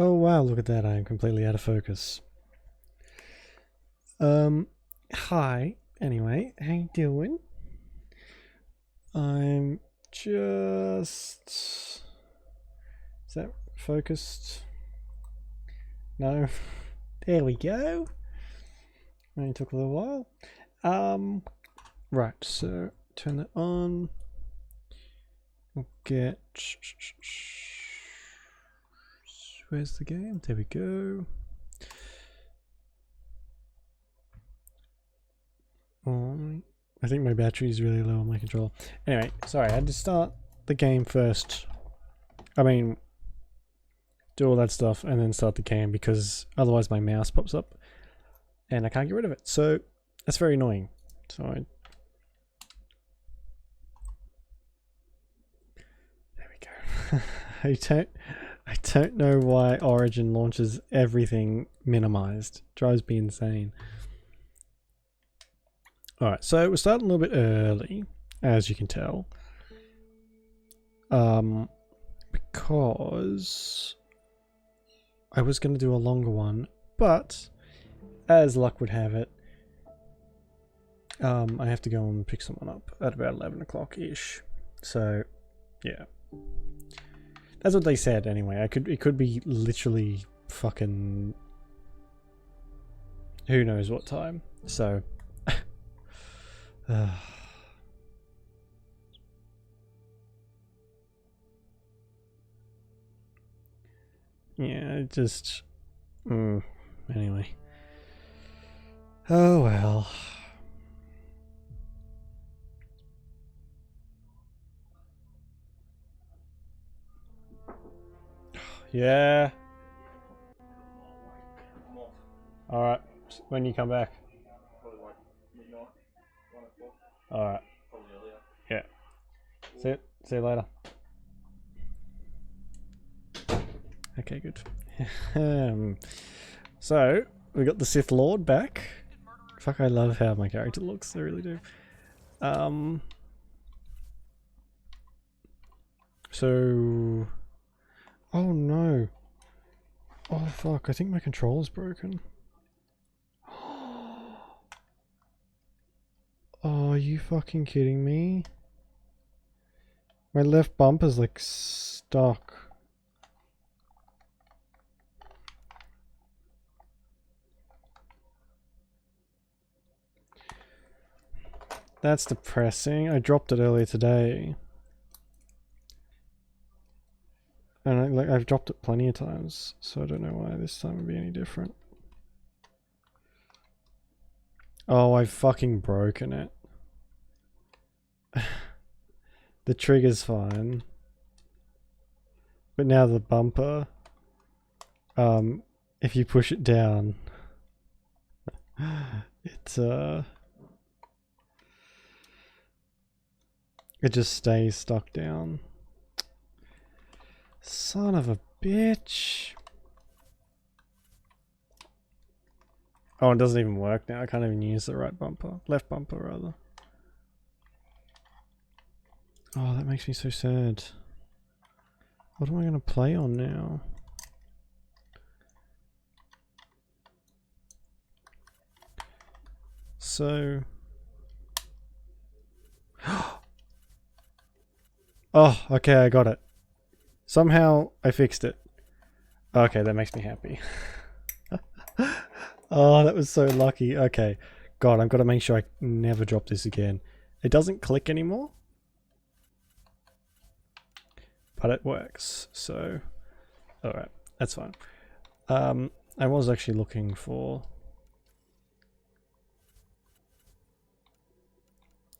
Oh wow, look at that, I am completely out of focus. Hi. Anyway, how you doing? I'm just... Is that focused? No. There we go. Only took a little while. Right, so turn that on. We'll get... Where's the game? There we go. I think my battery is really low on my controller. Anyway, sorry, I had to start the game first. I mean, do all that stuff and then start the game because otherwise my mouse pops up and I can't get rid of it. So that's very annoying. So there we go. I don't know why Origin launches everything minimized. Drives me insane. Alright, so we're starting a little bit early, as you can tell. Because I was going to do a longer one, but as luck would have it, I have to go and pick someone up at about 11 o'clock-ish. So, yeah. That's what they said anyway. It could be literally fucking who knows what time. So yeah, it just anyway. Oh well. Yeah. Alright, when you come back? Probably like midnight, 1 o'clock. Alright. Probably earlier. Yeah. See you later. Okay, good. So, we got the Sith Lord back. Fuck, I love how my character looks, I really do. So... Oh no. Oh fuck, I think my controller's broken. Oh, are you fucking kidding me? My left bumper's like stuck. That's depressing. I dropped it earlier today. And I've dropped it plenty of times, so I don't know why this time would be any different. Oh, I've fucking broken it. The trigger's fine. But now the bumper, if you push it down, it just stays stuck down. Son of a bitch. Oh, it doesn't even work now. I can't even use the right bumper. Left bumper, rather. Oh, that makes me so sad. What am I going to play on now? So... Oh, okay, I got it. Somehow I fixed it. Okay, that makes me happy. Oh, that was so lucky. Okay. God, I've got to make sure I never drop this again. It doesn't click anymore. But it works, so... Alright, that's fine. I was actually looking for...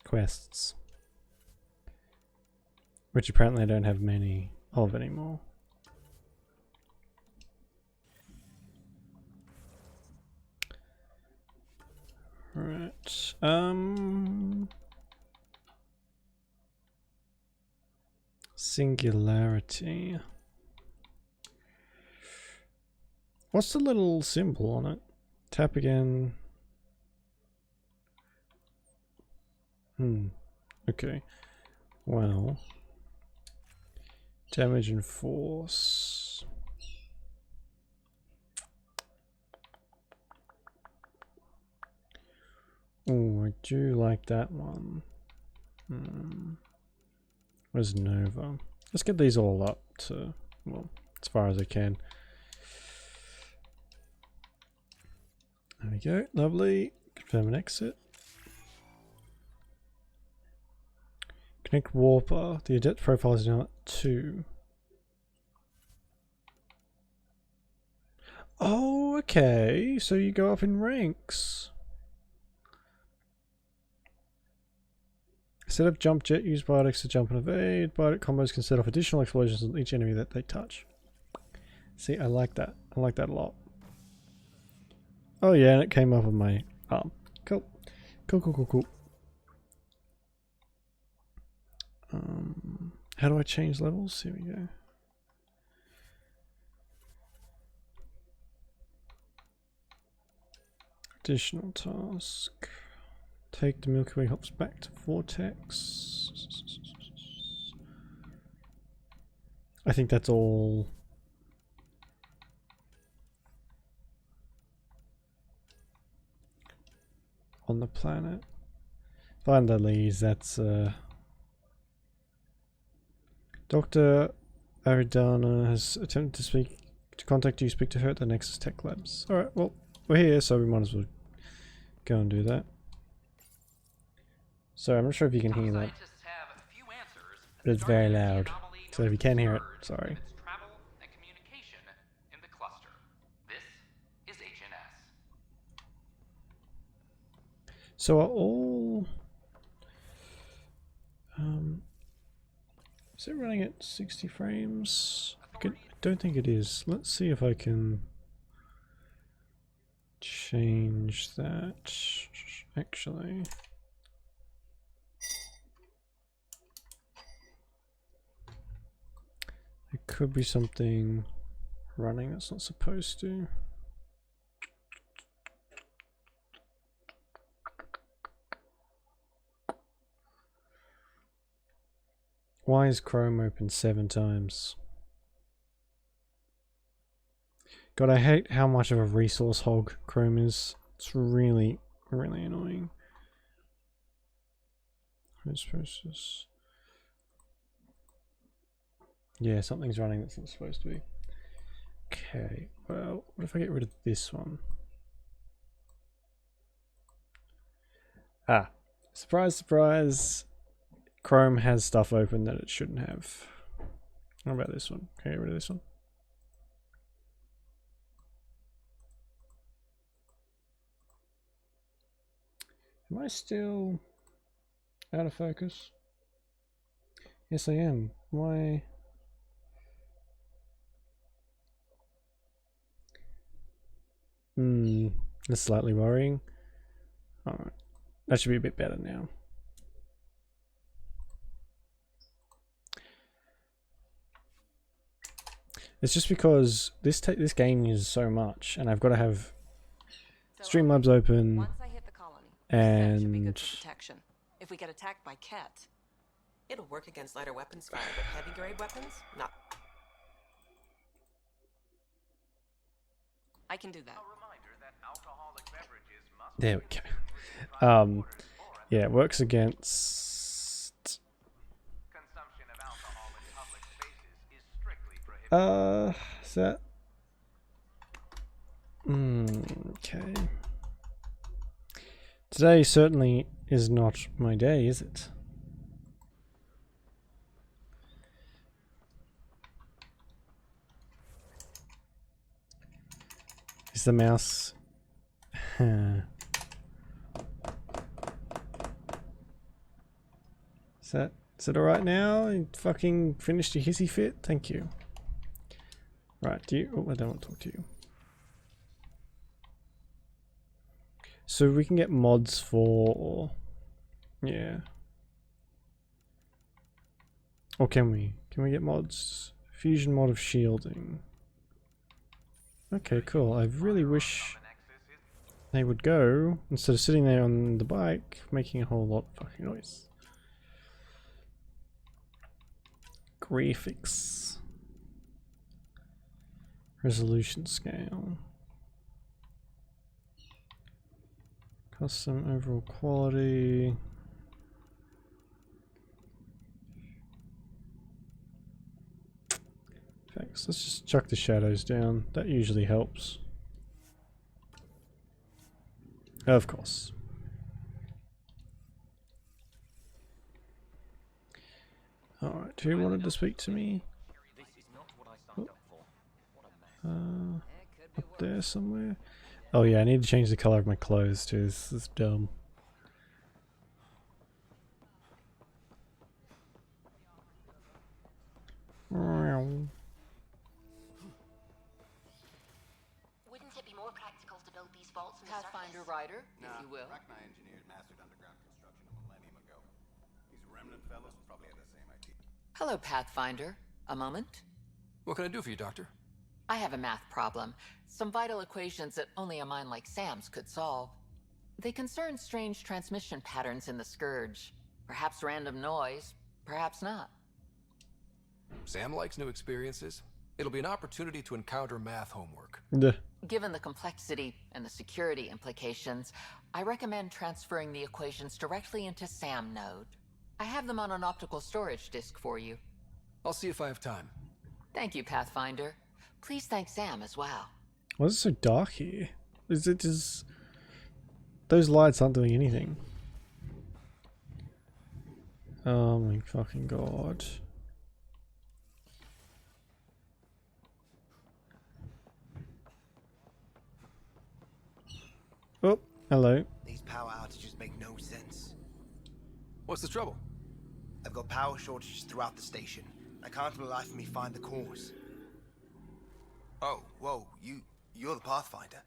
quests. Which apparently I don't have many of anymore. Right, Singularity. What's the little symbol on it? Tap again. Okay. Well. Damage and force. I do like that one. Where's Nova? Let's get these all up to, well, as far as I can. There we go, lovely. Confirm an exit. Connect Warper. The adept profile is now at 2. Oh, okay. So you go up in ranks. Set up jump jet, use biotics to jump and evade. Biotic combos can set off additional explosions on each enemy that they touch. See, I like that. I like that a lot. Oh yeah, and it came up on my arm. Cool. Cool, cool, cool, cool. How do I change levels? Here we go. Additional task. Take the Milky Way hops back to Vortex. I think that's all. On the planet. Find the leads, that's Dr. Aridana has attempted to contact you, speak to her at the Nexus Tech Labs. Alright, well, we're here, so we might as well go and do that. So I'm not sure if you can hear that, but it's very loud. So if you can hear it, sorry. So are all... is it running at 60 frames? I don't think it is. Let's see if I can change that, actually. It could be something running that's not supposed to. Why is Chrome open 7 times? God, I hate how much of a resource hog Chrome is. It's really, really annoying. Yeah, something's running that's not supposed to be. Okay, well, what if I get rid of this one? Ah, surprise, surprise. Chrome has stuff open that it shouldn't have. What about this one? Can I get rid of this one? Am I still out of focus? Yes, I am. Why? That's slightly worrying. Alright, that should be a bit better now. It's just because this game uses so much, and I've got to have Streamlabs open, and if we get attacked by cats, it'll work against lighter weapons fire, but heavy grade weapons, not. I can do that. There we go. Yeah, it works against. Is that? Okay. Today certainly is not my day, is it? Is the mouse... Is it alright now? You fucking finished your hissy fit? Thank you. Right, do you... Oh, I don't want to talk to you. So we can get mods for... Yeah. Or can we? Can we get mods? Fusion mod of shielding. Okay, cool. I really wish they would go, instead of sitting there on the bike, making a whole lot of fucking noise. Graphics. Resolution scale. Custom overall quality. Thanks. Let's just chuck the shadows down. That usually helps. Of course. Alright, who wanted to speak to me? Up there somewhere. Oh yeah, I need to change the color of my clothes too. This is dumb. Wouldn't it be more practical to build these vaults in the Pathfinder surface? Rider, if you will. Rachni engineers mastered underground construction a millennium ago. These remnant fellows probably had the same idea. Hello, Pathfinder. A moment? What can I do for you, Doctor? I have a math problem. Some vital equations that only a mind like Sam's could solve. They concern strange transmission patterns in the Scourge. Perhaps random noise, perhaps not. Sam likes new experiences. It'll be an opportunity to encounter math homework. Duh. Given the complexity and the security implications, I recommend transferring the equations directly into SAM node. I have them on an optical storage disk for you. I'll see if I have time. Thank you, Pathfinder. Please thank Sam as well. Why is it so dark here? Is it just... Those lights aren't doing anything. Oh my fucking god. Oh, hello. These power outages make no sense. What's the trouble? I've got power shortages throughout the station. I can't for the life of me find the cause. Oh, whoa, you're the Pathfinder.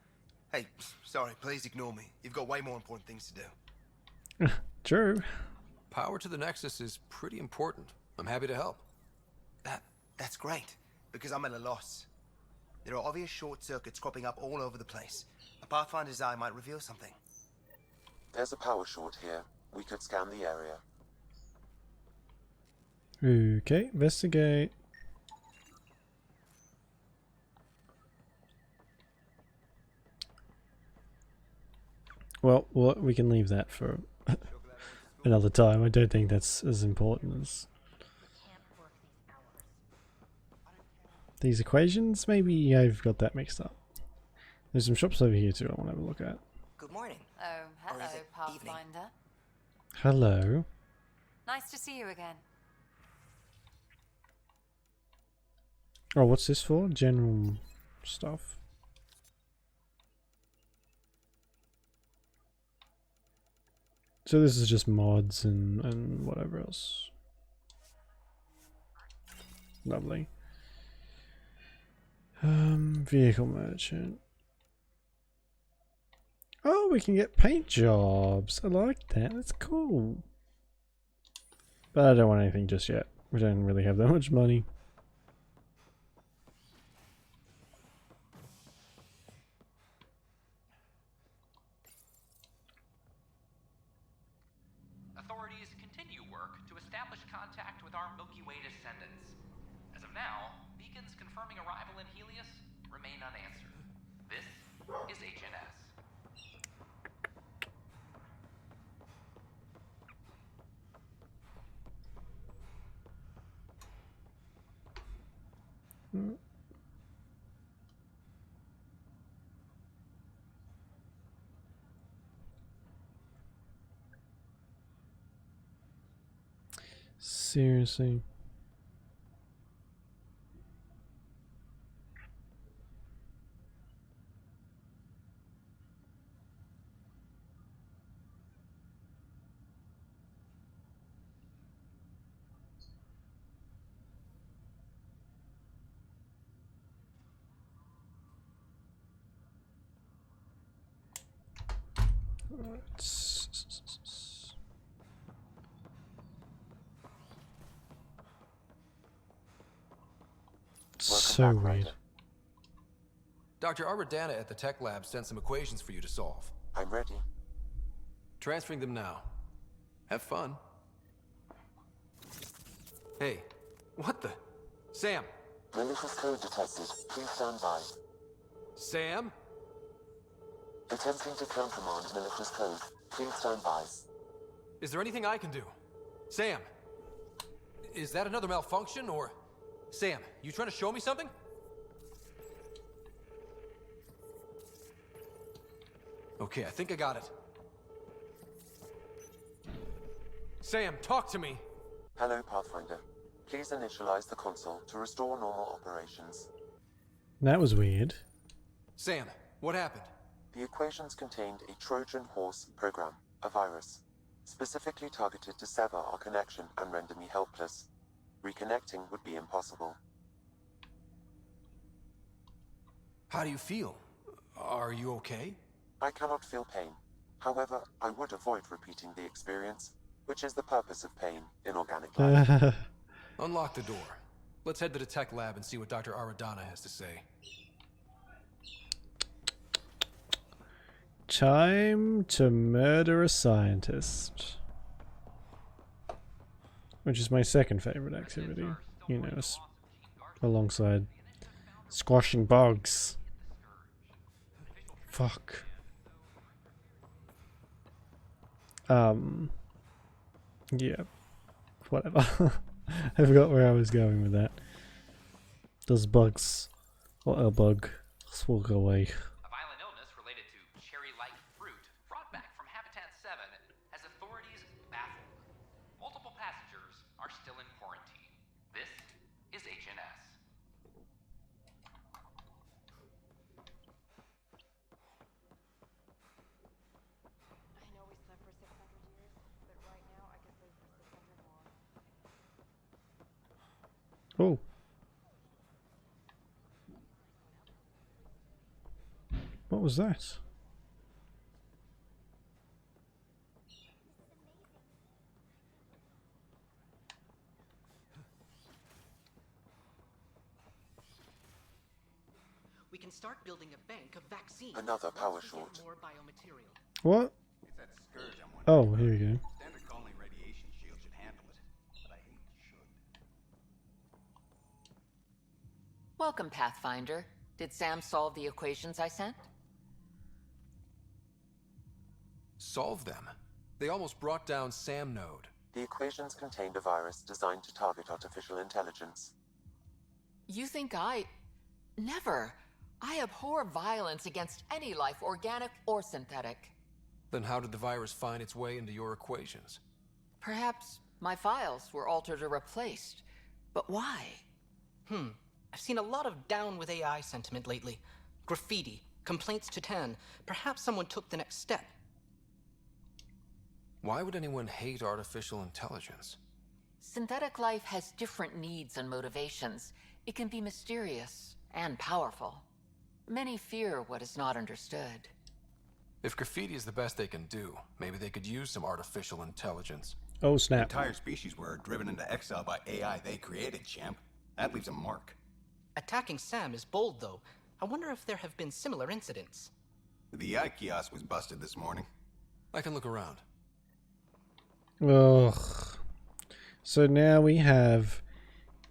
Hey, sorry, please ignore me. You've got way more important things to do. True. Power to the Nexus is pretty important. I'm happy to help. That's great, because I'm at a loss. There are obvious short circuits cropping up all over the place. A Pathfinder's eye might reveal something. There's a power short here. We could scan the area. Okay, investigate. Well, we can leave that for another time. I don't think that's as important as these equations. Maybe I've got that mixed up. There's some shops over here too I want to have a look at. Good morning. Oh, hello, Or is it evening? Pathfinder. Hello. Nice to see you again. Oh, what's this for? General stuff. So this is just mods and whatever else. Lovely. Vehicle merchant. Oh, we can get paint jobs. I like that. That's cool. But I don't want anything just yet. We don't really have that much money. Authorities continue work to establish contact with our Milky Way descendants. As of now, beacons confirming arrival in Helios remain unanswered. This is HNS. Seriously. So weird. Dr. Arbordana at the tech lab sent some equations for you to solve. I'm ready. Transferring them now. Have fun. Hey, what the? Sam! Malicious code detected. Please stand by. Sam? Attempting to countermand malicious code. Please stand by. Is there anything I can do? Sam! Is that another malfunction, or... Sam, you trying to show me something? Okay, I think I got it. Sam, talk to me! Hello, Pathfinder. Please initialize the console to restore normal operations. That was weird. Sam, what happened? The equations contained a Trojan horse program, a virus, specifically targeted to sever our connection and render me helpless. Reconnecting would be impossible. How do you feel? Are you okay? I cannot feel pain. However, I would avoid repeating the experience, which is the purpose of pain in organic life. Unlock the door. Let's head to the tech lab and see what Dr. Aradana has to say. Time to murder a scientist. Which is my second favorite activity. You know, alongside squashing bugs. Fuck. Yeah. Whatever. I forgot where I was going with that. Those bugs. What a bug. Let's walk away. A violent illness related to cherry-like fruit brought back from Habitat 7 has authorities baffled. Multiple passengers are still in quarantine. This is HNS. I know we slept for 600 years, but right now I could live for 600 more. Oh. What was that? We can start building a bank of vaccines. Another power once we get short. more biomaterial. What? It's that scourge I'm wondering. Oh, here we go. Standard colony radiation shield should handle it, but I hate should. Welcome, Pathfinder. Did Sam solve the equations I sent? Solve them? They almost brought down Sam Node. The equations contained a virus designed to target artificial intelligence. You think I... Never. I abhor violence against any life, organic or synthetic. Then how did the virus find its way into your equations? Perhaps my files were altered or replaced. But why? I've seen a lot of down with AI sentiment lately. Graffiti, complaints to 10. Perhaps someone took the next step. Why would anyone hate artificial intelligence? Synthetic life has different needs and motivations. It can be mysterious and powerful. Many fear what is not understood. If graffiti is the best they can do, maybe they could use some artificial intelligence. Oh, The snap. entire species were driven into exile by AI they created, champ. That leaves a mark. Attacking Sam is bold, though. I wonder if there have been similar incidents. The AI kiosk was busted this morning. I can look around. Ugh. So now we have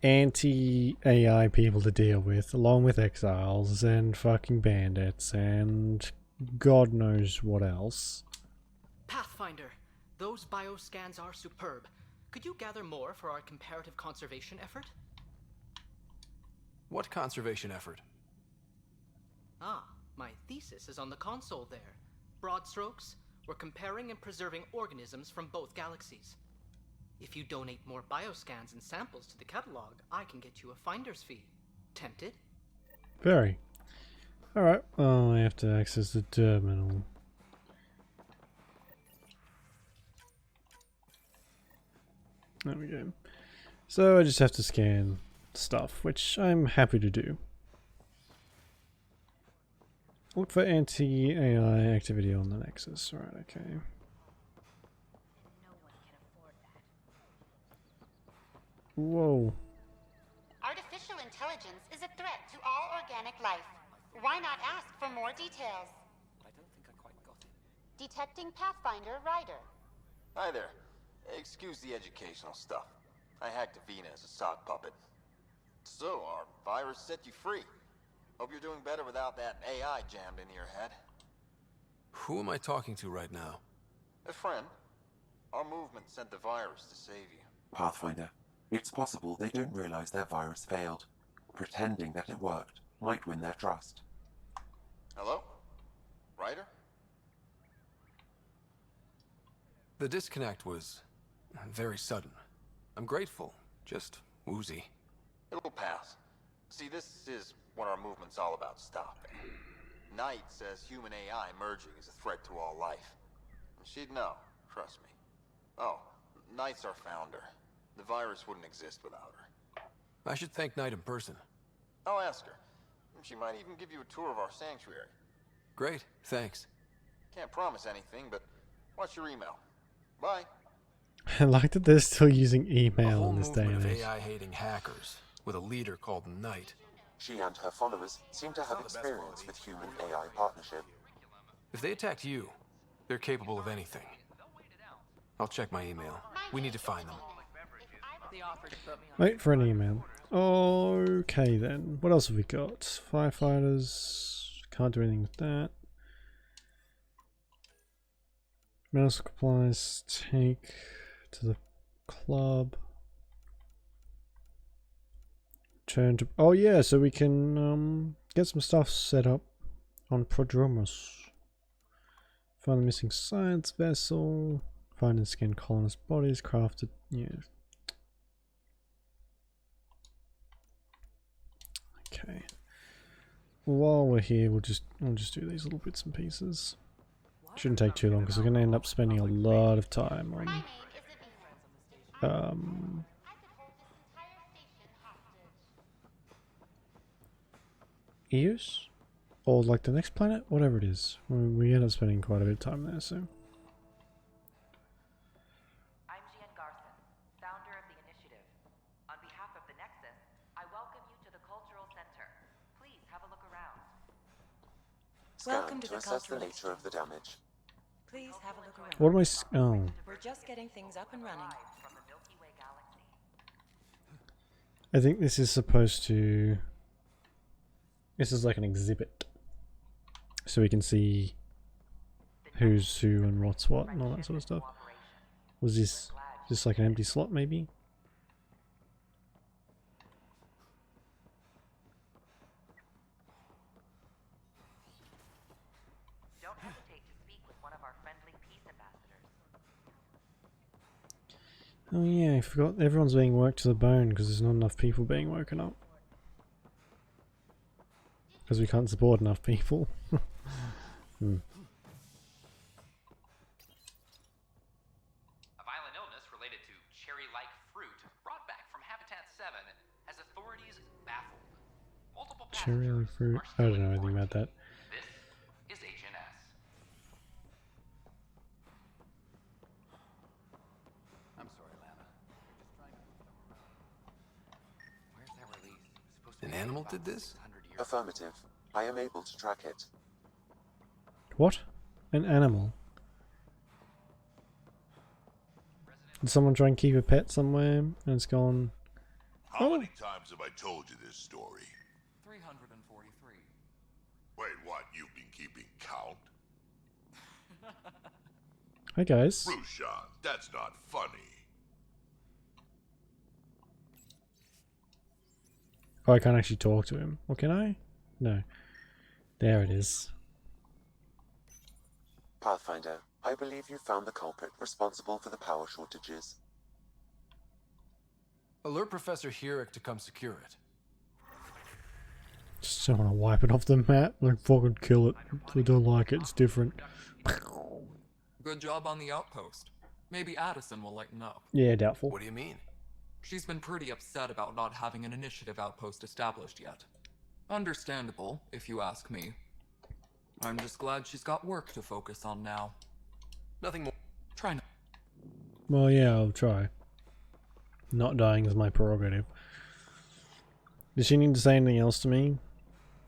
anti-AI people to deal with, along with exiles and fucking bandits and God knows what else. Pathfinder, those bioscans are superb. Could you gather more for our comparative conservation effort? What conservation effort? Ah, my thesis is on the console there. Broad strokes, we're comparing and preserving organisms from both galaxies. If you donate more bioscans and samples to the catalog, I can get you a finder's fee. Tempted? Very. Alright, well, I have to access the terminal. There we go. So I just have to scan stuff, which I'm happy to do. Look for anti-AI activity on the Nexus. Alright, okay. No one can afford that. Whoa. Artificial intelligence is a threat to all organic life. Why not ask for more details? I don't think I quite got it. Detecting Pathfinder Ryder. Hi there. Excuse the educational stuff. I hacked Avina as a sock puppet. So, our virus set you free. Hope you're doing better without that AI jammed into your head. Who am I talking to right now? A friend. Our movement sent the virus to save you. Pathfinder, it's possible they don't realize their virus failed. Pretending that it worked might win their trust. Hello? Ryder? The disconnect was very sudden. I'm grateful, just woozy. It'll pass. See, this is what our movement's all about stopping. Knight says human AI merging is a threat to all life. And she'd know, trust me. Oh, Knight's our founder. The virus wouldn't exist without her. I should thank Knight in person. I'll ask her. She might even give you a tour of our sanctuary. Great, thanks. Can't promise anything, but watch your email. Bye. I like that they're still using A email whole in this day movement and of age. AI-hating hackers, with a leader called Knight. She and her followers seem to have experience with human-AI partnership. If they attacked you, they're capable of anything. I'll check my email. We need to find them. The offer to put me on. Wait for an email. Okay then. What else have we got? Firefighters. Can't do anything with that. Medical supplies. Take to the club. Turn to. Oh yeah, so we can get some stuff set up on Prodromos. Find the missing science vessel. Find and scan colonist bodies. Crafted. Yeah. Okay. While we're here, we'll just do these little bits and pieces. Shouldn't take too long because we're going to end up spending a lot of time My on name isn't Eva. I could hold this entire station hostage. Eos? Or like the next planet? Whatever it is. We end up spending quite a bit of time there, so. I'm Gian Garson, founder of the initiative. On behalf of the Nexus, I welcome you to the Cultural Center. Please have a look around. Scan Welcome to to the assess the cultural nature of the damage. Please have a look around. What am I oh. We're just getting things up and running. From the Milky Way galaxy. I think this is supposed to. This is like an exhibit. So we can see who's who and what's what and all that sort of stuff. Was this just like an empty slot maybe? Don't hesitate to speak with one of our friendly peace ambassadors. Oh yeah, I forgot everyone's being worked to the bone because there's not enough people being woken up. Because we can't support enough people. A violent illness related to cherry-like fruit brought back from Habitat 7 has authorities baffled. Multiple Cherry passengers fruit. are I still don't in know anything about that. This is HNS. I'm sorry, Lana. We're just trying to move them around. Where's that release? It was supposed to An be animal about did this? 600 years. Affirmative. I am able to track it. What? An animal? Did someone try and keep a pet somewhere and it's gone? How many times have I told you this story? 343. Wait, what? You've been keeping count? Hi guys. Rushan, that's not funny. Oh, I can't actually talk to him. Or can I? No. There it is. Pathfinder, I believe you found the culprit responsible for the power shortages. Alert Professor Hurek to come secure it. Just don't want to wipe it off the map. Like, fucking kill it. We don't like it. It's different. Good job on the outpost. Maybe Addison will lighten up. Yeah, doubtful. What do you mean? She's been pretty upset about not having an initiative outpost established yet. Understandable, if you ask me. I'm just glad she's got work to focus on now. Nothing more. Try not. Well, yeah, I'll try. Not dying is my prerogative. Does she need to say anything else to me?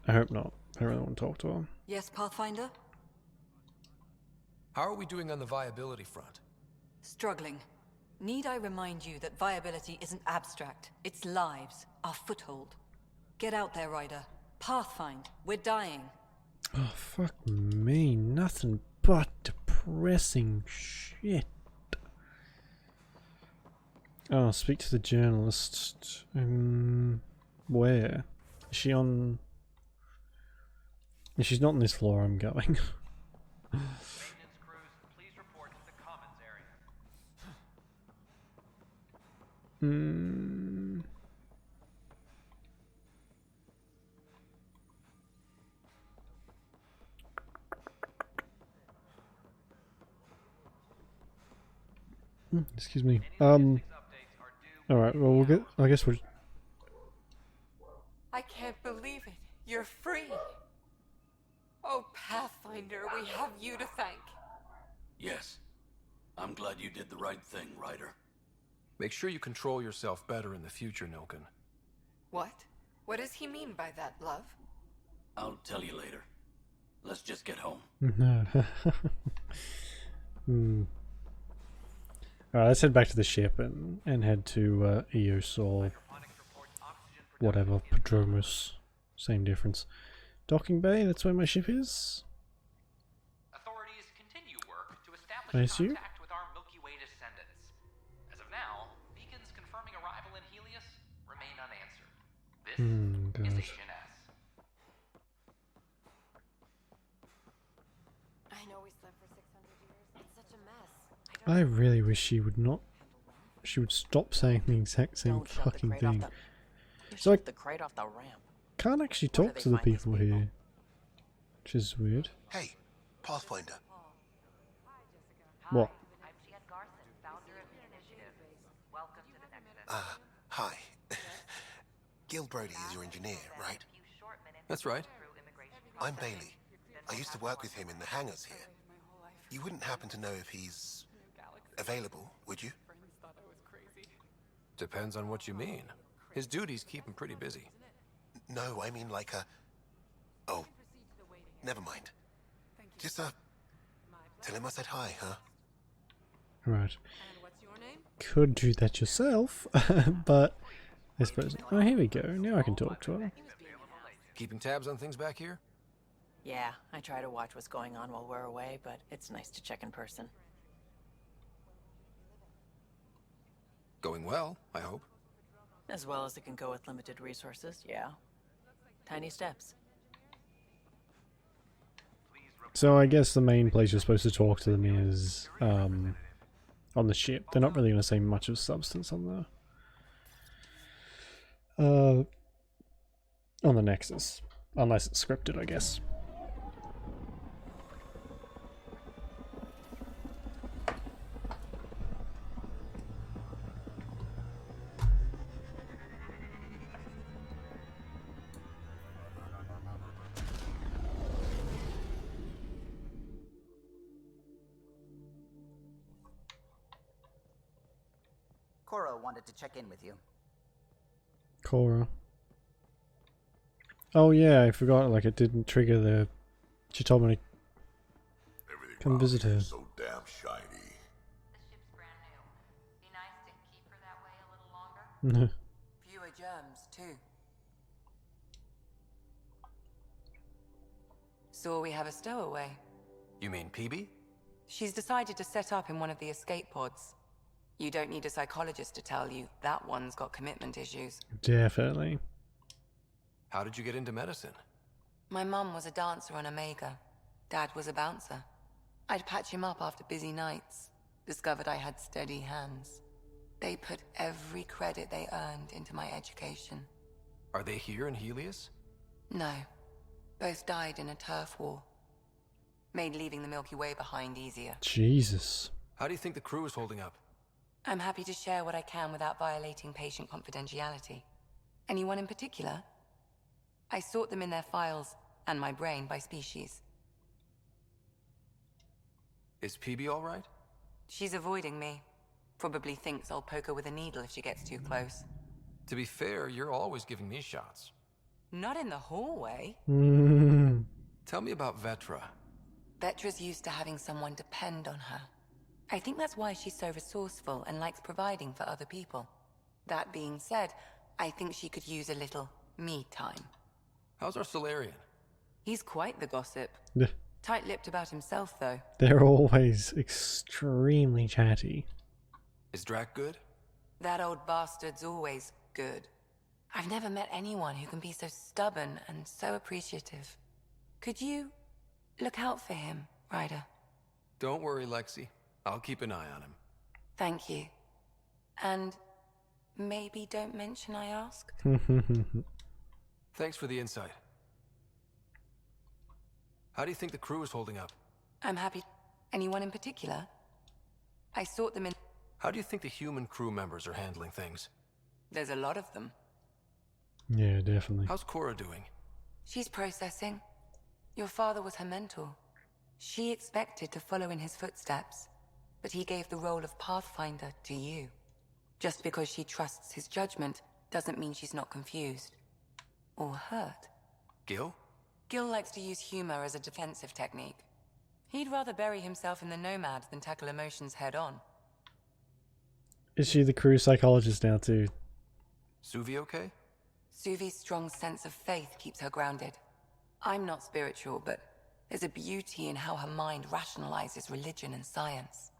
I hope not. I really want to talk to her. Yes, Pathfinder? How are we doing on the viability front? Struggling. Need I remind you that viability isn't abstract? It's lives, our foothold. Get out there, Ryder. Pathfind. We're dying. Oh, fuck me. Nothing but depressing shit. Oh, speak to the journalist. Where? Is she on... If she's not on this floor, I'm going. Maintenance crews, please report to the commons area. Excuse me. Alright, well we'll get... I guess we'll... I can't believe it. You're free. Oh, Pathfinder, we have you to thank. Yes. I'm glad you did the right thing, Ryder. Make sure you control yourself better in the future, Nilken. What? What does he mean by that, love? I'll tell you later. Let's just get home. Alright, let's head back to the ship and head to Eos or whatever, Prodromus. Same difference. Docking bay, that's where my ship is. Authorities continue work to establish I assume? contact with our Milky Way descendants. As of now, beacons confirming arrival in Helios remain unanswered. This is HNS. I know we slept for 600 years. It's such a mess. I really wish she would not... She would stop saying the exact same fucking thing. So I the crate off the ramp. can't actually talk to the people here. Which is weird. Hey, Pathfinder. What? I'm Gian Garson, founder of the initiative. Welcome to the Nexus. Hi. Gil Brody is your engineer, right? That's right. I'm Bailey. I used to work with him in the hangars here. You wouldn't happen to know if he's available, would you? Depends on what you mean. His duties keep him pretty busy. No, I mean like a... Oh, never mind. Just, tell him I said hi, huh? Right. Could do that yourself, but I suppose... Oh, here we go. Now I can talk to her. Keeping tabs on things back here? Yeah, I try to watch what's going on while we're away, but it's nice to check in person. Going well, I hope. As well as it can go with limited resources, yeah. Tiny steps. So I guess the main place you're supposed to talk to them is on the ship. They're not really going to say much of substance on the Nexus, unless it's scripted, I guess. Cora wanted to check in with you. Cora. Oh yeah, I forgot, like it didn't trigger the... She told me to come visit her. So damn shiny. Fewer germs, too. So we have a stowaway. You mean PB? She's decided to set up in one of the escape pods. You don't need a psychologist to tell you that one's got commitment issues. Definitely. How did you get into medicine? My mum was a dancer on Omega. Dad was a bouncer. I'd patch him up after busy nights. Discovered I had steady hands. They put every credit they earned into my education. Are they here in Helios? No. Both died in a turf war. Made leaving the Milky Way behind easier. Jesus. How do you think the crew is holding up? I'm happy to share what I can without violating patient confidentiality. Anyone in particular? I sort them in their files, and my brain, by species. Is PB alright? She's avoiding me. Probably thinks I'll poke her with a needle if she gets too close. To be fair, you're always giving me shots. Not in the hallway. Tell me about Vetra. Vetra's used to having someone depend on her. I think that's why she's so resourceful and likes providing for other people. That being said, I think she could use a little me time. How's our Solarian? He's quite the gossip. Tight-lipped about himself, though. They're always extremely chatty. Is Drac good? That old bastard's always good. I've never met anyone who can be so stubborn and so appreciative. Could you look out for him, Ryder? Don't worry, Lexi. I'll keep an eye on him. Thank you. And maybe don't mention I asked? Thanks for the insight. How do you think the crew is holding up? I'm happy. Anyone in particular? I sought them in... How do you think the human crew members are handling things? There's a lot of them. Yeah, definitely. How's Cora doing? She's processing. Your father was her mentor. She expected to follow in his footsteps, but he gave the role of Pathfinder to you. Just because she trusts his judgment doesn't mean she's not confused. Or hurt. Gil? Gil likes to use humor as a defensive technique. He'd rather bury himself in the Nomad than tackle emotions head-on. Is she the crew psychologist now too? Suvi okay? Suvi's strong sense of faith keeps her grounded. I'm not spiritual, but there's a beauty in how her mind rationalizes religion and science.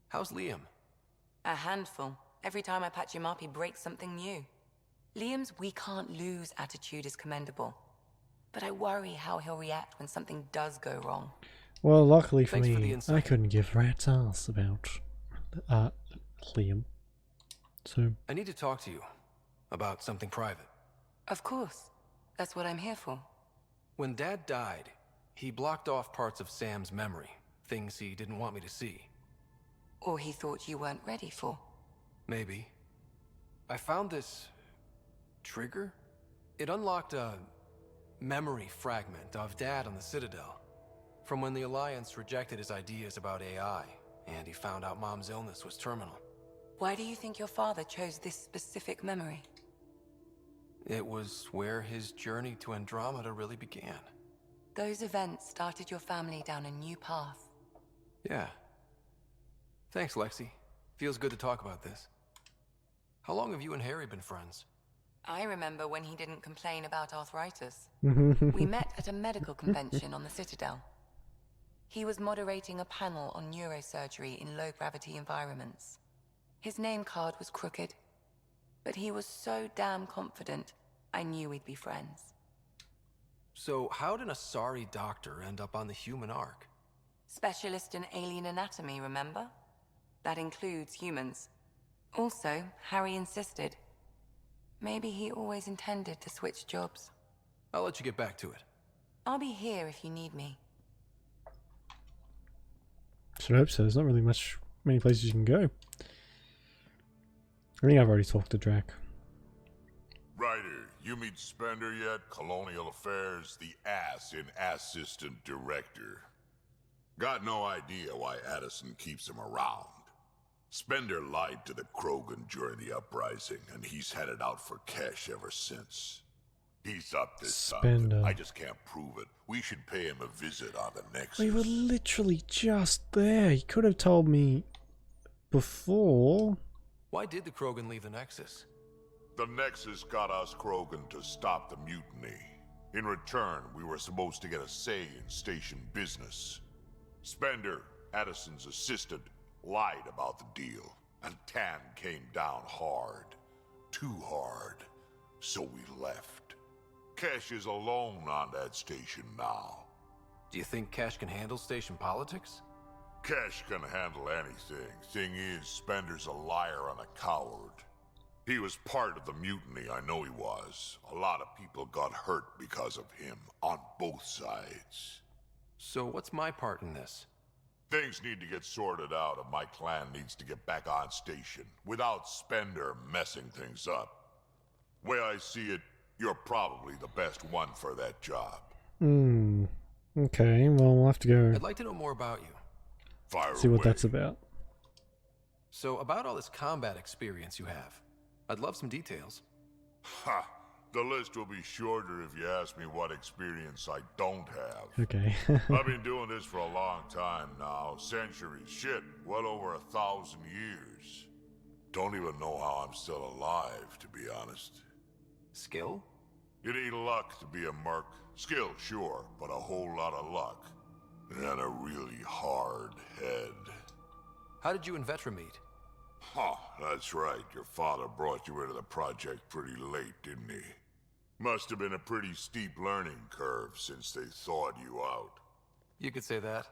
How's Liam? A handful. Every time I patch him up, he breaks something new. Liam's "we can't lose" attitude is commendable. But I worry how he'll react when something does go wrong. Well, luckily for Thanks for me, the insight. I couldn't give rat's ass about Liam. So I need to talk to you about something private. Of course. That's what I'm here for. When Dad died, he blocked off parts of Sam's memory, things he didn't want me to see. Or he thought you weren't ready for. Maybe. I found this trigger. It unlocked a memory fragment of Dad on the Citadel, from when the Alliance rejected his ideas about AI, and he found out Mom's illness was terminal. Why do you think your father chose this specific memory? It was where his journey to Andromeda really began. Those events started your family down a new path. Yeah. Thanks, Lexi. Feels good to talk about this. How long have you and Harry been friends? I remember when he didn't complain about arthritis. we We met at a medical convention on the Citadel. He was moderating a panel on neurosurgery in low-gravity environments. His name card was crooked, but he was so damn confident, I knew we'd be friends. So how did a sorry doctor end up on the human ark? Specialist in alien anatomy, remember? That includes humans. Also, Harry insisted. Maybe he always intended to switch jobs. I'll let you get back to it. I'll be here if you need me. should hope so. There's not really many places you can go. I think I've already talked to Drac. Ryder, you meet Spender yet? Colonial Affairs, the ass in assistant director. Got no idea why Addison keeps him around. Spender lied to the Krogan during the uprising, and he's headed out for cash ever since. He's up to something. I just can't prove it. We should pay him a visit on the Nexus. We were literally just there. He could have told me before. Why did the Krogan leave the Nexus? The Nexus got us Krogan to stop the mutiny. In return, we were supposed to get a say in station business. Spender, Addison's assistant, lied about the deal, and Tan came down hard. Too hard. So we left. Cash is alone on that station now. Do you think Cash can handle station politics? Cash can handle anything. Thing is, Spender's a liar and a coward. He was part of the mutiny, I know he was. A lot of people got hurt because of him, on both sides. So what's my part in this? Things need to get sorted out, and my clan needs to get back on station, without Spender messing things up. Way I see it, you're probably the best one for that job. Okay, well, we'll have to go I'd like to know more about you. see what that's about. So, about all this combat experience you have, I'd love some details. Ha! The list will be shorter if you ask me what experience I don't have. Okay. I've been doing this for a long time now. Centuries. Shit, well over 1,000 years. Don't even know how I'm still alive, to be honest. Skill? You need luck to be a merc. Skill, sure, but a whole lot of luck. And a really hard head. How did you and Vetra meet? Huh, that's right. Your father brought you into the project pretty late, didn't he? Must have been a pretty steep learning curve since they thawed you out. You could say that.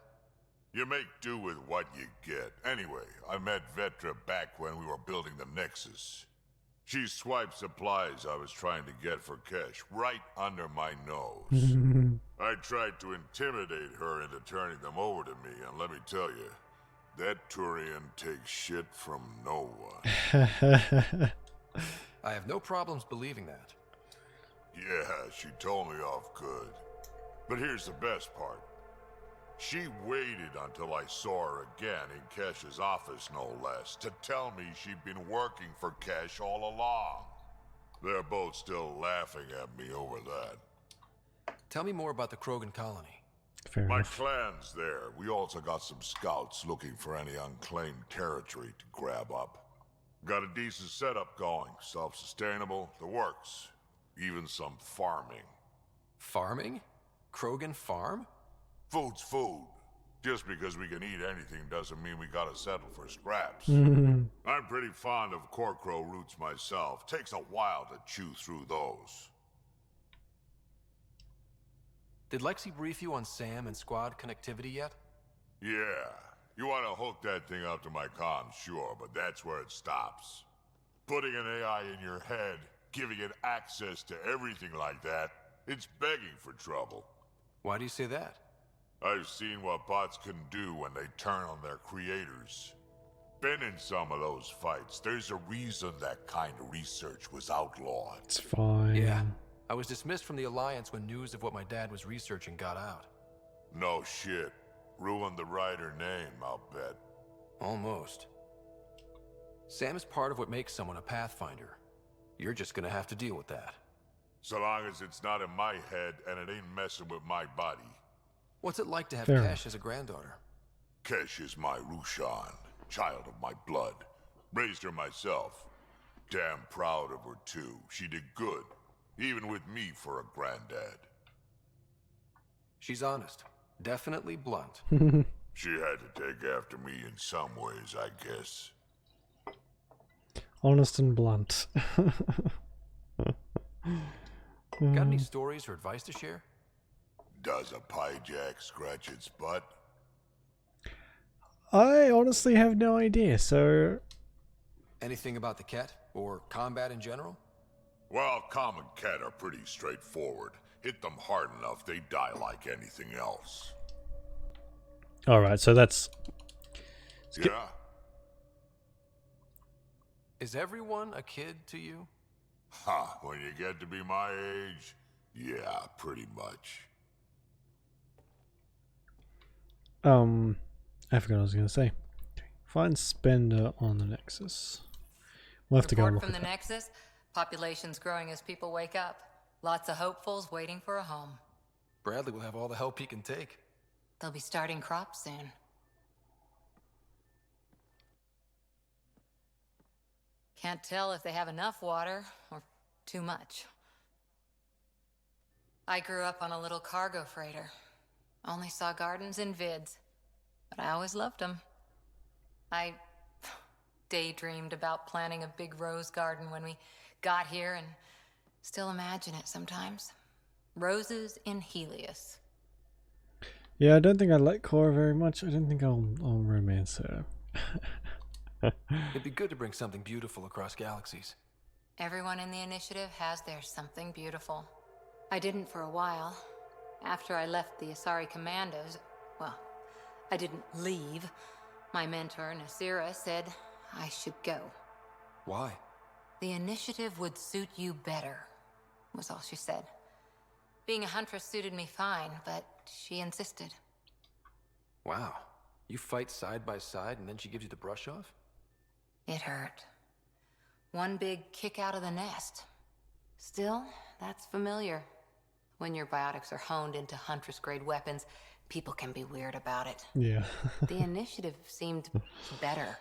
You make do with what you get. Anyway, I met Vetra back when we were building the Nexus. She swiped supplies I was trying to get for Kesh right under my nose. I tried to intimidate her into turning them over to me, and let me tell you, that Turian takes shit from no one. I have no problems believing that. Yeah, she told me off good. But here's the best part. She waited until I saw her again in Kesh's office, no less, to tell me she'd been working for Kesh all along. They're both still laughing at me over that. Tell me more about the Krogan colony. My clan's there. We also got some scouts looking for any unclaimed territory to grab up. Got a decent setup going. Self-sustainable, the works. Even some farming. Farming? Krogan farm? Food's food. Just because we can eat anything doesn't mean we gotta settle for scraps. Mhm. I'm pretty fond of Corcrow roots myself. Takes a while to chew through those. Did Lexi brief you on Sam and squad connectivity yet? Yeah. You want to hook that thing up to my comms, sure, but that's where it stops. Putting an AI in your head, giving it access to everything like that, it's begging for trouble. Why do you say that? I've seen what bots can do when they turn on their creators. Been in some of those fights. There's a reason that kind of research was outlawed. It's fine. Yeah. I was dismissed from the Alliance when news of what my dad was researching got out. No shit. Ruined the writer name, I'll bet. Almost. Sam is part of what makes someone a Pathfinder. You're just gonna have to deal with that. So long as it's not in my head and it ain't messing with my body. What's it like to have Fair. Kesh as a granddaughter? Kesh is my Rushan, child of my blood. Raised her myself. Damn proud of her too. She did good, even with me for a granddad. She's honest. Definitely blunt. She had to take after me in some ways, I guess. Honest and blunt. Got any stories or advice to share? Does a pyjack scratch its butt? I honestly have no idea, so... Anything about the Ket? Or combat in general? Well, common Ket are pretty straightforward. Hit them hard enough, they die like anything else. Alright, so that's... Yeah? Is everyone a kid to you? Ha, when you get to be my age, yeah, pretty much. I forgot what I was going to say. Find Spender on the Nexus. We'll have to go and Report look from the at Nexus. Population's growing as people wake up. Lots of hopefuls waiting for a home. Bradley will have all the help he can take. They'll be starting crops soon. Can't tell if they have enough water or too much. I grew up on a little cargo freighter. Only saw gardens in vids, but I always loved them. I daydreamed about planting a big rose garden when we got here and still imagine it sometimes. Roses in Helios. Yeah, I don't think I like Cora very much. I don't think I'll romance her. It'd be good to bring something beautiful across galaxies. Everyone in the initiative has their something beautiful. I didn't for a while. After I left the Asari Commandos, well, I didn't leave. My mentor, Nasira, said I should go. Why? The initiative would suit you better, was all she said. Being a huntress suited me fine, but she insisted. Wow. You fight side by side and then she gives you the brush off? It hurt. One big kick out of the nest. Still, that's familiar. When your biotics are honed into Huntress-grade weapons, people can be weird about it. Yeah. The initiative seemed better.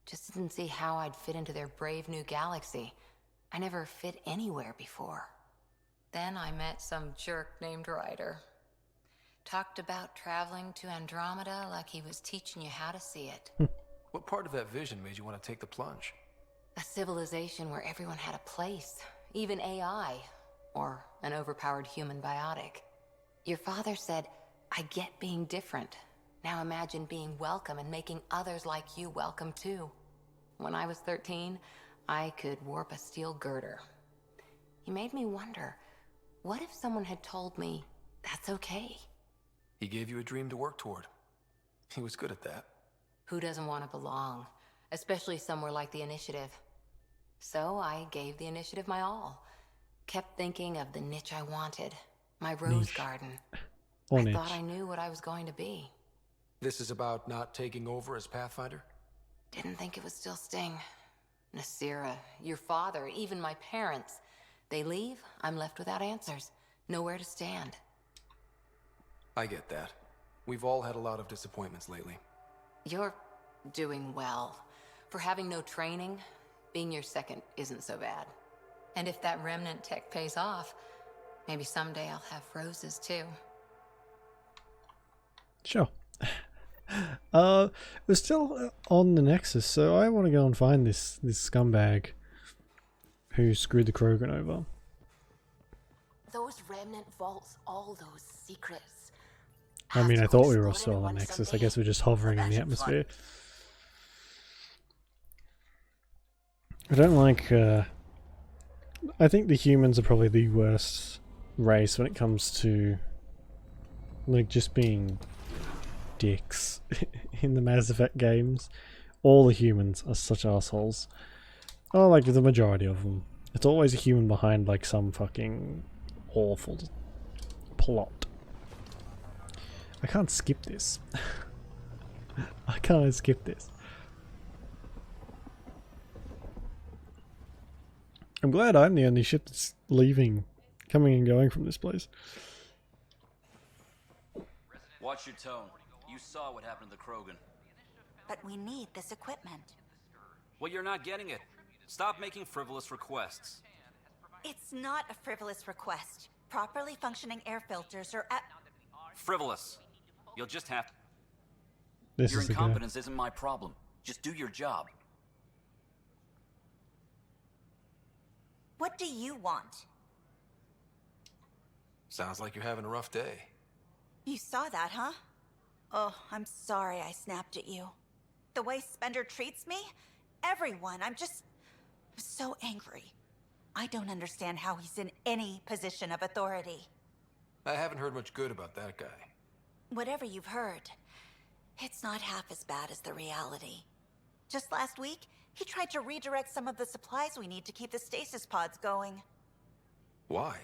Just didn't see how I'd fit into their brave new galaxy. I never fit anywhere before. Then I met some jerk named Ryder. Talked about traveling to Andromeda like he was teaching you how to see it. What part of that vision made you want to take the plunge? A civilization where everyone had a place, even AI, or an overpowered human biotic. Your father said, I get being different. Now imagine being welcome and making others like you welcome too. When I was 13, I could warp a steel girder. He made me wonder, what if someone had told me that's okay? He gave you a dream to work toward. He was good at that. Who doesn't want to belong, especially somewhere like the Initiative? So I gave the Initiative my all. Kept thinking of the niche I wanted, my rose garden. I thought I knew what I was going to be. This is about not taking over as Pathfinder? Didn't think it would still sting. Nasira, your father, even my parents. They leave, I'm left without answers. Nowhere to stand. I get that. We've all had a lot of disappointments lately. You're doing well. For having no training, being your second isn't so bad. And if that remnant tech pays off, maybe someday I'll have roses too. Sure. We're still on the Nexus, so I want to go and find this scumbag who screwed the Krogan over. Those remnant vaults, all those secrets. I mean, I thought we were still on Nexus. I guess we're just hovering in the atmosphere. I don't like... I think the humans are probably the worst race when it comes to like just being dicks in the Mass Effect games. All the humans are such assholes. Oh, like the majority of them. It's always a human behind like some fucking awful plot. I can't skip this. I can't skip this. I'm glad I'm the only ship that's leaving, coming and going from this place. Watch your tone. You saw what happened to the Krogan. But we need this equipment. Well, you're not getting it. Stop making frivolous requests. It's not a frivolous request. Properly functioning air filters are at... Frivolous. You'll just have... This your is the guy. incompetence isn't my problem. Just do your job. What do you want? Sounds like you're having a rough day. You saw that, huh? Oh, I'm sorry I snapped at you. The way Spender treats me? Everyone, I'm so angry. I don't understand how he's in any position of authority. I haven't heard much good about that guy. Whatever you've heard, it's not half as bad as the reality. Just last week, he tried to redirect some of the supplies we need to keep the stasis pods going. Why?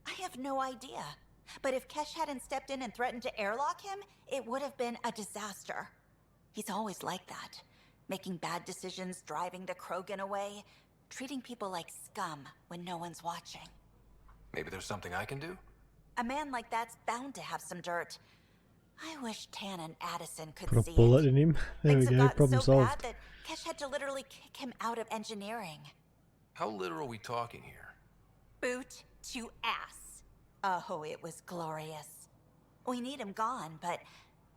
I have no idea. But if Kesh hadn't stepped in and threatened to airlock him, it would have been a disaster. He's always like that. Making bad decisions, driving the Krogan away, treating people like scum when no one's watching. Maybe there's something I can do? A man like that's bound to have some dirt. I wish Tan and Addison could Put see a bullet it. in him. There Things we have go. gotten Problem so solved. bad that Kesh had to literally kick him out of engineering. How literal are we talking here? Boot to ass. Oh, it was glorious. We need him gone, but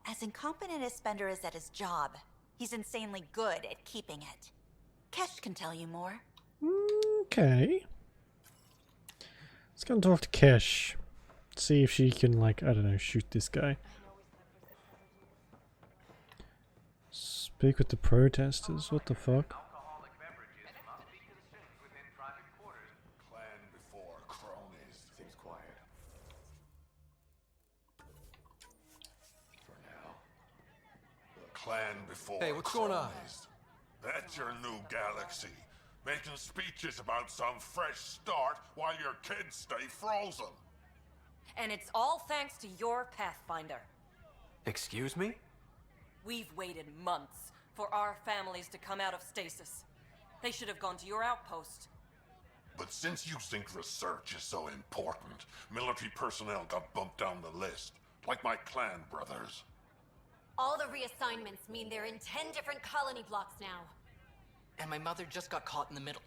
as incompetent as Spender is at his job, he's insanely good at keeping it. Kesh can tell you more. Okay. Let's go and talk to Kesh. See if she can, like, I don't know, shoot this guy. Speak with the protesters. What the fuck? Clan before cronies. Seems quiet. For now. The clan before Hey, what's going on? cronies. That's your new galaxy. Making speeches about some fresh start while your kids stay frozen. And it's all thanks to your Pathfinder. Excuse me? We've waited months for our families to come out of stasis. They should have gone to your outpost. But since you think research is so important, military personnel got bumped down the list, like my clan brothers. All the reassignments mean they're in 10 different colony blocks now. And my mother just got caught in the middle.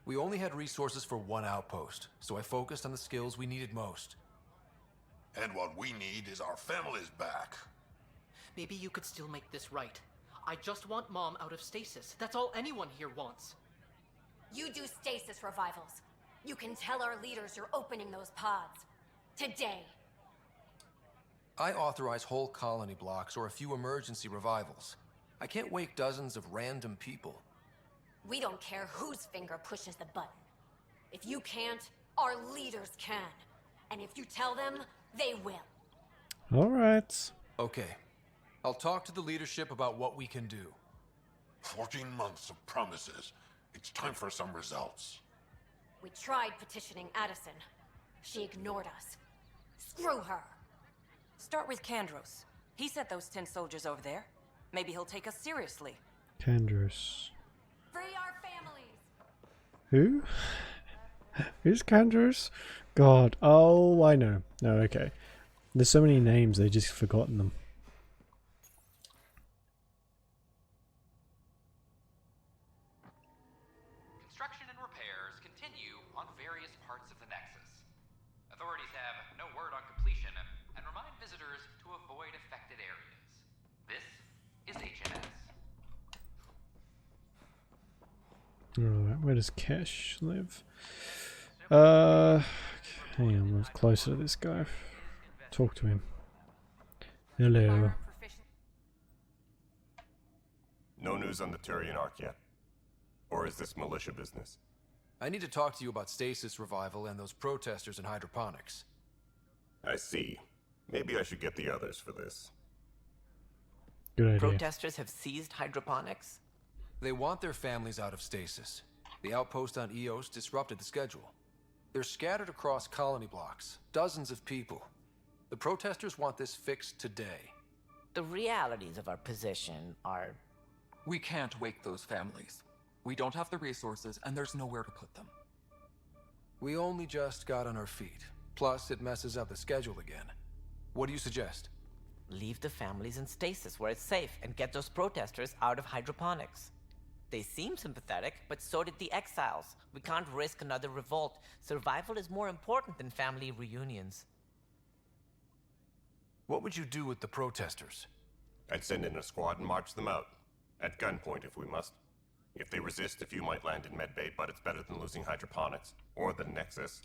We only had resources for one outpost, so I focused on the skills we needed most. And what we need is our families back. Maybe you could still make this right. I just want Mom out of stasis. That's all anyone here wants. You do stasis revivals. You can tell our leaders you're opening those pods. Today. I authorize whole colony blocks or a few emergency revivals. I can't wake dozens of random people. We don't care whose finger pushes the button. If you can't, our leaders can. And if you tell them, they will. All right. Okay. I'll talk to the leadership about what we can do. 14 months of promises. It's time for some results. We tried petitioning Addison. She ignored us. Screw her. Start with Kandros. He sent those 10 soldiers over there. Maybe he'll take us seriously. Kandros. Free our families. Who? Who's Kandros? God. Oh, I know. No, okay. There's so many names, they just forgotten them. Construction and repairs continue on various parts of the Nexus. Authorities have no word on completion and remind visitors to avoid affected areas. This is HNS. Alright, where does Cash live? Hang on, I'm closer to this guy. Talk to him. Hello. No news on the Turian Ark yet? Or is this militia business? I need to talk to you about stasis revival and those protesters in hydroponics. I see. Maybe I should get the others for this. Good idea. Protesters have seized hydroponics? They want their families out of stasis. The outpost on Eos disrupted the schedule. They're scattered across colony blocks, dozens of people. The protesters want this fixed today. The realities of our position are... We can't wake those families. We don't have the resources, and there's nowhere to put them. We only just got on our feet. Plus, it messes up the schedule again. What do you suggest? Leave the families in stasis where it's safe and get those protesters out of hydroponics. They seem sympathetic, but so did the exiles. We can't risk another revolt. Survival is more important than family reunions. What would you do with the protesters? I'd send in a squad and march them out. At gunpoint if we must. If they resist, a few might land in medbay, but it's better than losing hydroponics. Or the Nexus.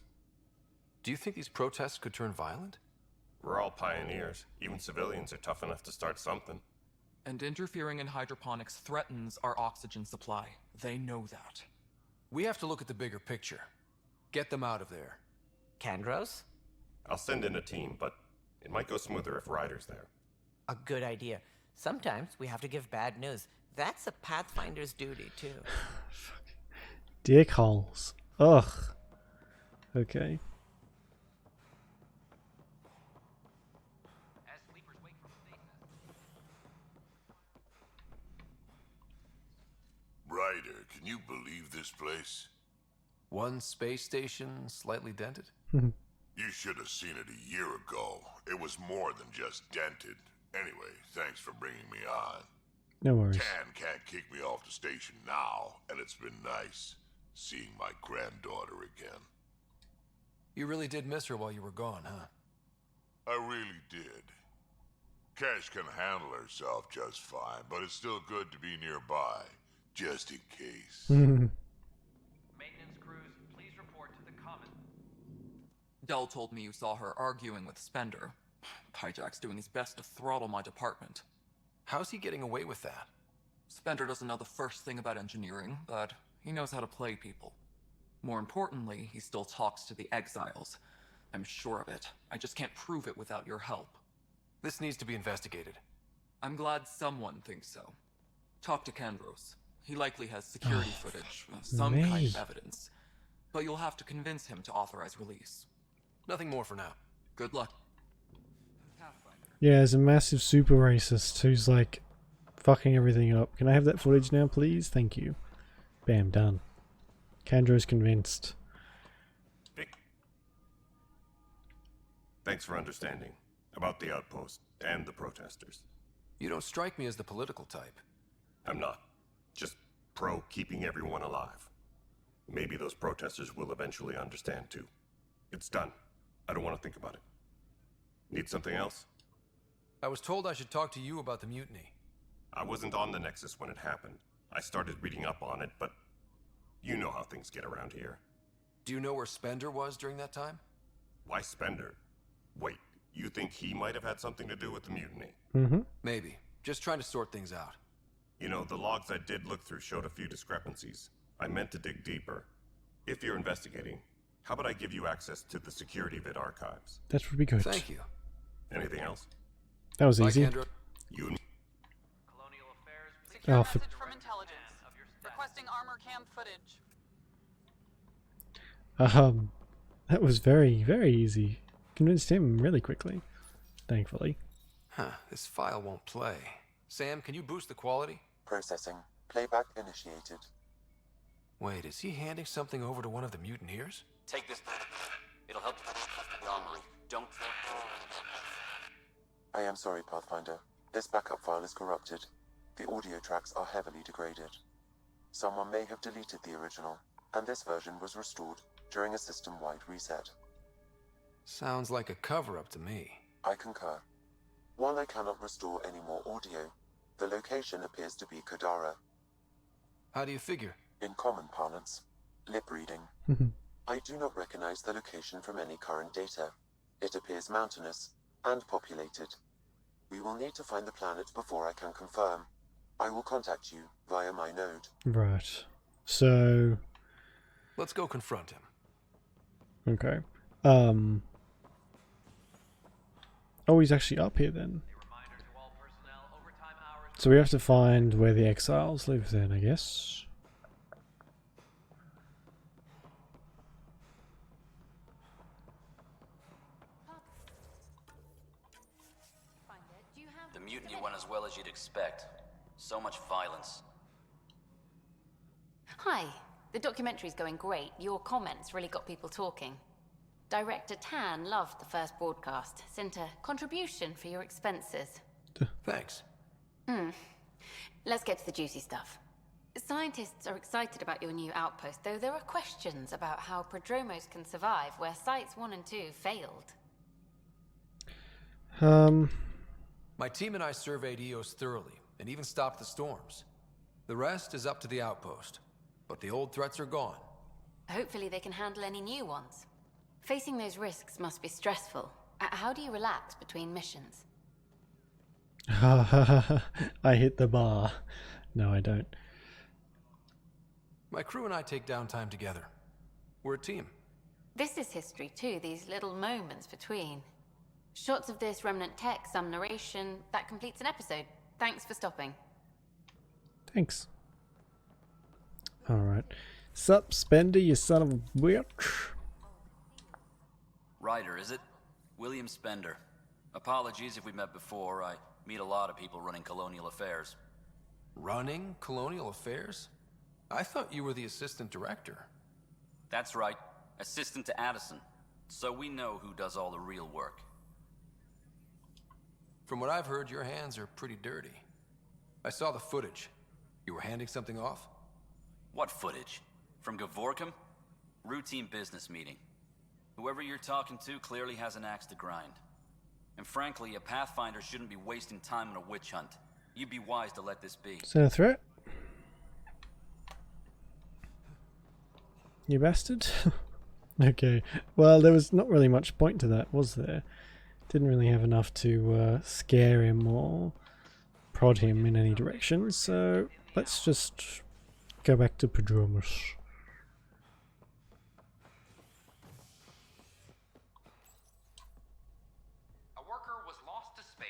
Do you think these protests could turn violent? We're all pioneers. Even civilians are tough enough to start something. And interfering in hydroponics threatens our oxygen supply. They know that. We have to look at the bigger picture. Get them out of there. Kandros? I'll send in a team, but it might go smoother if Ryder's there. A good idea. Sometimes we have to give bad news. That's a Pathfinder's duty, too. Dickholes. Ugh. Okay. Ryder, can you believe this place? One space station, slightly dented? You should have seen it a year ago. It was more than just dented. Anyway, thanks for bringing me on. No worries. Tan can't kick me off the station now, and it's been nice seeing my granddaughter again. You really did miss her while you were gone, huh? I really did. Cash can handle herself just fine, but it's still good to be nearby, just in case. Maintenance crews, please report to the common. Dell told me you saw her arguing with Spender. Pyjack's doing his best to throttle my department. How's he getting away with that? Spender doesn't know the first thing about engineering, but he knows how to play people. More importantly, he still talks to the exiles. I'm sure of it. I just can't prove it without your help. This needs to be investigated. I'm glad someone thinks so. Talk to Kandros. He likely has security footage, some kind of evidence. But you'll have to convince him to authorize release. Nothing more for now. Good luck. Yeah, there's a massive super racist who's like fucking everything up. Can I have that footage now, please? Thank you. Bam, done. Kandro's convinced. Thanks for understanding. About the outpost and the protesters. You don't strike me as the political type. I'm not. Just pro keeping everyone alive. Maybe those protesters will eventually understand too. It's done. I don't want to think about it. Need something else? I was told I should talk to you about the mutiny. I wasn't on the Nexus when it happened. I started reading up on it, but you know how things get around here. Do you know where Spender was during that time? Why Spender? Wait, you think he might have had something to do with the mutiny? Mm-hmm. Maybe. Just trying to sort things out. You know, the logs I did look through showed a few discrepancies. I meant to dig deeper. If you're investigating, how about I give you access to the security vid archives? That would be good. Thank you. Anything else? That was Bye, easy. Kendra. You... Secure Oh, message from intelligence. Requesting armor cam footage. That was very, very easy. Convinced him really quickly, thankfully. Huh, this file won't play. Sam, can you boost the quality? Processing. Playback initiated. Wait, is he handing something over to one of the mutineers? Take this. It'll help the armory. Don't... I am sorry, Pathfinder. This backup file is corrupted. The audio tracks are heavily degraded. Someone may have deleted the original, and this version was restored during a system-wide reset. Sounds like a cover-up to me. I concur. While I cannot restore any more audio, the location appears to be Kodara. How do you figure? In common parlance, lip reading. I do not recognize the location from any current data. It appears mountainous and populated. We will need to find the planet before I can confirm. I will contact you via my node. Right. So... Let's go confront him. Okay. Oh, he's actually up here then. So we have to find where the exiles live then, I guess. The mutiny went as well as you'd expect. So much violence. Hi. The documentary's going great. Your comments really got people talking. Director Tan loved the first broadcast. Sent a contribution for your expenses. Thanks. Let's get to the juicy stuff. Scientists are excited about your new outpost, though there are questions about how prodromos can survive where Sites 1 and 2 failed. My team and I surveyed EOS thoroughly, and even stopped the storms. The rest is up to the outpost, but the old threats are gone. Hopefully they can handle any new ones. Facing those risks must be stressful. How do you relax between missions? I hit the bar. No, I don't. My crew and I take downtime together. We're a team. This is history too, these little moments between. Shots of this remnant tech, some narration. That completes an episode. Thanks for stopping. Thanks. Alright. Sup, Spender, you son of a bitch. Ryder, is it? William Spender. Apologies if we met before. I meet a lot of people running colonial affairs. Running colonial affairs? I thought you were the assistant director. That's right. Assistant to Addison. So we know who does all the real work. From what I've heard, your hands are pretty dirty. I saw the footage. You were handing something off? What footage? From Gavorkum? Routine business meeting. Whoever you're talking to clearly has an axe to grind. And frankly, a Pathfinder shouldn't be wasting time on a witch hunt. You'd be wise to let this be. Is that a threat? You bastard? Okay. Well, there was not really much point to that, was there? Didn't really have enough to scare him or prod him in any direction, so let's just go back to Prodromos. A worker was lost to space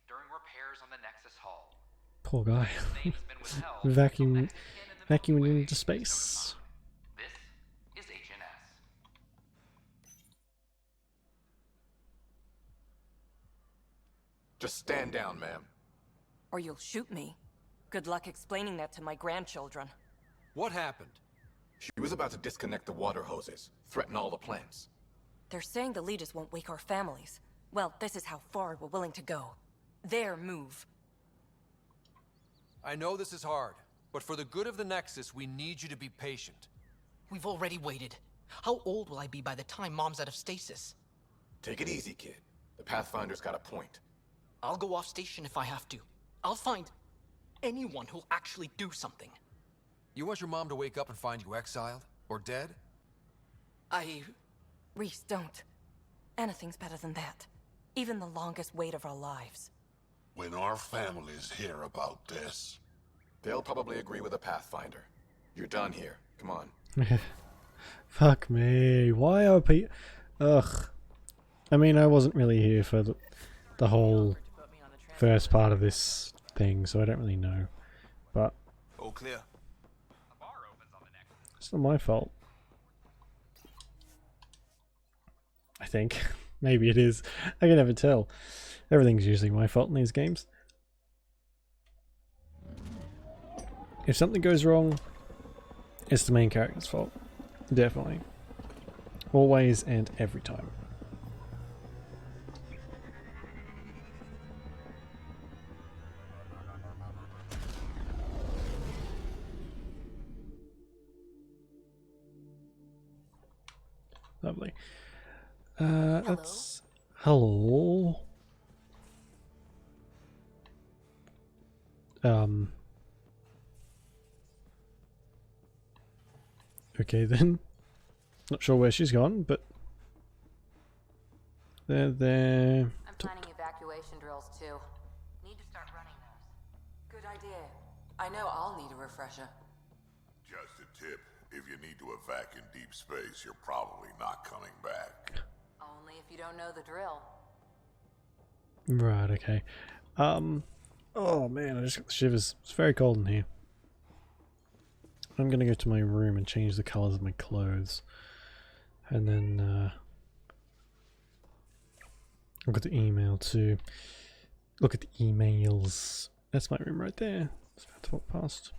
during repairs on the Nexus Hull. Poor guy. Vacuumed into space. This is HNS. Just stand down, ma'am. Or you'll shoot me. Good luck explaining that to my grandchildren. What happened? She was about to disconnect the water hoses, threaten all the plants. They're saying the leaders won't wake our families. Well, this is how far we're willing to go. Their move. I know this is hard, but for the good of the Nexus, we need you to be patient. We've already waited. How old will I be by the time Mom's out of stasis? Take it easy, kid. The Pathfinder's got a point. I'll go off station if I have to. I'll find anyone who'll actually do something. You want your mom to wake up and find you exiled? Or dead? Reese, don't. Anything's better than that. Even the longest wait of our lives. When our families hear about this... They'll probably agree with the Pathfinder. You're done here. Come on. Fuck me. Why are people... Ugh. I mean, I wasn't really here for the whole first part of this thing, so I don't really know. But... All clear. It's not my fault. I think. Maybe it is. I can never tell. Everything's usually my fault in these games. If something goes wrong, it's the main character's fault. Definitely. Always and every time. Lovely. That's... Hello? Okay then. Not sure where she's gone, but... They're there. I'm planning evacuation drills too. Need to start running those. Good idea. I know I'll need a refresher. Just a tip, if you need to evac in deep space, you're probably not coming back. Only if you don't know the drill. Right, okay. Oh man, I just got the shivers. It's very cold in here. I'm gonna go to my room and change the colours of my clothes. And then, I've got the email too. Look at the emails. That's my room right there. It's about to walk past.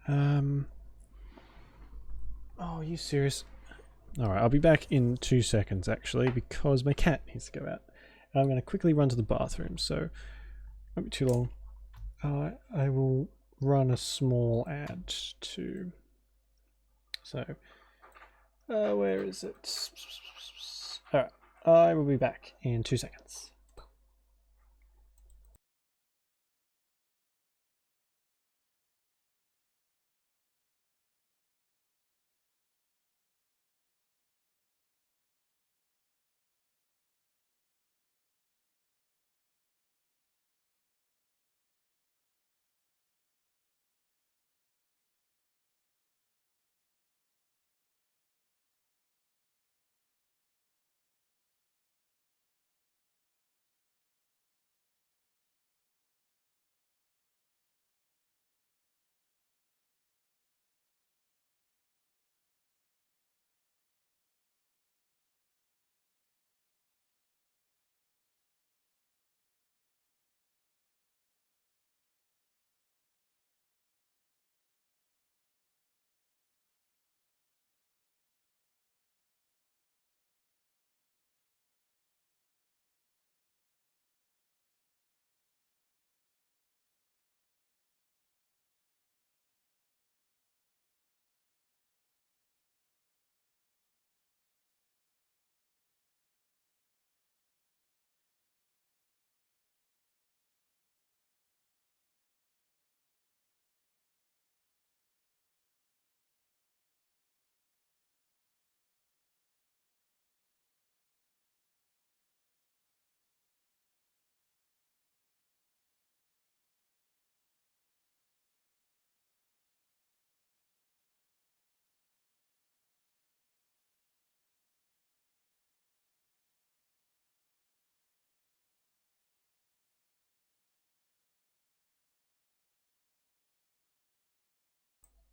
Oh, are you serious? Alright, I'll be back in 2 seconds actually, because my cat needs to go out. And I'm going to quickly run to the bathroom, so won't be too long. I will run a small ad too. So, where is it? Alright, I will be back in 2 seconds.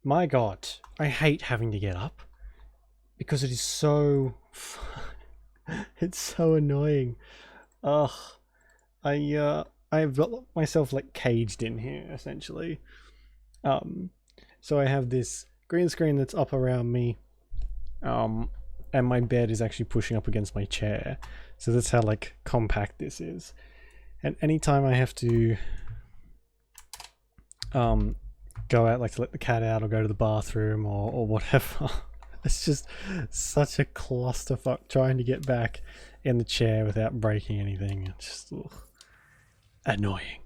My god, I hate having to get up because it is so it's so annoying. Ugh. I've got myself like caged in here essentially. So I have this green screen that's up around me. And my bed is actually pushing up against my chair. So that's how like compact this is. And anytime I have to go out, like to let the cat out or go to the bathroom or whatever, It's just such a clusterfuck trying to get back in the chair without breaking anything. It's just annoying.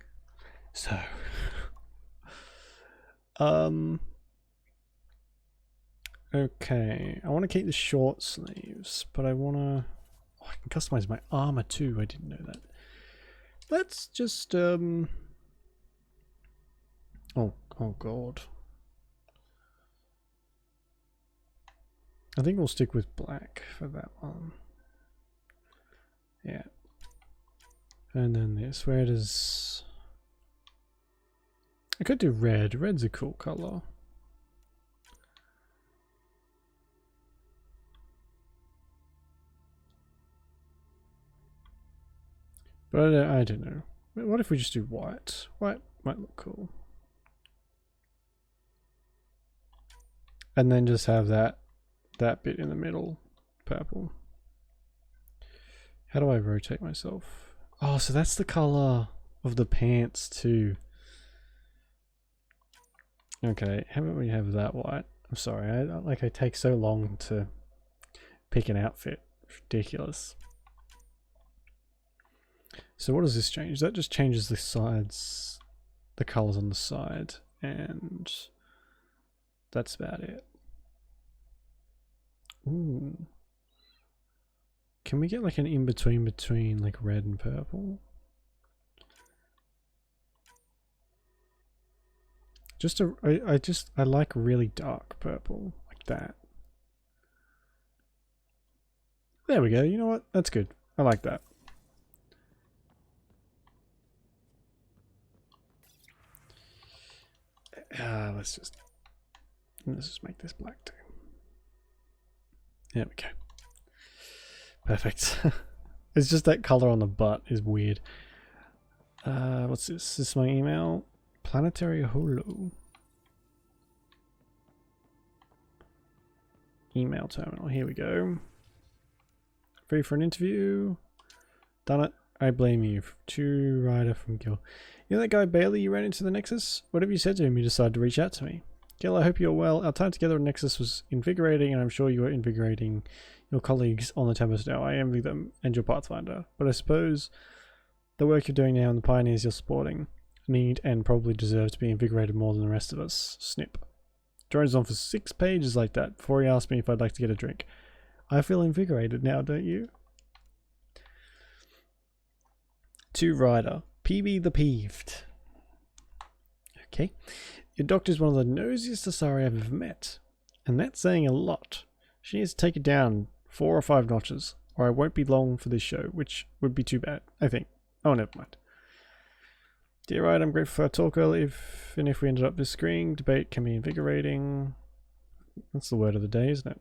So, okay. I want to keep the short sleeves, but I want to. Oh, I can customize my armor too. I didn't know that. Let's just Oh god. I think we'll stick with black for that one. Yeah. And then this, where does... I could do red. Red's a cool color. But I don't know. What if we just do white? White might look cool. And then just have that bit in the middle purple. How do I rotate myself? Oh, so that's the color of the pants too. Okay, how about we have that white? I'm sorry, I take so long to pick an outfit. It's ridiculous. So what does this change? That just changes the sides, the colors on the side, and that's about it. Ooh. Can we get like an in-between between like red and purple? Just I like really dark purple like that. There we go. You know what? That's good. I like that. Let's just make this black too. There we go. Perfect. It's just that color on the butt is weird. What's this? This is my email. Planetary Holo. Email terminal. Here we go. Free for an interview. Done it. I blame you. True Rider from Gil. You know that guy Bailey you ran into the Nexus? Whatever you said to him, you decided to reach out to me. Gil, I hope you're well. Our time together at Nexus was invigorating, and I'm sure you are invigorating your colleagues on the Tempest now. I envy them and your Pathfinder. But I suppose the work you're doing now and the pioneers you're supporting need and probably deserve to be invigorated more than the rest of us. Snip. Drone's on for 6 pages like that before he asked me if I'd like to get a drink. I feel invigorated now, don't you? To Ryder. PB the Peeved. Okay. Your doctor's one of the nosiest Asari I've ever met. And that's saying a lot. She needs to take it down 4 or 5 notches, or I won't be long for this show, which would be too bad, I think. Oh, never mind. Dear Ryder, I'm grateful for our talk earlier. If we ended up disagreeing, debate can be invigorating. That's the word of the day, isn't it?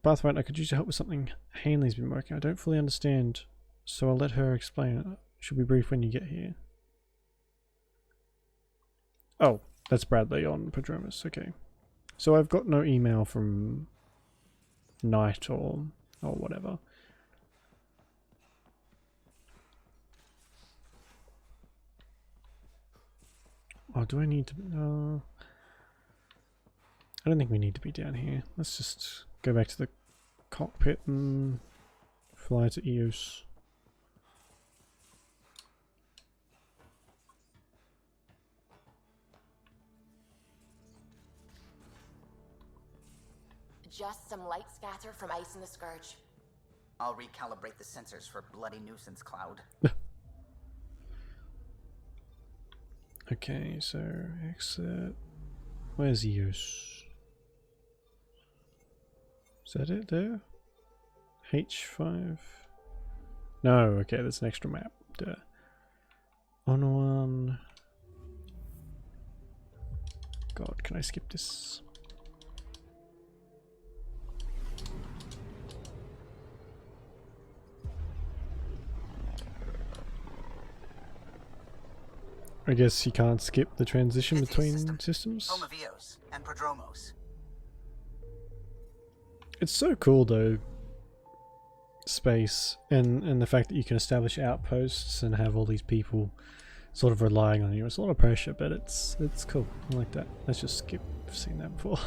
Pathfinder, I could use your help with something Hanley's been working on. I don't fully understand, so I'll let her explain. She'll be brief when you get here. Oh, that's Bradley on Padromus. Okay. So I've got no email from Knight or whatever. Oh, do I need to... I don't think we need to be down here. Let's just go back to the cockpit and fly to Eos. Just some light scatter from ice in the Scourge. I'll recalibrate the sensors for bloody nuisance cloud. Okay, so exit. Where's Eos? Is that it there? H5? No, okay, that's an extra map. Duh. On one. God, can I skip this? I guess you can't skip the transition between systems. Home of Eos and Prodromos. It's so cool though, space, and the fact that you can establish outposts and have all these people sort of relying on you. It's a lot of pressure, but it's cool. I like that. Let's just skip. I've seen that before.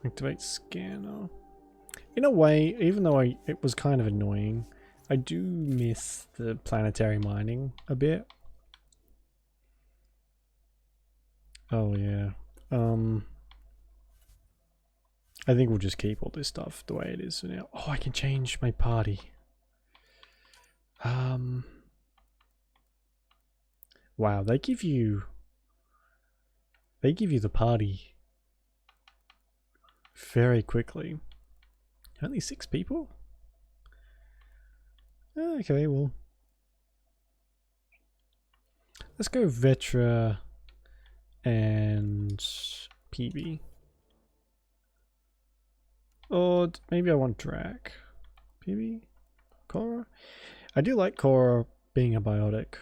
Activate scanner. In a way, even though it was kind of annoying, I do miss the planetary mining a bit. Oh yeah. I think we'll just keep all this stuff the way it is for now. Oh, I can change my party. Wow, they give you the party very quickly. Only 6 people? Okay, well. Let's go Vetra and PB. Or maybe I want Drac. PB? Korra? I do like Korra being a biotic.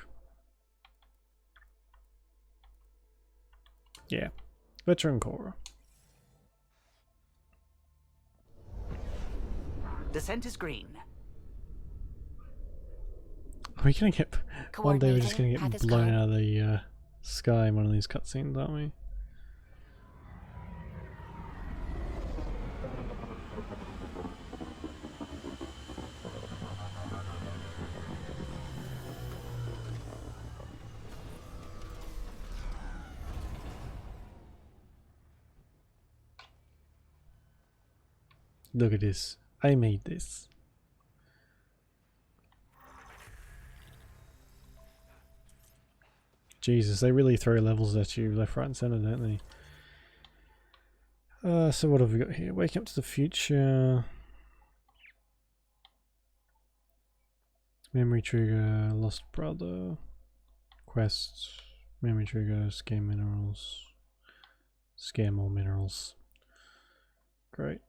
Yeah. Vetra and Korra. Descent is green. Are we gonna get... One day we're just gonna get blown out of the sky in one of these cutscenes, aren't we? Look at this. I made this. Jesus, they really throw levels at you left, right and center, don't they? So what have we got here? Wake up to the future. Memory trigger, lost brother. Quests. Memory trigger, scare minerals. Scare more minerals. Great.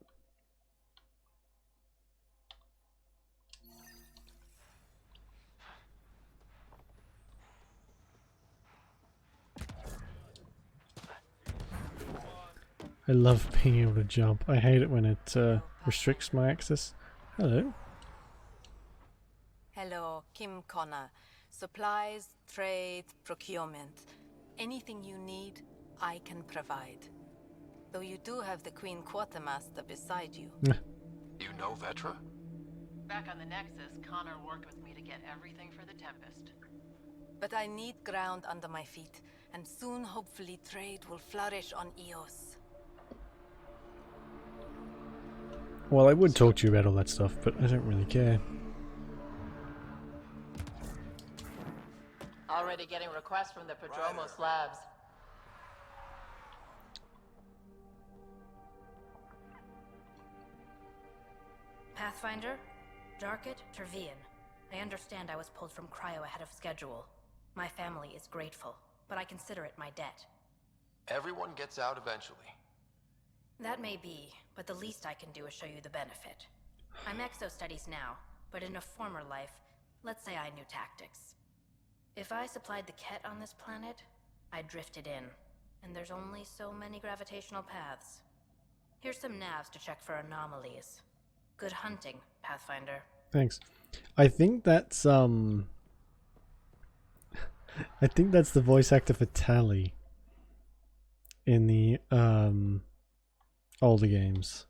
I love being able to jump. I hate it when it restricts my access. Hello. Hello, Kim Connor. Supplies, trade, procurement. Anything you need, I can provide. Though you do have the Queen Quartermaster beside you. You know Vetra? Back on the Nexus, Connor worked with me to get everything for the Tempest. But I need ground under my feet, and soon hopefully trade will flourish on Eos. Well, I would talk to you about all that stuff, but I don't really care. Already getting requests from the Prodromos labs. Pathfinder, Darket, Tervian. I understand I was pulled from Cryo ahead of schedule. My family is grateful, but I consider it my debt. Everyone gets out eventually. That may be, but the least I can do is show you the benefit. I'm exo-studies now, but in a former life, let's say I knew tactics. If I supplied the Ket on this planet, I drifted in, and there's only so many gravitational paths. Here's some navs to check for anomalies. Good hunting, Pathfinder. Thanks. I think that's I think that's the voice actor for Tally in the older games.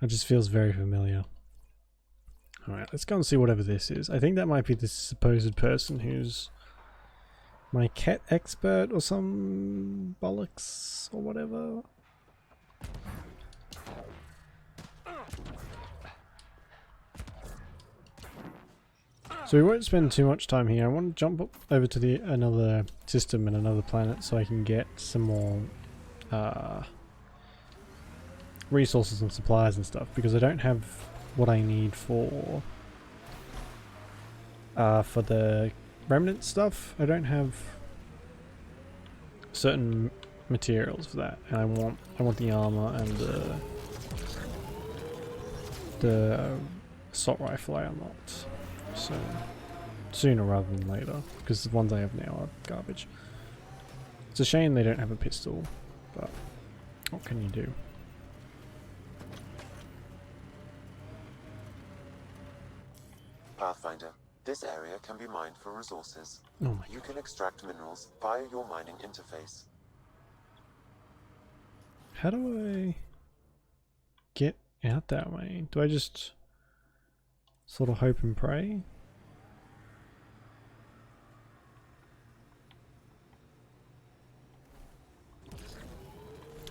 It just feels very familiar. Alright, let's go and see whatever this is. I think that might be the supposed person who's my cat expert or some bollocks or whatever. So we won't spend too much time here. I want to jump up over to the another system and another planet so I can get some more resources and supplies and stuff, because I don't have what I need for the remnant stuff. I don't have certain materials for that, and I want the armor and the assault rifle I unlocked. So sooner rather than later, because the ones I have now are garbage. It's a shame they don't have a pistol, but what can you do? Pathfinder, this area can be mined for resources. Oh my You can extract minerals via your mining interface. How do I get out that way? Do I just sort of hope and pray?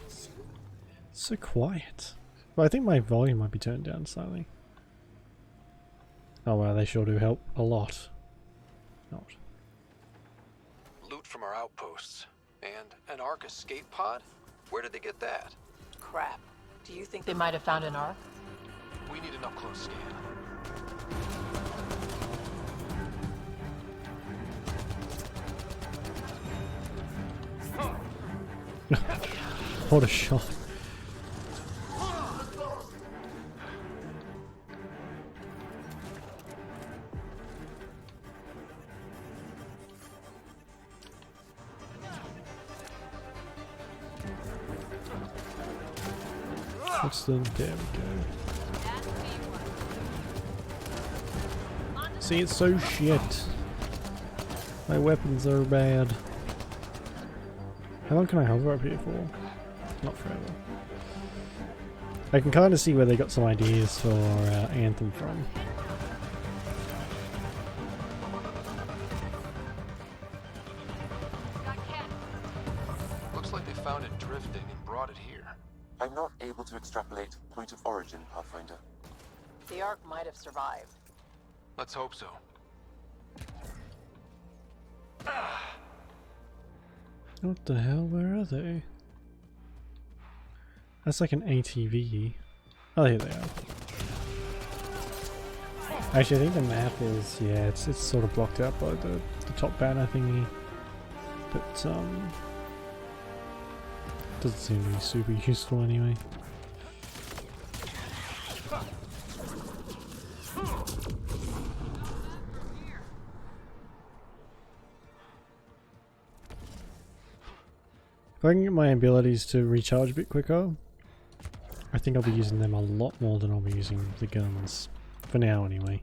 It's so quiet. Well, I think my volume might be turned down slightly. Oh wow, they sure do help a lot. Not. Loot from our outposts. And an Ark escape pod? Where did they get that? Crap. Do you think they might have found an Ark? We need an up-close scan. What a shot. What's the... there we go. See, it's so shit. My weapons are bad. How long can I hover up here for? Not forever. I can kind of see where they got some ideas for Anthem from. Looks like they found it drifting and brought it here. I'm not able to extrapolate point of origin, Pathfinder. The Ark might have survived. Let's hope so. What the hell? Where are they? That's like an ATV. Oh, here they are. Actually, I think the map is, yeah, it's sort of blocked out by the top banner thingy. But, doesn't seem to be super useful anyway. If I can get my abilities to recharge a bit quicker, I think I'll be using them a lot more than I'll be using the guns. For now, anyway.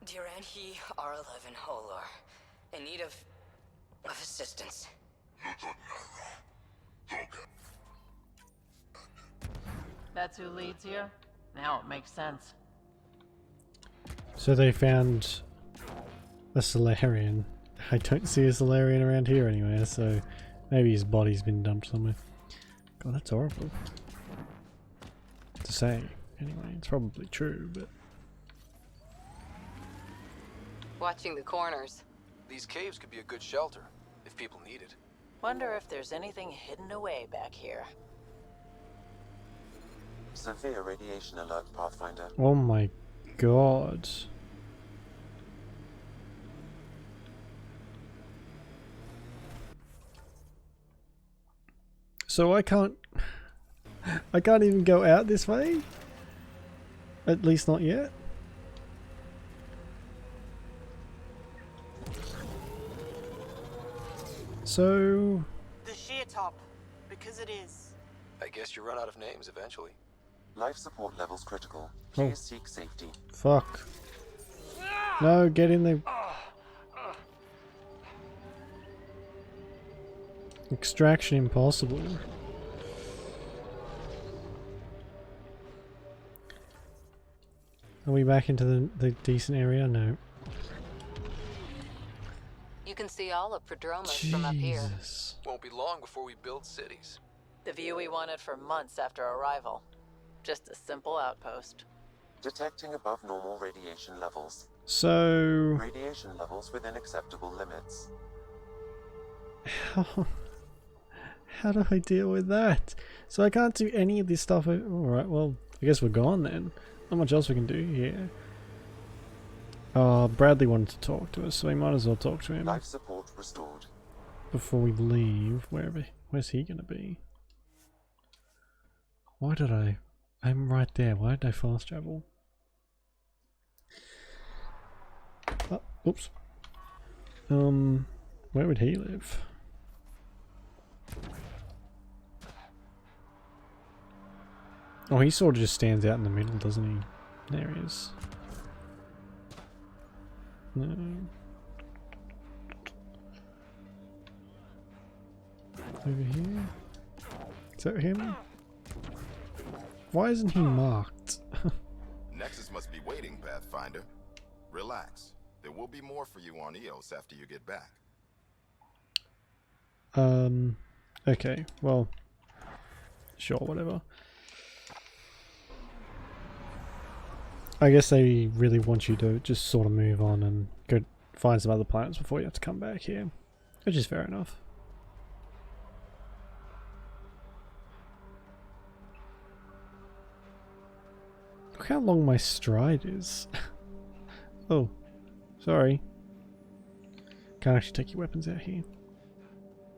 Duranhi R11 Holor. In need of assistance. That's who leads here? Now it makes sense. So they found a Solarian. I don't see a Solarian around here anywhere, so maybe his body's been dumped somewhere. God, that's horrible to say. Anyway, it's probably true, but... Watching the corners. These caves could be a good shelter, if people need it. Wonder if there's anything hidden away back here. Severe radiation alert, Pathfinder. Oh my god. So I can't even go out this way? At least not yet. So... The sheer top, because it is. I guess you run out of names eventually. Life support levels critical. Oh. Please seek safety. Fuck. No, get in there. Extraction impossible. Are we back into the decent area? No. You can see all of Prodromos from up here. Won't be long before we build cities. The view we wanted for months after arrival. Just a simple outpost. Detecting above normal radiation levels. So... Radiation levels within acceptable limits. How do I deal with that? So I can't do any of this stuff. Alright, well, I guess we're gone then. Not much else we can do here. Bradley wanted to talk to us, so we might as well talk to him. Life support restored. Before we leave, where's he gonna be? Why did I'm right there. Why did I fast travel? Oh, oops. Where would he live? Oh, he sort of just stands out in the middle, doesn't he? There he is. No. Over here? Is that him? Why isn't he marked? Nexus must be waiting, Pathfinder. Relax. There will be more for you on Eos after you get back. Okay, well, sure, whatever. I guess they really want you to just sort of move on and go find some other planets before you have to come back here, which is fair enough. Look how long my stride is. Oh, sorry. Can't actually take your weapons out here.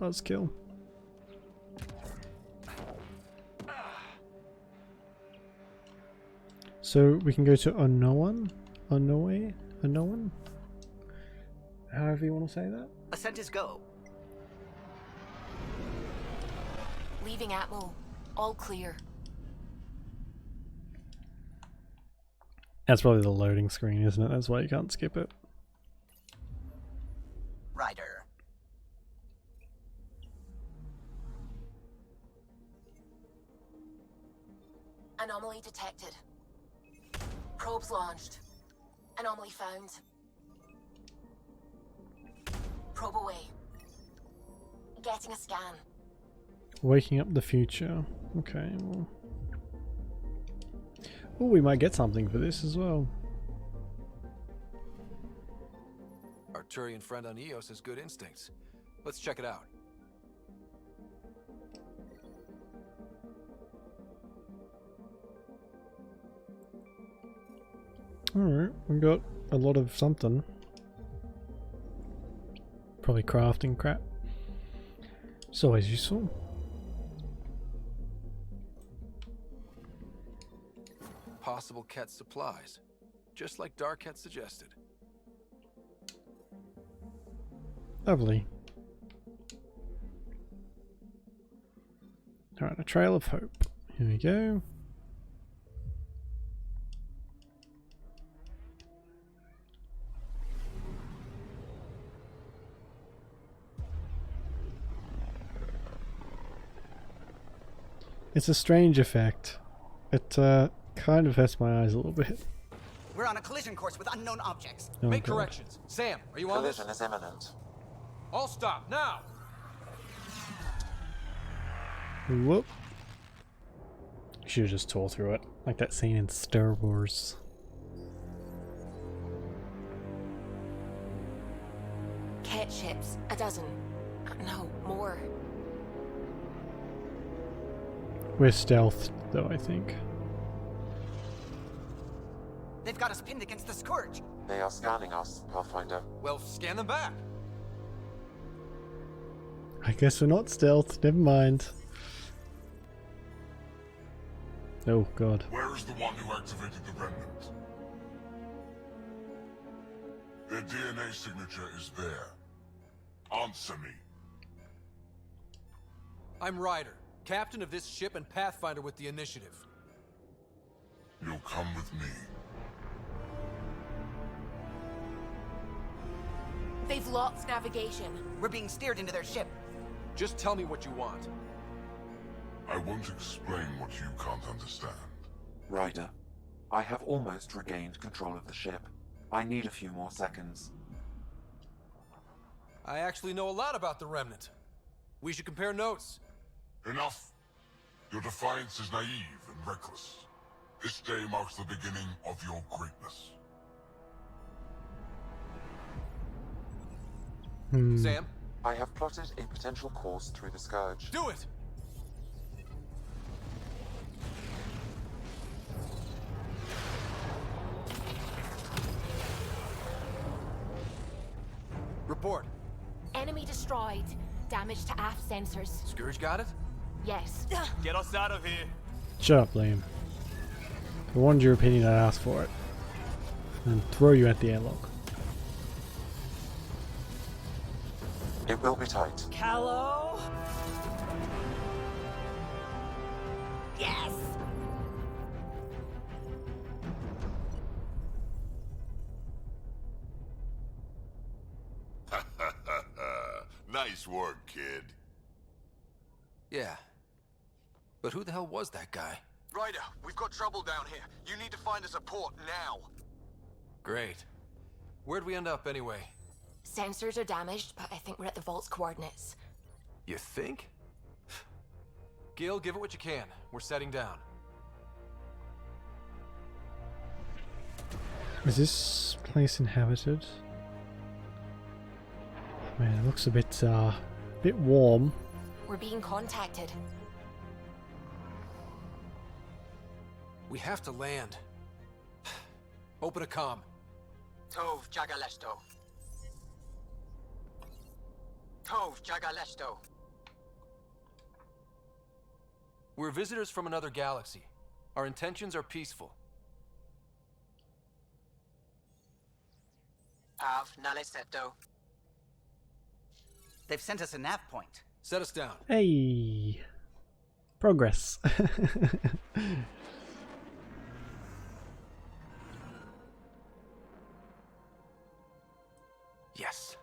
Buzzkill. So we can go to Unknown? Unknown? However you want to say that? Ascent is go. Leaving Atmo. All clear. That's probably the loading screen, isn't it? That's why you can't skip it. Ryder. Anomaly detected. Probes launched. Anomaly found. Probe away. Getting a scan. Waking up the future. Okay, well. Oh, we might get something for this as well. Arturian friend on Eos has good instincts. Let's check it out. Alright, we got a lot of something. Probably crafting crap. It's always useful. Possible Ket supplies, just like Dark had suggested. Lovely. Alright, a trail of hope. Here we go. It's a strange effect. It kind of hurts my eyes a little bit. We're on a collision course with unknown objects. Oh, Make God. corrections. Sam, are you on this? Collision is imminent. All stop now. Whoop. Should have just tore through it, like that scene in Star Wars. Ket ships. A dozen. No, more. We're stealthed, though, I think. They've got us pinned against the Scourge. They are scanning us, Pathfinder. Well, scan them back. I guess we're not stealthed, never mind. Oh, God. Where is the one who activated the remnant? Their DNA signature is there. Answer me. I'm Ryder, captain of this ship and Pathfinder with the initiative. You'll come with me. They've lost navigation. We're being steered into their ship. Just tell me what you want. I won't explain what you can't understand. Ryder, I have almost regained control of the ship. I need a few more seconds. I actually know a lot about the Remnant. We should compare notes. Enough! Your defiance is naive and reckless. This day marks the beginning of your greatness. Sam? I have plotted a potential course through the Scourge. Do it! Report. Enemy destroyed. Damage to aft sensors. Scourge got it? Yes. Get us out of here. Shut up, Liam. If I wanted your opinion, I'd ask for it. And throw you at the airlock. It will be tight. Callow? Yes! Nice work, kid. Yeah. But who the hell was that guy? Ryder, we've got trouble down here. You need to find us a port now. Great. Where'd we end up anyway? Sensors are damaged, but I think we're at the vault's coordinates. You think? Gil, give it what you can. We're setting down. Is this place inhabited? Man, it looks a bit warm. We're being contacted. We have to land. Open a comm. Tov Jagalesto. Tov Jagalesto. We're visitors from another galaxy. Our intentions are peaceful. Av Naleseto. They've sent us a nav point. Set us down. Hey! Progress. Yes.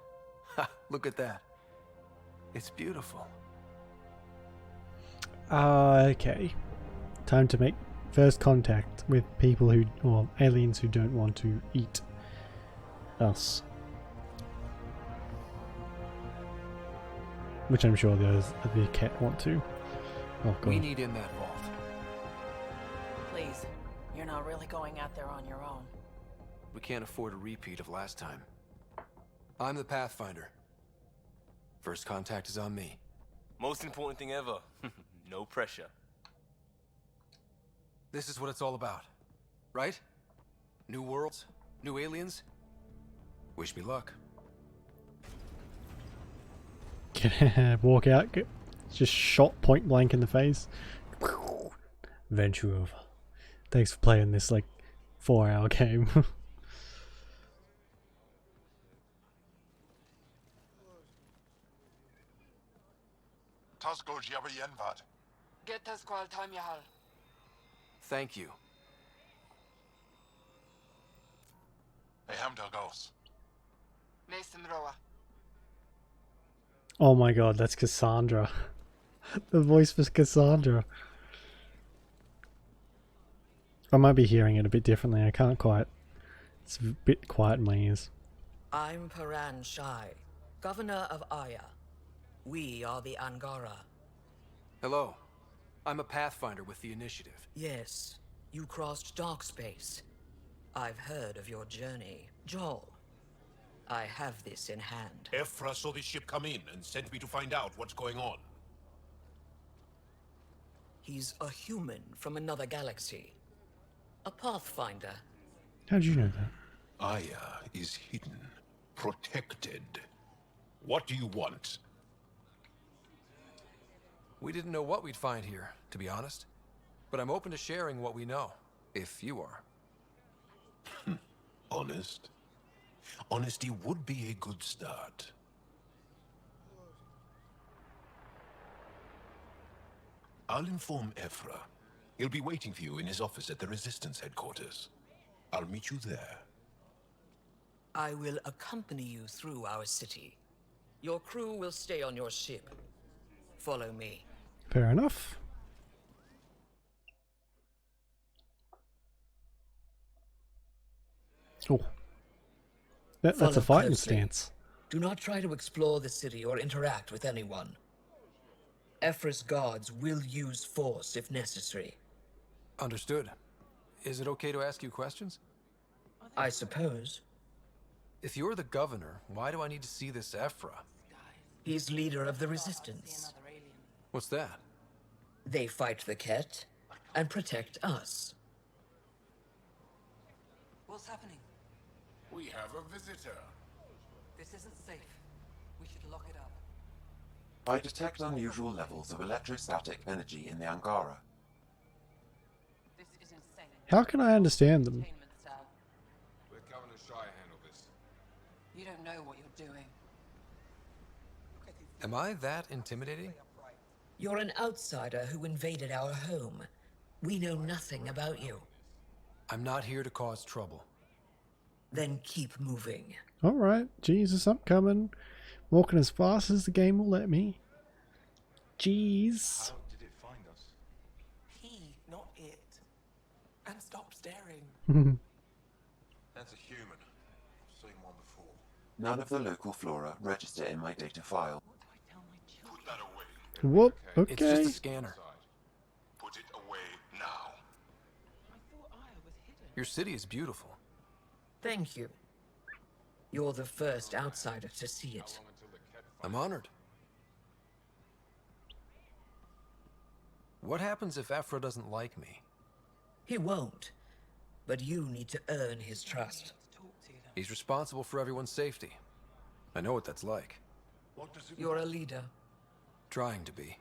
Ha, look at that. It's beautiful. Okay. Time to make first contact with people or aliens who don't want to eat us. Which I'm sure the cat want to. Oh god. We need in that vault. Please, you're not really going out there on your own. We can't afford a repeat of last time. I'm the Pathfinder. First contact is on me. Most important thing ever. No pressure. This is what it's all about, right? New worlds, new aliens. Wish me luck. Walk out, get just shot point blank in the face. Venture over. Thanks for playing this like 4-hour game. Thank you. Oh my god, that's Cassandra. The voice for Cassandra. I might be hearing it a bit differently, I can't quite. It's a bit quiet in my ears. I'm Paran Shai, Governor of Aya. We are the Angara. Hello. I'm a Pathfinder with the Initiative. Yes, you crossed dark space. I've heard of your journey. Joel, I have this in hand. Ephra saw this ship come in and sent me to find out what's going on. He's a human from another galaxy. A Pathfinder. How'd you know that? Aya is hidden, protected. What do you want? We didn't know what we'd find here, to be honest. But I'm open to sharing what we know, if you are. Honest? Honesty would be a good start. I'll inform Ephra. He'll be waiting for you in his office at the Resistance headquarters. I'll meet you there. I will accompany you through our city. Your crew will stay on your ship. Follow me. Fair enough. Oh. That's Follow a fighting closely. stance. Do not try to explore the city or interact with anyone. Ephra's guards will use force if necessary. Understood. Is it okay to ask you questions? I suppose. If you're the governor, why do I need to see this Ephra? He's leader of the Resistance. What's that? They fight the Ket and protect us. What's happening? We have a visitor. This isn't safe. We should lock it up. I detect unusual levels of electrostatic energy in the Angara. This is insane. How can I understand them? Let Governor Shai handle this. You don't know what you're doing. Am I that intimidating? You're an outsider who invaded our home. We know nothing about you. I'm not here to cause trouble. Then keep moving. Alright, Jesus, I'm coming. walking as fast as the game will let me. Jeez. How did it find us? He, not it. And stop staring. That's a human. I've seen one before. None of the local flora register in my data file. Put that away. Whoop. Okay. It's just a scanner. Put it away now. Your city is beautiful. Thank you. You're the first outsider to see it. I'm honored. What happens if Ephra doesn't like me? He won't. But you need to earn his trust. He's responsible for everyone's safety. I know what that's like. You're a leader. Trying to be.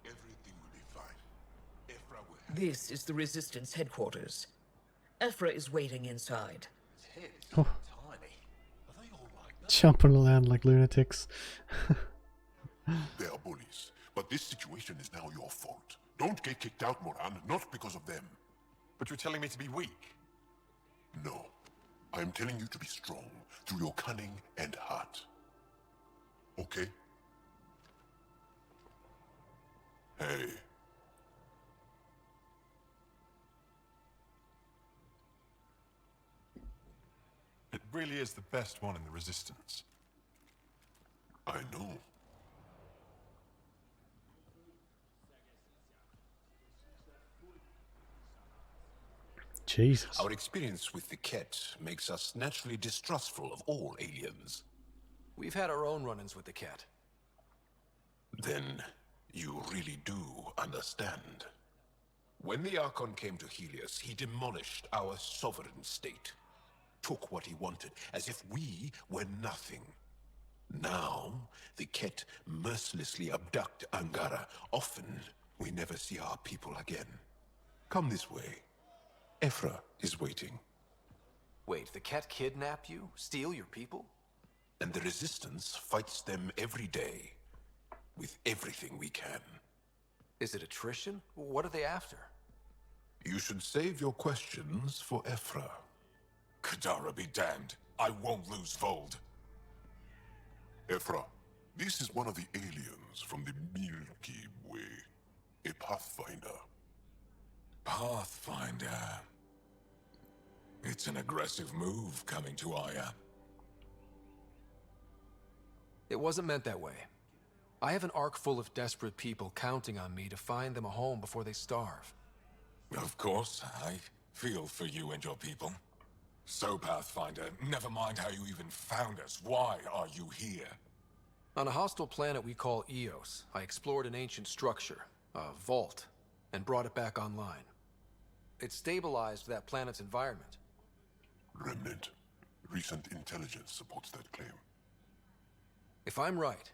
Everything will be fine. Ephra will have This is the Resistance headquarters. Ephra is waiting inside. Oh. Jumping around like lunatics. They are bullies, but this situation is now your fault. Don't get kicked out, Moran, not because of them. But you're telling me to be weak. No. I am telling you to be strong through your cunning and heart. Okay? Hey. It really is the best one in the Resistance. I know. Jesus. Our experience with the Ket makes us naturally distrustful of all aliens. We've had our own run-ins with the cat. Then you really do understand. When the Archon came to Helios, he demolished our sovereign state. Took what he wanted, as if we were nothing. Now, the Ket mercilessly abduct Angara. Often, we never see our people again. Come this way. Ephra is waiting. Wait, the cat kidnap you? Steal your people? And the Resistance fights them every day. With everything we can. Is it attrition? What are they after? You should save your questions for Ephra. Kadara be damned. I won't lose Vold. Ephra, this is one of the aliens from the Milky Way. A Pathfinder. Pathfinder. It's an aggressive move coming to Aya. It wasn't meant that way. I have an ark full of desperate people counting on me to find them a home before they starve. Of course, I feel for you and your people. So, Pathfinder, never mind how you even found us. Why are you here? On a hostile planet we call Eos, I explored an ancient structure, a vault, and brought it back online. It stabilized that planet's environment. Remnant. Recent intelligence supports that claim. If I'm right,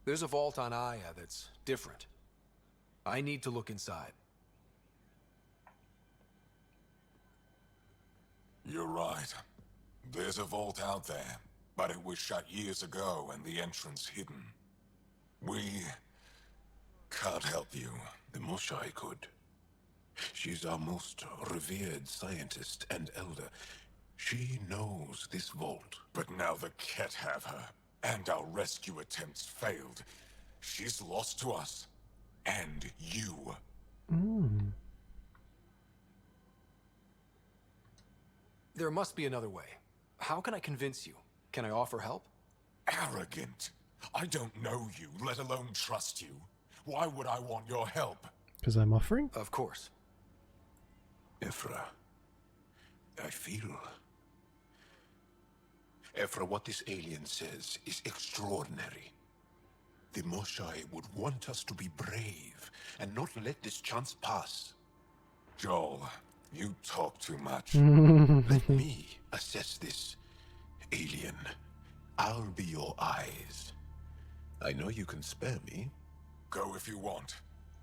there's a vault on Aya that's different. I need to look inside. You're right. There's a vault out there, but it was shut years ago and the entrance hidden. We can't help you. The Moshai could. She's our most revered scientist and elder. She knows this vault. But now the Ket have her, and our rescue attempts failed. She's lost to us. And you. There must be another way. How can I convince you? Can I offer help? Arrogant. I don't know you, let alone trust you. Why would I want your help? Because I'm offering? Of course. Ephra, I feel... Ephra, what this alien says is extraordinary. The Moshai would want us to be brave and not let this chance pass. Joel, you talk too much. Let me assess this, alien. I'll be your eyes. I know you can spare me. Go if you want.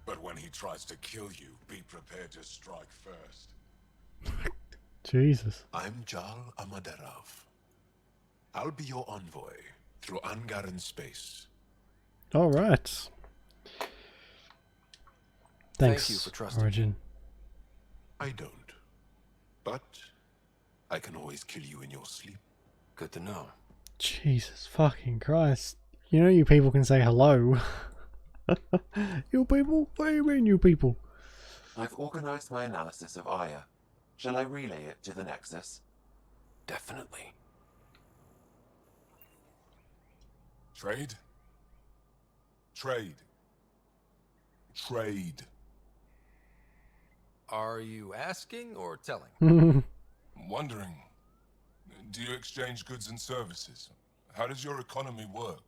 But when he tries to kill you, be prepared to strike first. Jesus. I'm Jal Amaderov. I'll be your envoy through Angaran space. All right. Thanks, Thank you for trusting Origin. I don't. But I can always kill you in your sleep. Good to know. Jesus fucking Christ. You know you people can say hello. You people? What do you mean, you people? I've organized my analysis of Aya. Shall I relay it to the Nexus? Definitely. Trade? Trade. Trade. Are you asking or telling? Wondering, do you exchange goods and services? How does your economy work?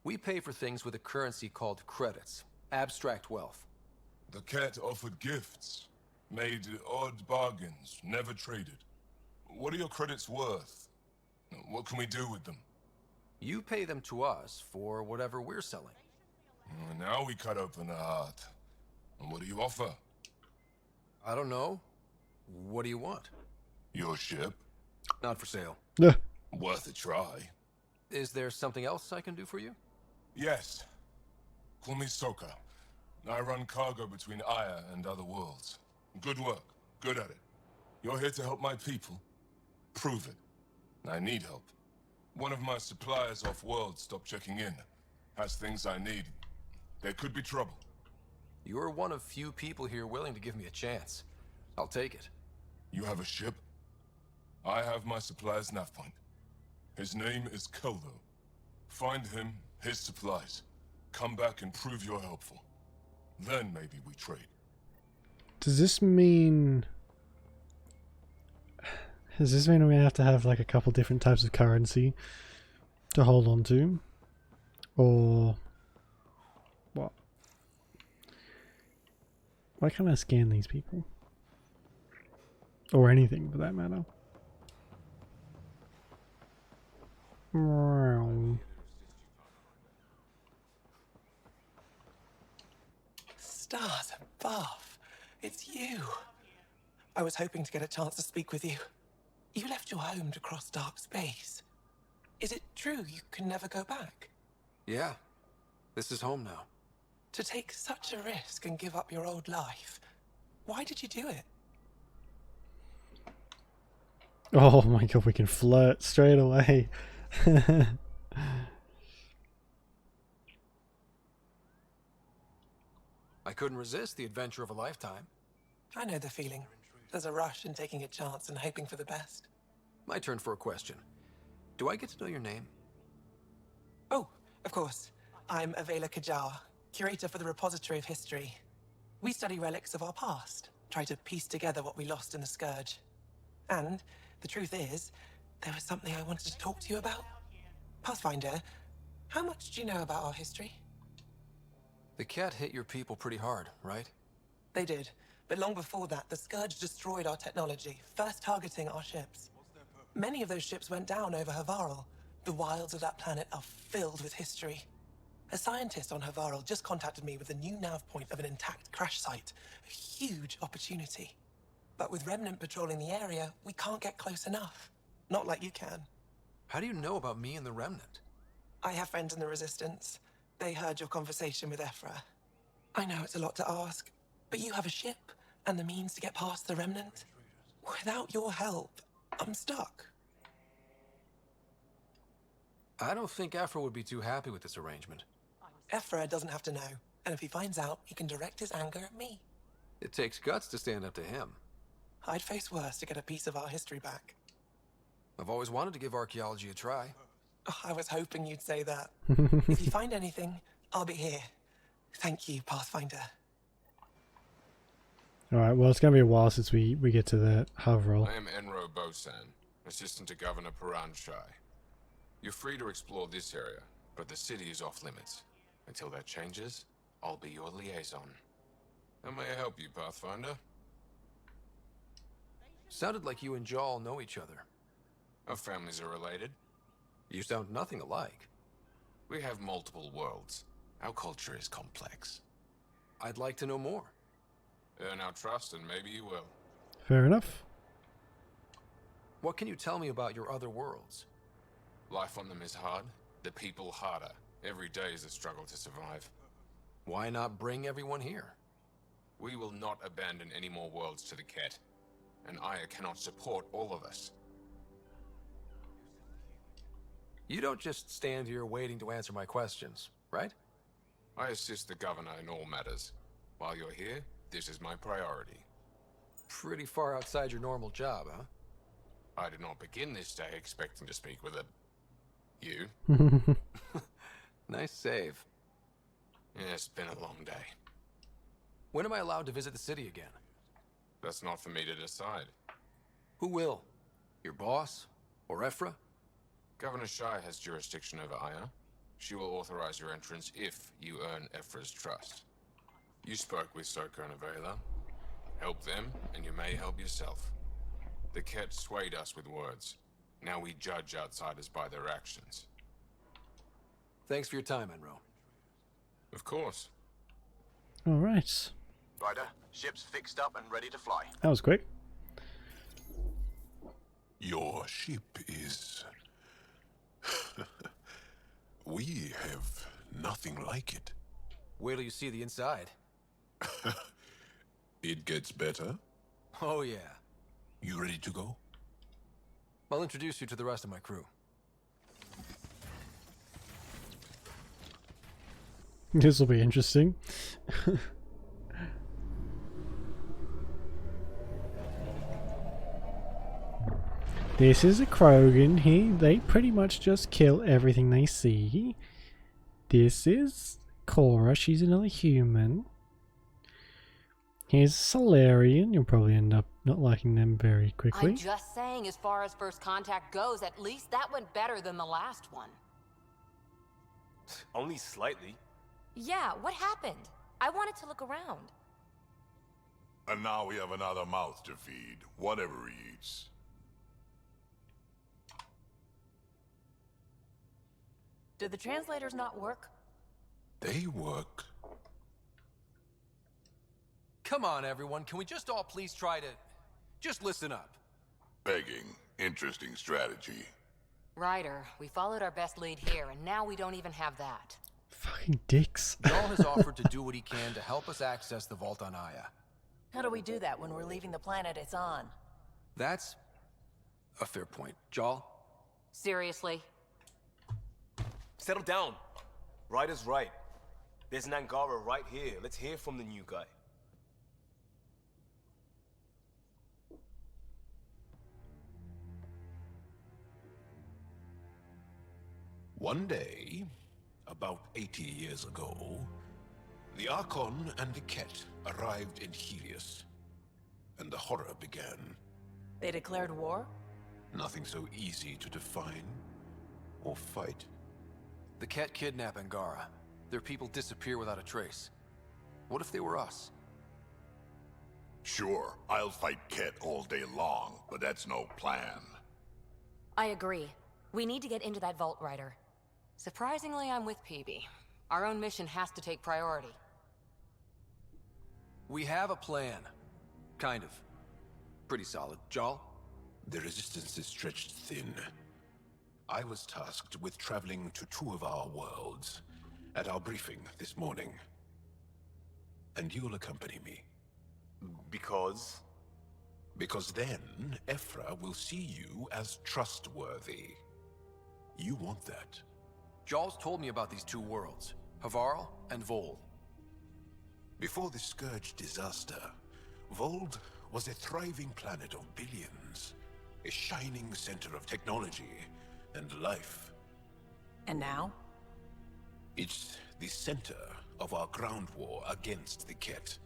We pay for things with a currency called credits. Abstract wealth. The cat offered gifts, made odd bargains, never traded. What are your credits worth? What can we do with them? You pay them to us for whatever we're selling. Now we cut open the heart. And what do you offer? I don't know. What do you want? Your ship? Not for sale. Worth a try. Is there something else I can do for you? Yes. Call me Soka. I run cargo between Aya and other worlds. Good work. Good at it. You're here to help my people. Prove it. I need help. One of my suppliers off-world stopped checking in. Has things I need. There could be trouble. You're one of few people here willing to give me a chance. I'll take it. You have a ship? I have my supplier's nav point. His name is Keldo. Find him, his supplies. Come back and prove you're helpful. Then maybe we trade. Does this mean... Does this mean we have to have like a couple different types of currency to hold on to? Or... what? Why can't I scan these people? Or anything for that matter. Stars above. It's you. I was hoping to get a chance to speak with you. You left your home to cross dark space. Is it true you can never go back? Yeah. This is home now. To take such a risk and give up your old life, why did you do it? Oh my god, we can flirt straight away. I couldn't resist the adventure of a lifetime. I know the feeling. There's a rush in taking a chance and hoping for the best. My turn for a question. Do I get to know your name? Oh, of course. I'm Avela Kajar, curator for the Repository of History. We study relics of our past, try to piece together what we lost in the Scourge. And the truth is, there was something I wanted to talk to you about. Pathfinder, how much do you know about our history? The cat hit your people pretty hard, right? They did, but long before that, the Scourge destroyed our technology, first targeting our ships. Many of those ships went down over Havarl. The wilds of that planet are filled with history. A scientist on Havarl just contacted me with a new nav point of an intact crash site. A huge opportunity. But with Remnant patrolling the area, we can't get close enough. Not like you can. How do you know about me and the Remnant? I have friends in the Resistance. They heard your conversation with Ephra. I know it's a lot to ask, but you have a ship and the means to get past the Remnant. Without your help, I'm stuck. I don't think Ephra would be too happy with this arrangement. Ephra doesn't have to know, and if he finds out, he can direct his anger at me. It takes guts to stand up to him. I'd face worse to get a piece of our history back. I've always wanted to give archaeology a try. Oh, I was hoping you'd say that. If you find anything, I'll be here. Thank you, Pathfinder. Alright, well it's going to be a while since we get to the Haverhill. I am Enro Bosan, Assistant to Governor Paranshai. You're free to explore this area, but the city is off limits. Until that changes, I'll be your liaison. How may I help you, Pathfinder? Sounded like you and Jal know each other. Our families are related. You sound nothing alike. We have multiple worlds. Our culture is complex. I'd like to know more. Earn our trust and maybe you will. Fair enough. What can you tell me about your other worlds? Life on them is hard, the people harder. Every day is a struggle to survive. Why not bring everyone here? We will not abandon any more worlds to the Ket. And Aya cannot support all of us. You don't just stand here waiting to answer my questions, right? I assist the governor in all matters. While you're here, this is my priority. Pretty far outside your normal job, huh? I did not begin this day expecting to speak with you. Nice save. Yeah, it's been a long day. When am I allowed to visit the city again? That's not for me to decide. Who will? Your boss? Or Ephra? Governor Shai has jurisdiction over Aya. She will authorize your entrance if you earn Ephra's trust. You spoke with Soko and Avela. Help them, and you may help yourself. The Ket swayed us with words. Now we judge outsiders by their actions. Thanks for your time, Enro. Of course. All right. Ryder, ship's fixed up and ready to fly. That was quick. Your ship is... We have nothing like it. Wait till you see the inside. It gets better? Oh, yeah. You ready to go? I'll introduce you to the rest of my crew. This will be interesting. This is a Krogan. They pretty much just kill everything they see. This is Cora. She's another human. Here's Solarian. You'll probably end up not liking them very quickly. I'm just saying, as far as first contact goes, at least that went better than the last one. Only slightly. Yeah, what happened? I wanted to look around. And now we have another mouth to feed, whatever he eats. Did the translators not work? They work. Come on, everyone. Can we just all please try to... just listen up? Begging. Interesting strategy. Ryder, we followed our best lead here, and now we don't even have that. Fucking dicks. Jarl has offered to do what he can to help us access the vault on Aya. How do we do that when we're leaving the planet it's on? That's a fair point. Jarl? Seriously? Settle down. Ryder's right. There's an Angara right here. Let's hear from the new guy. One day, about 80 years ago, the Archon and the Ket arrived in Helios, and the horror began. They declared war? Nothing so easy to define or fight. The Ket kidnap Angara. Their people disappear without a trace. What if they were us? Sure, I'll fight Ket all day long, but that's no plan. I agree. We need to get into that vault, Ryder. Surprisingly, I'm with PB. Our own mission has to take priority. We have a plan. Kind of. Pretty solid. Jarl? The resistance is stretched thin. I was tasked with traveling to two of our worlds at our briefing this morning. And you'll accompany me. Because? Because then, Ephra will see you as trustworthy. You want that. Jarl's told me about these two worlds, Havarl and Vold. Before the Scourge disaster, Vold was a thriving planet of billions. A shining center of technology and life. And now? It's the center of our ground war against the Ket.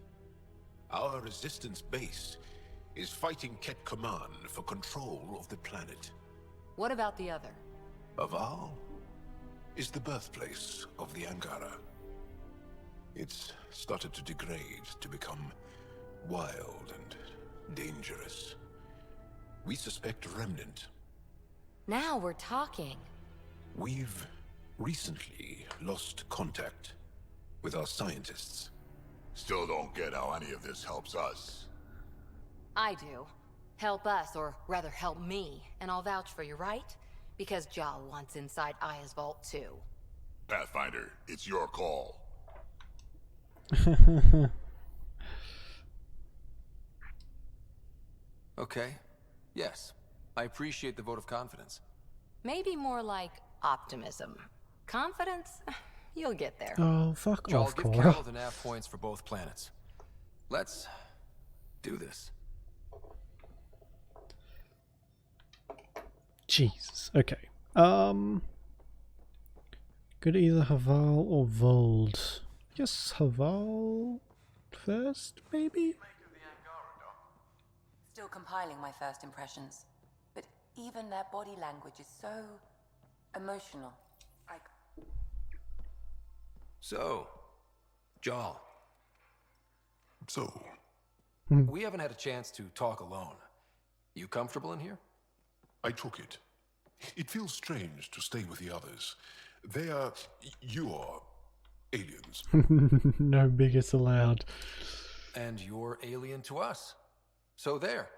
Our resistance base is fighting Ket Command for control of the planet. What about the other? Havarl is the birthplace of the Angara. It's started to degrade, to become wild and dangerous. We suspect a remnant. Now we're talking. We've recently lost contact with our scientists. Still don't get how any of this helps us. I do. Help us, or rather help me, and I'll vouch for you, right? Because Jal wants inside Aya's vault too. Pathfinder, it's your call. Okay. Yes. I appreciate the vote of confidence. Maybe more like, optimism. Confidence? You'll get there. Oh, fuck I'll off, give Cora. Carol the nav points for both planets. Let's do this. Jesus. Okay. Could either Haval or Vold. Yes, Haval first, maybe? Still compiling my first impressions. But even their body language is so emotional. So, Jarl. So? We haven't had a chance to talk alone. You comfortable in here? I took it. It feels strange to stay with the others. They are... you are... aliens. No bigots allowed. And you're alien to us. So there.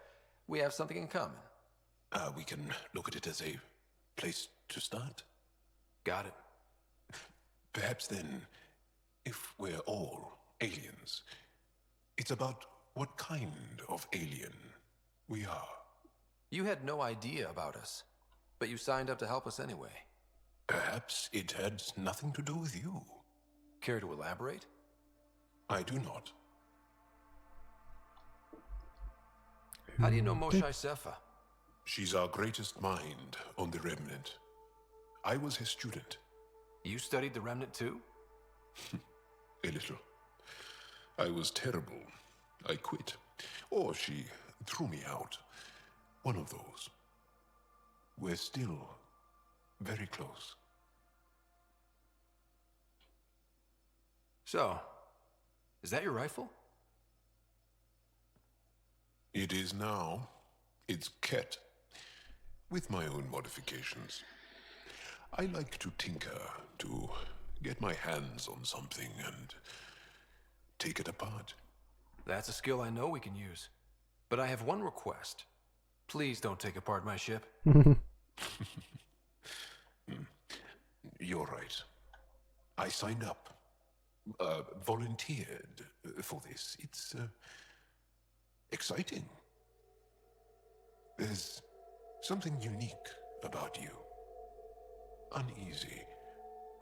We have something in common. We can look at it as a place to start. Got it. Perhaps then, if we're all aliens, it's about what kind of alien we are. You had no idea about us, but you signed up to help us anyway. Perhaps it had nothing to do with you. Care to elaborate? I do not. How do you know Moshae Sefa? She's our greatest mind on the Remnant. I was her student. You studied the Remnant too? A little. I was terrible. I quit. Or she threw me out. One of those. We're still very close. So, is that your rifle? It is now. It's Ket. With my own modifications. I like to tinker, to get my hands on something and take it apart. That's a skill I know we can use. But I have one request. Please don't take apart my ship. You're right. I signed up. Volunteered for this. It's exciting. There's something unique about you. Uneasy,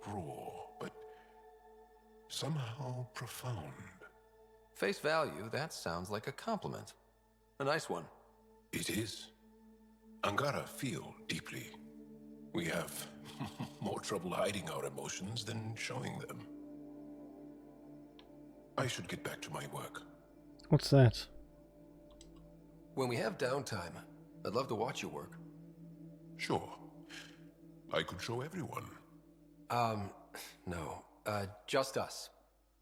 raw, but somehow profound. Face value, that sounds like a compliment. A nice one. It is. Angara feel deeply. We have more trouble hiding our emotions than showing them. I should get back to my work. What's that? When we have downtime, I'd love to watch you work. Sure. I could show everyone. No. Just us.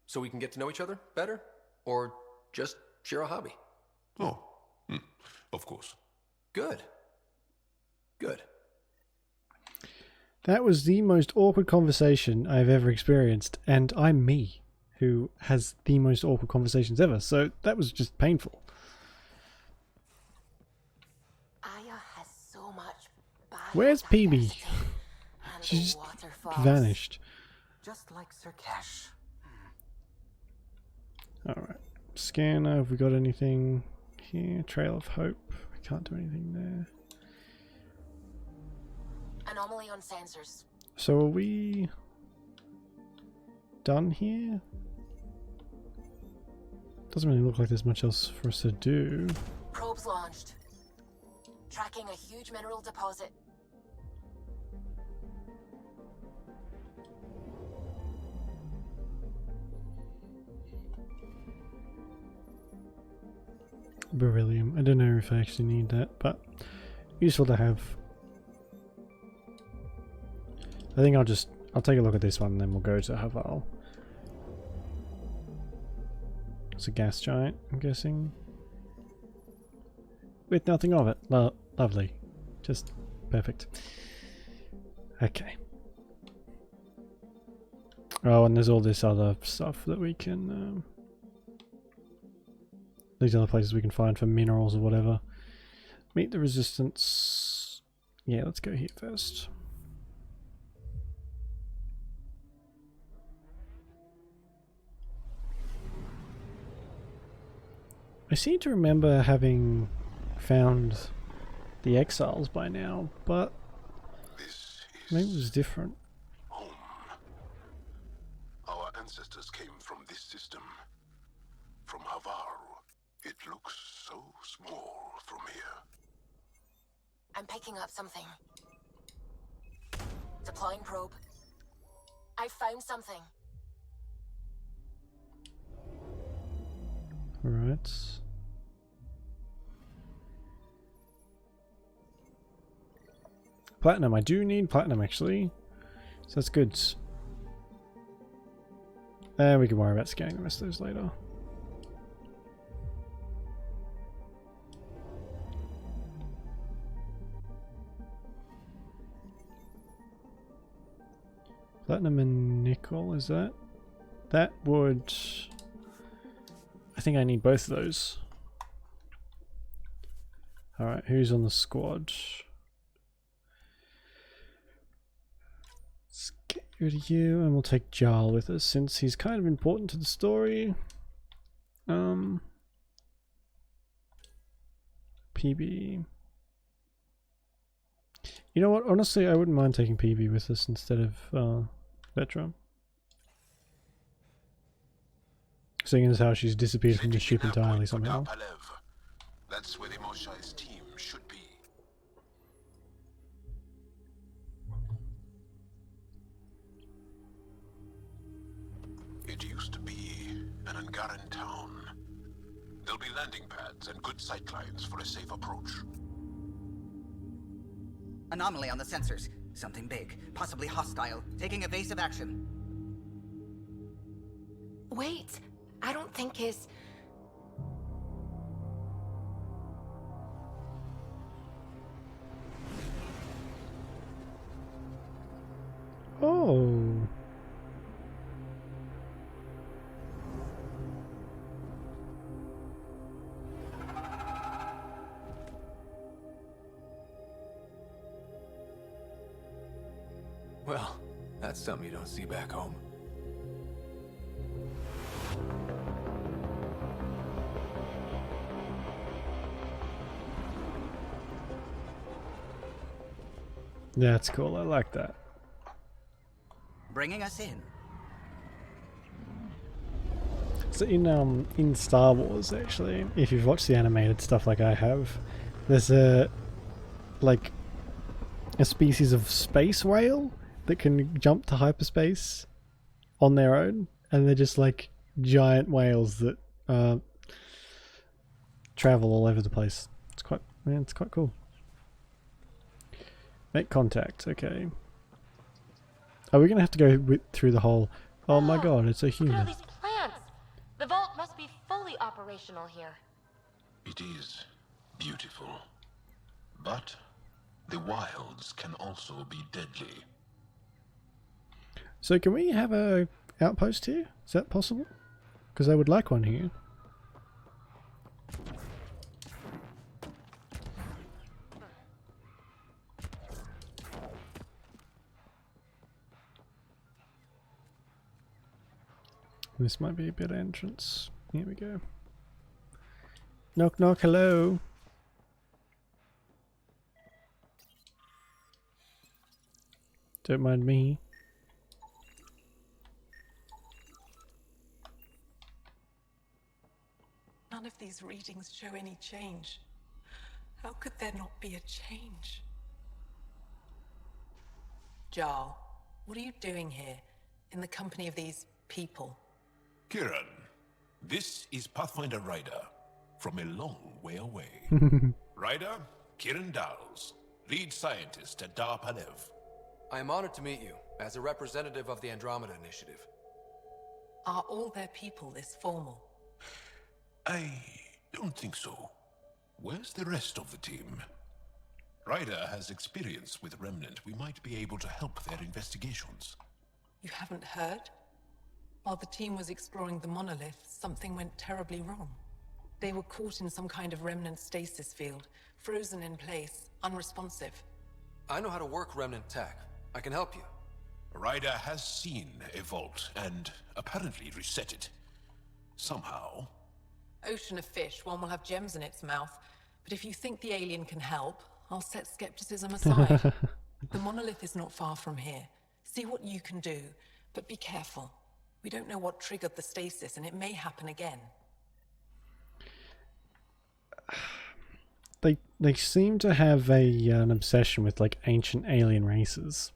So we can get to know each other better? Or just share a hobby? Oh, of course. Good. Good. That was the most awkward conversation I've ever experienced, and I'm me, who has the most awkward conversations ever, so that was just painful. Aya has so much Where's PB? She just vanished. Just like Sir Cash. Alright. Scanner, have we got anything here? Trail of Hope. We can't do anything there. Anomaly on sensors. So are we done here? Doesn't really look like there's much else for us to do. Probes launched. Tracking a huge mineral deposit. Beryllium. I don't know if I actually need that, but useful to have. I think I'll take a look at this one and then we'll go to Haval. It's a gas giant, I'm guessing. With nothing of it. Lovely. Just perfect. Okay. Oh, and there's all this other stuff that we can... these other places we can find for minerals or whatever. Meet the resistance. Yeah, let's go here first. I seem to remember having found the exiles by now, but This Maybe it was different. Home. Our ancestors came from this system. From Havaru. It looks so small from here. I'm picking up something. Deploying probe. I found something. Alright. Platinum. I do need platinum actually. So that's good. And we can worry about scanning the rest of those later. Platinum and nickel, is that? That would... I think I need both of those. Alright, who's on the squad? Let's get rid of you, and we'll take Jarl with us, since he's kind of important to the story. PB. You know what, honestly I wouldn't mind taking PB with us instead of Vetra. Seeing as how she's disappeared from the ship entirely somehow. That's where the Moshai's team should be. It used to be an Angaran town. There'll be landing pads and good sight lines for a safe approach. Anomaly on the sensors. Something big, possibly hostile, taking evasive action. Wait, I don't think his... Oh. Well, that's something you don't see back home. That's cool, I like that. Bringing us in. So in Star Wars actually, if you've watched the animated stuff like I have, there's a species of space whale that can jump to hyperspace on their own, and they're just like giant whales that travel all over the place. It's quite cool. Make contact. Okay. Are we gonna have to go through the whole? Oh my god, it's a Look at all human. these plants! The vault must be fully operational here. It is beautiful. But the wilds can also be deadly. So can we have a outpost here? Is that possible? Because I would like one here. This might be a better entrance. Here we go. Knock knock, hello. Don't mind me. None of these readings show any change. How could there not be a change? Jarl, what are you doing here, in the company of these people? Kiran, this is Pathfinder Ryder, from a long way away. Ryder, Kiran Dowles, lead scientist at Dar Palev. I am honored to meet you, as a representative of the Andromeda Initiative. Are all their people this formal? I don't think so. Where's the rest of the team? Ryder has experience with Remnant. We might be able to help their investigations. You haven't heard? While the team was exploring the monolith, something went terribly wrong. They were caught in some kind of remnant stasis field, frozen in place, unresponsive. I know how to work Remnant tech. I can help you. Ryder has seen a vault and apparently reset it. Somehow. Ocean of fish, one will have gems in its mouth. But if you think the alien can help, I'll set skepticism aside. The monolith is not far from here. See what you can do, but be careful. We don't know what triggered the stasis, and it may happen again. They seem to have an obsession with like ancient alien races,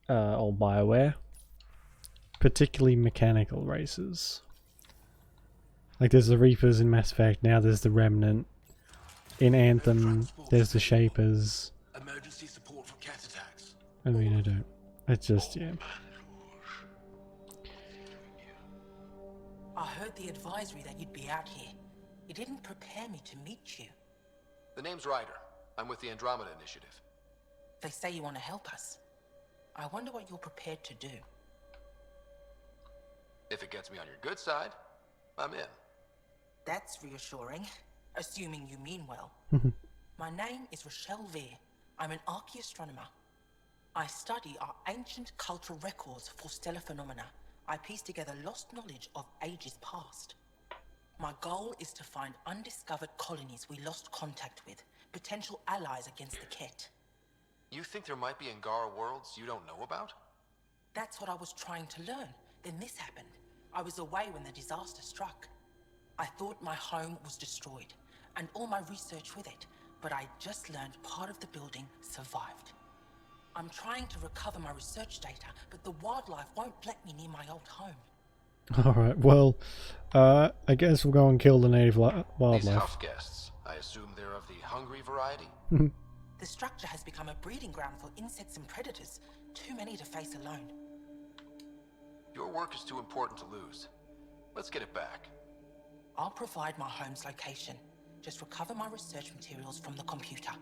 or BioWare, particularly mechanical races. Like there's the Reapers in Mass Effect, now there's the Remnant. In Anthem, there's the Shapers. Emergency support for cat attacks. I mean, I don't. It's just, yeah. I heard the advisory that you'd be out here. It didn't prepare me to meet you. The name's Ryder. I'm with the Andromeda Initiative. They say you want to help us. I wonder what you're prepared to do. If it gets me on your good side, I'm in. That's reassuring, assuming you mean well. My name is Rochelle Veer. I'm an archaeoastronomer. I study our ancient cultural records for stellar phenomena. I piece together lost knowledge of ages past. My goal is to find undiscovered colonies we lost contact with, potential allies against the Ket. You think there might be Angara worlds you don't know about? That's what I was trying to learn. Then this happened. I was away when the disaster struck. I thought my home was destroyed, and all my research with it, but I just learned part of the building survived. I'm trying to recover my research data, but the wildlife won't let me near my old home. Alright, well, I guess we'll go and kill the native wildlife. These house guests, I assume they're of the hungry variety? The structure has become a breeding ground for insects and predators, too many to face alone. Your work is too important to lose. Let's get it back. I'll provide my home's location. Just recover my research materials from the computer.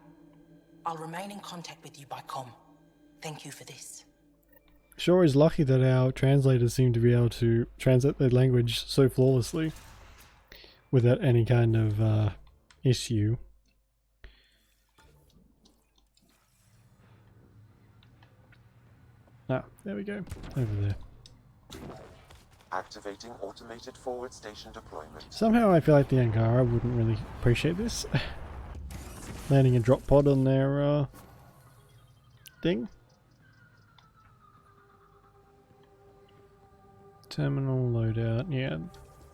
I'll remain in contact with you by comm. Thank you for this. Sure is lucky that our translators seem to be able to translate their language so flawlessly without any kind of issue. Ah, there we go. Over there. Activating automated forward station deployment. Somehow I feel like the Angara wouldn't really appreciate this. Landing a drop pod on their thing. Terminal loadout. Yeah, I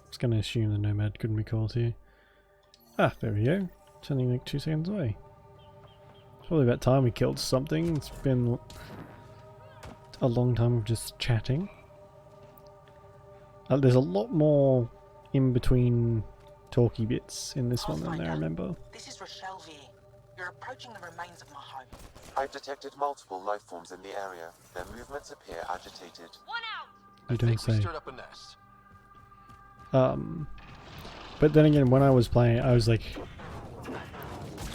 was going to assume the Nomad couldn't be called here. Ah, there we go. It's only like 2 seconds away. It's probably about time we killed something. It's been a long time of just chatting. There's a lot more in between talky bits in this one than I remember. This is Rochelle Veer. You're approaching the remains of my home. I've detected multiple life forms in the area. Their movements appear agitated. One out. You don't say. We stirred up a nest. But then again, when I was playing, I was like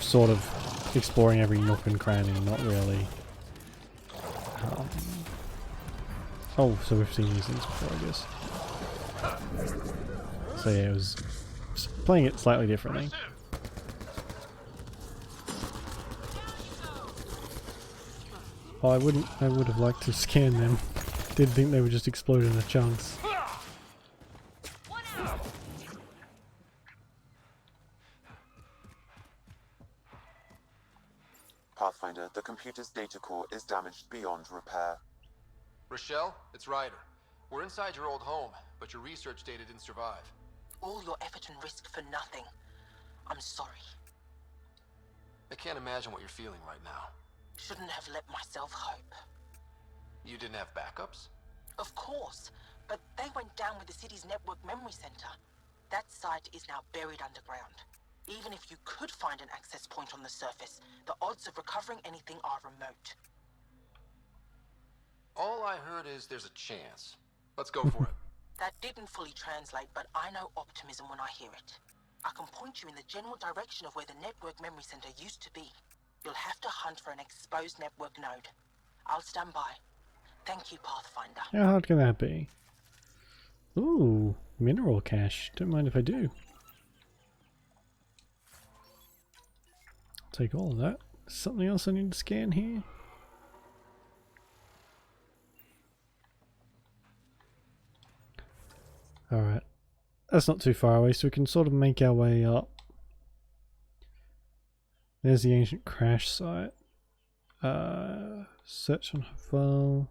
sort of exploring every nook and cranny, not really. Oh, so we've seen these things before, I guess. So yeah, it was playing it slightly differently. Oh, I would have liked to scan them. Didn't think they would just explode into chunks. Pathfinder, the computer's data core is damaged beyond repair. Rochelle, it's Ryder. We're inside your old home, but your research data didn't survive. All your effort and risk for nothing. I'm sorry. I can't imagine what you're feeling right now. Shouldn't have let myself hope. You didn't have backups? Of course, but they went down with the city's network memory center. That site is now buried underground. Even if you could find an access point on the surface, the odds of recovering anything are remote. All I heard is there's a chance. Let's go for it. That didn't fully translate, but I know optimism when I hear it. I can point you in the general direction of where the network memory center used to be. You'll have to hunt for an exposed network node. I'll stand by. Thank you, Pathfinder. How hard can that be? Ooh, mineral cache. Don't mind if I do. Take all of that. Something else I need to scan here? Alright. That's not too far away, so we can sort of make our way up. There's the ancient crash site. Search on file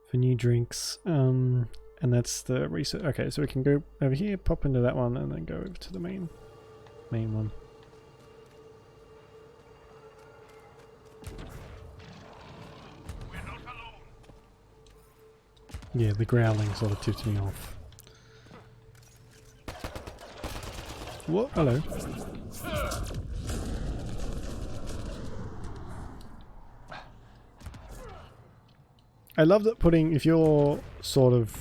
for new drinks. And that's the research. Okay, so we can go over here, pop into that one, and then go over to the main one. Yeah, the growling sort of tipped me off. What? Hello. I love that if you're sort of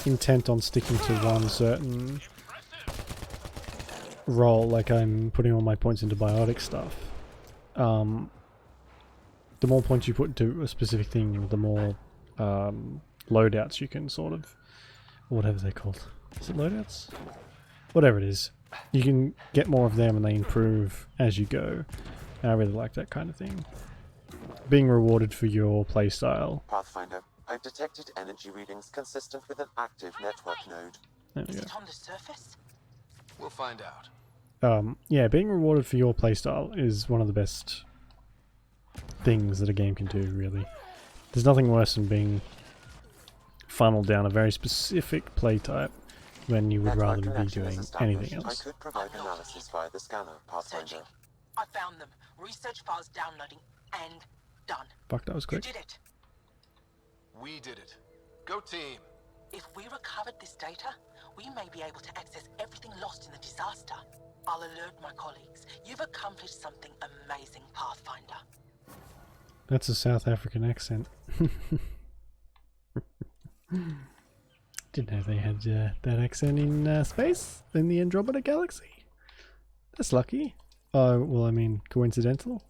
intent on sticking to one certain role, like I'm putting all my points into biotic stuff, the more points you put into a specific thing, the more loadouts you can sort of, whatever they're called. Is it loadouts? Whatever it is. You can get more of them and they improve as you go. And I really like that kind of thing. Being rewarded for your playstyle. Pathfinder, I've detected energy readings consistent with an active network node. There we go. Is it on the surface? We'll find out. Yeah, being rewarded for your playstyle is one of the best things that a game can do, really. There's nothing worse than being funneled down a very specific play type when you would rather be doing anything else. I could provide analysis via the scanner, Pathfinder. Searching. I found them. Research files downloading and done. Fuck, that was quick. You did it. We did it. Go team. If we recovered this data, we may be able to access everything lost in the disaster. I'll alert my colleagues. You've accomplished something amazing, Pathfinder. That's a South African accent. Didn't know they had that accent in space, in the Andromeda galaxy. That's lucky. Oh, well, I mean, coincidental.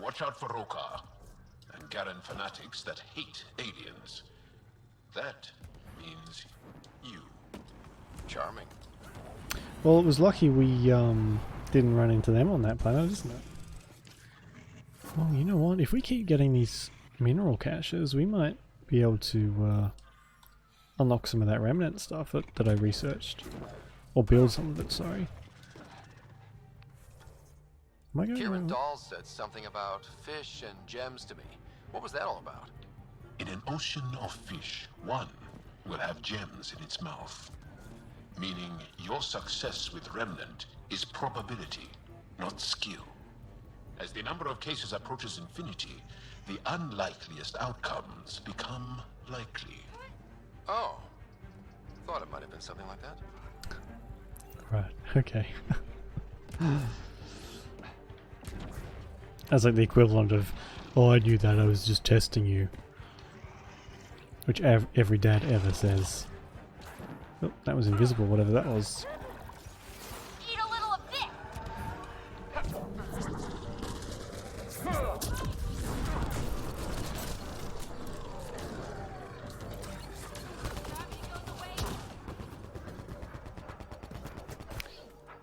Watch out for Rokar and Garen fanatics that hate aliens. That means you. Charming. Well, it was lucky we didn't run into them on that planet, isn't it? Well, you know what? If we keep getting these mineral caches, we might be able to unlock some of that remnant stuff that I researched. Or build some of it, sorry. Am I going Kieran wrong? Dahl said something about fish and gems to me. What was that all about? In an ocean of fish, one will have gems in its mouth. Meaning your success with Remnant is probability, not skill. As the number of cases approaches infinity, the unlikeliest outcomes become likely. Oh. Thought it might have been something like that. Right, okay. That's like the equivalent of, oh, I knew that, I was just testing you. Which every dad ever says. Oh, that was invisible, whatever that was. Eat a little of this.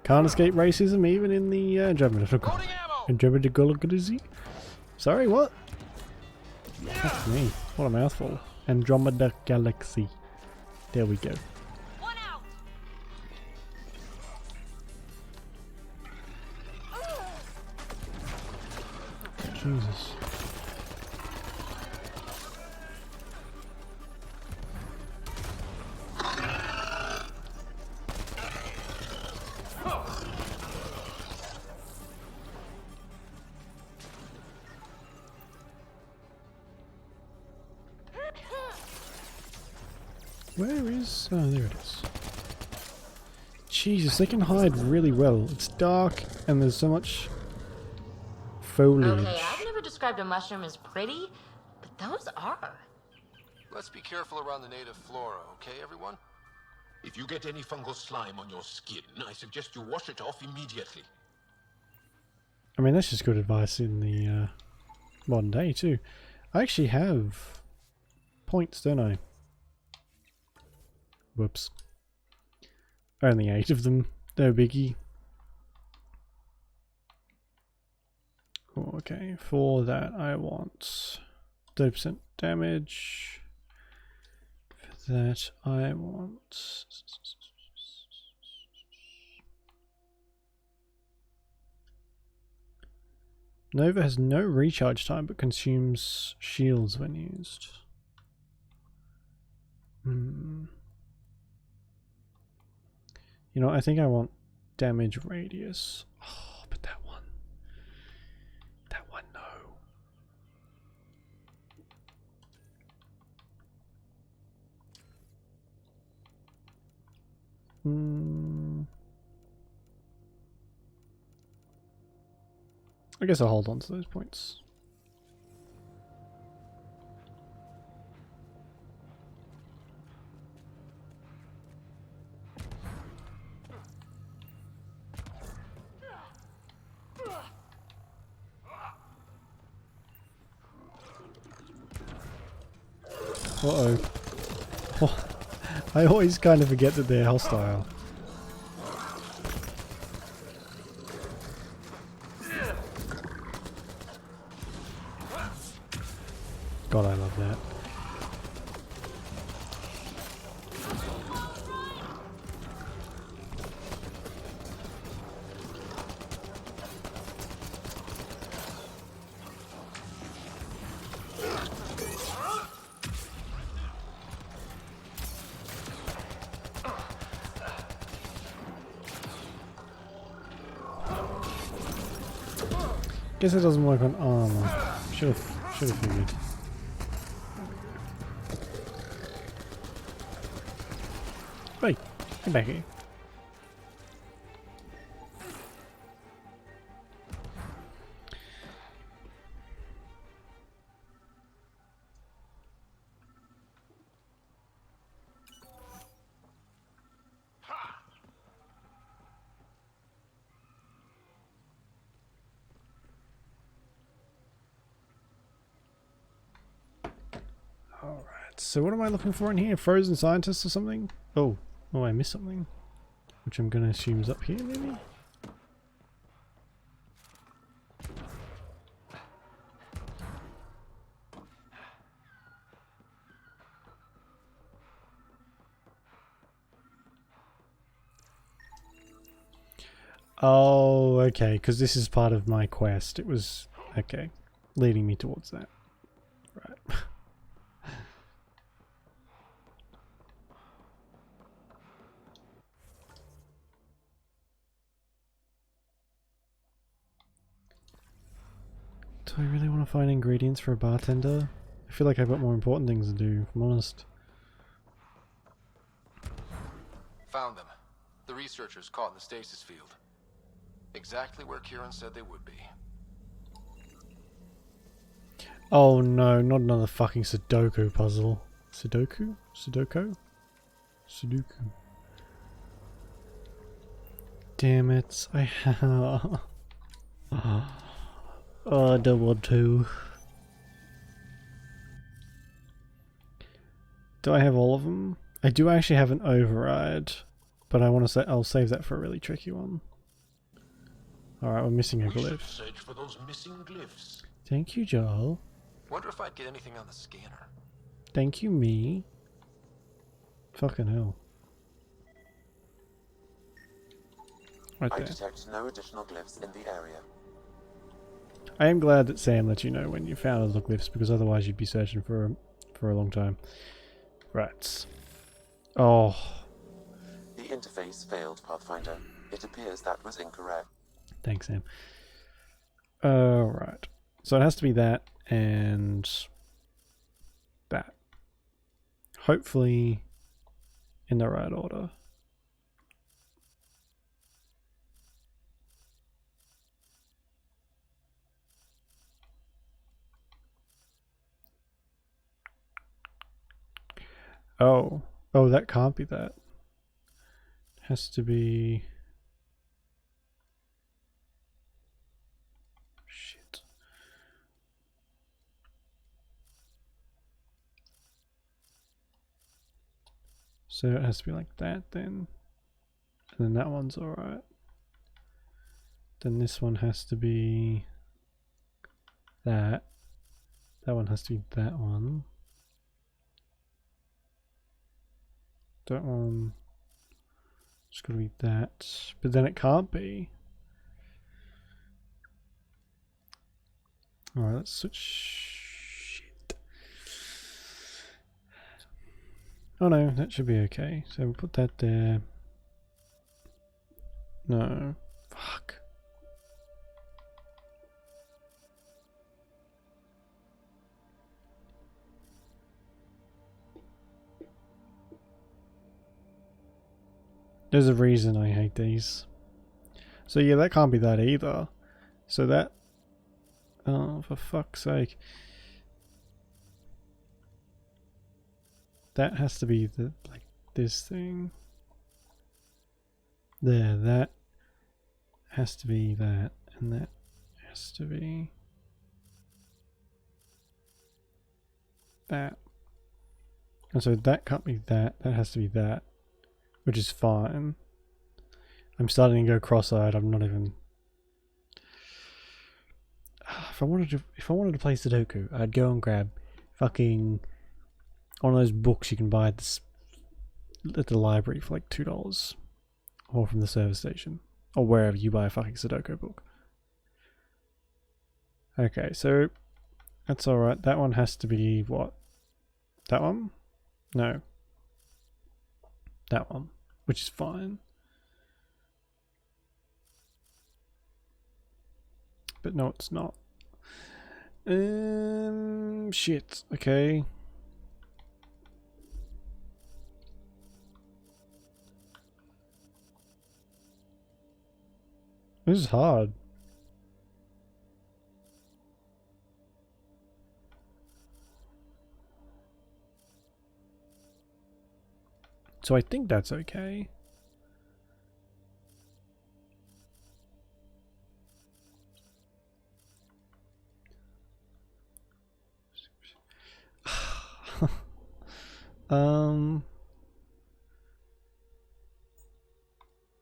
Can't escape racism even in the Andromeda Galaxy. Sorry, what? That's me. What a mouthful. Andromeda Galaxy. There we go. One out. Jesus. Where is... oh, there it is. Jesus, they can hide really well. It's dark and there's so much foliage. Okay, I've never described a mushroom as pretty, but those are. Let's be careful around the native flora, okay, everyone? If you get any fungal slime on your skin, I suggest you wash it off immediately. I mean, that's just good advice in the modern day too. I actually have points, don't I? Whoops. Only 8 of them. No biggie. Oh, okay, for that I want 30% damage. For that I want... Nova has no recharge time but consumes shields when used. You know, I think I want damage radius. Oh, but that one. That one, no. I guess I'll hold on to those points. Uh-oh. Oh, I always kind of forget that they're hostile. God, I love that. Guess it doesn't work on armor. Should have figured. Hey, get back here. Alright, so what am I looking for in here? Frozen scientists or something? Oh, I missed something. Which I'm going to assume is up here, maybe? Oh, okay, because this is part of my quest. It was, okay, leading me towards that. Right. Do I really want to find ingredients for a bartender? I feel like I've got more important things to do, if I'm honest. Found them. The researchers caught in the stasis field. Exactly where Kieran said they would be. Oh no, not another fucking Sudoku puzzle. Sudoku? Sudoku? Sudoku. Damn it, I have... Oh, I don't want to. Do I have all of them? I do actually have an override, but I want to say I'll save that for a really tricky one. Alright, we're missing a glyph. Search for those missing glyphs. Thank you, Joel. Wonder if I'd get anything on the scanner. Thank you, me. Fucking hell. Right I there. detect no additional glyphs in the area. I am glad that Sam let you know when you found other glyphs, because otherwise you'd be searching for a long time. Right. Oh. The interface failed, Pathfinder. It appears that was incorrect. Thanks, Sam. Right. So it has to be that and that. Hopefully in the right order. Oh. Oh, that can't be that. It has to be... Shit. So it has to be like that then. And then that one's alright. Then this one has to be that. That one has to be that one. That one just gotta be that. But then it can't be. Alright, let's switch. Shit. Oh no, that should be okay. So we'll put that there. No. Fuck. There's a reason I hate these. So yeah, that can't be that either. So that... Oh, for fuck's sake. That has to be the, like, this thing. There, that has to be that, and that has to be that. And so that can't be that, that has to be that, which is fine. I'm starting to go cross-eyed, I'm not even... If I wanted to play Sudoku, I'd go and grab fucking one of those books you can buy at the library for like $2. Or from the service station. Or wherever you buy a fucking Sudoku book. Okay, so that's alright. That one has to be what? That one? No. That one. Which is fine. But no, it's not. Shit. Okay. This is hard. So I think that's okay.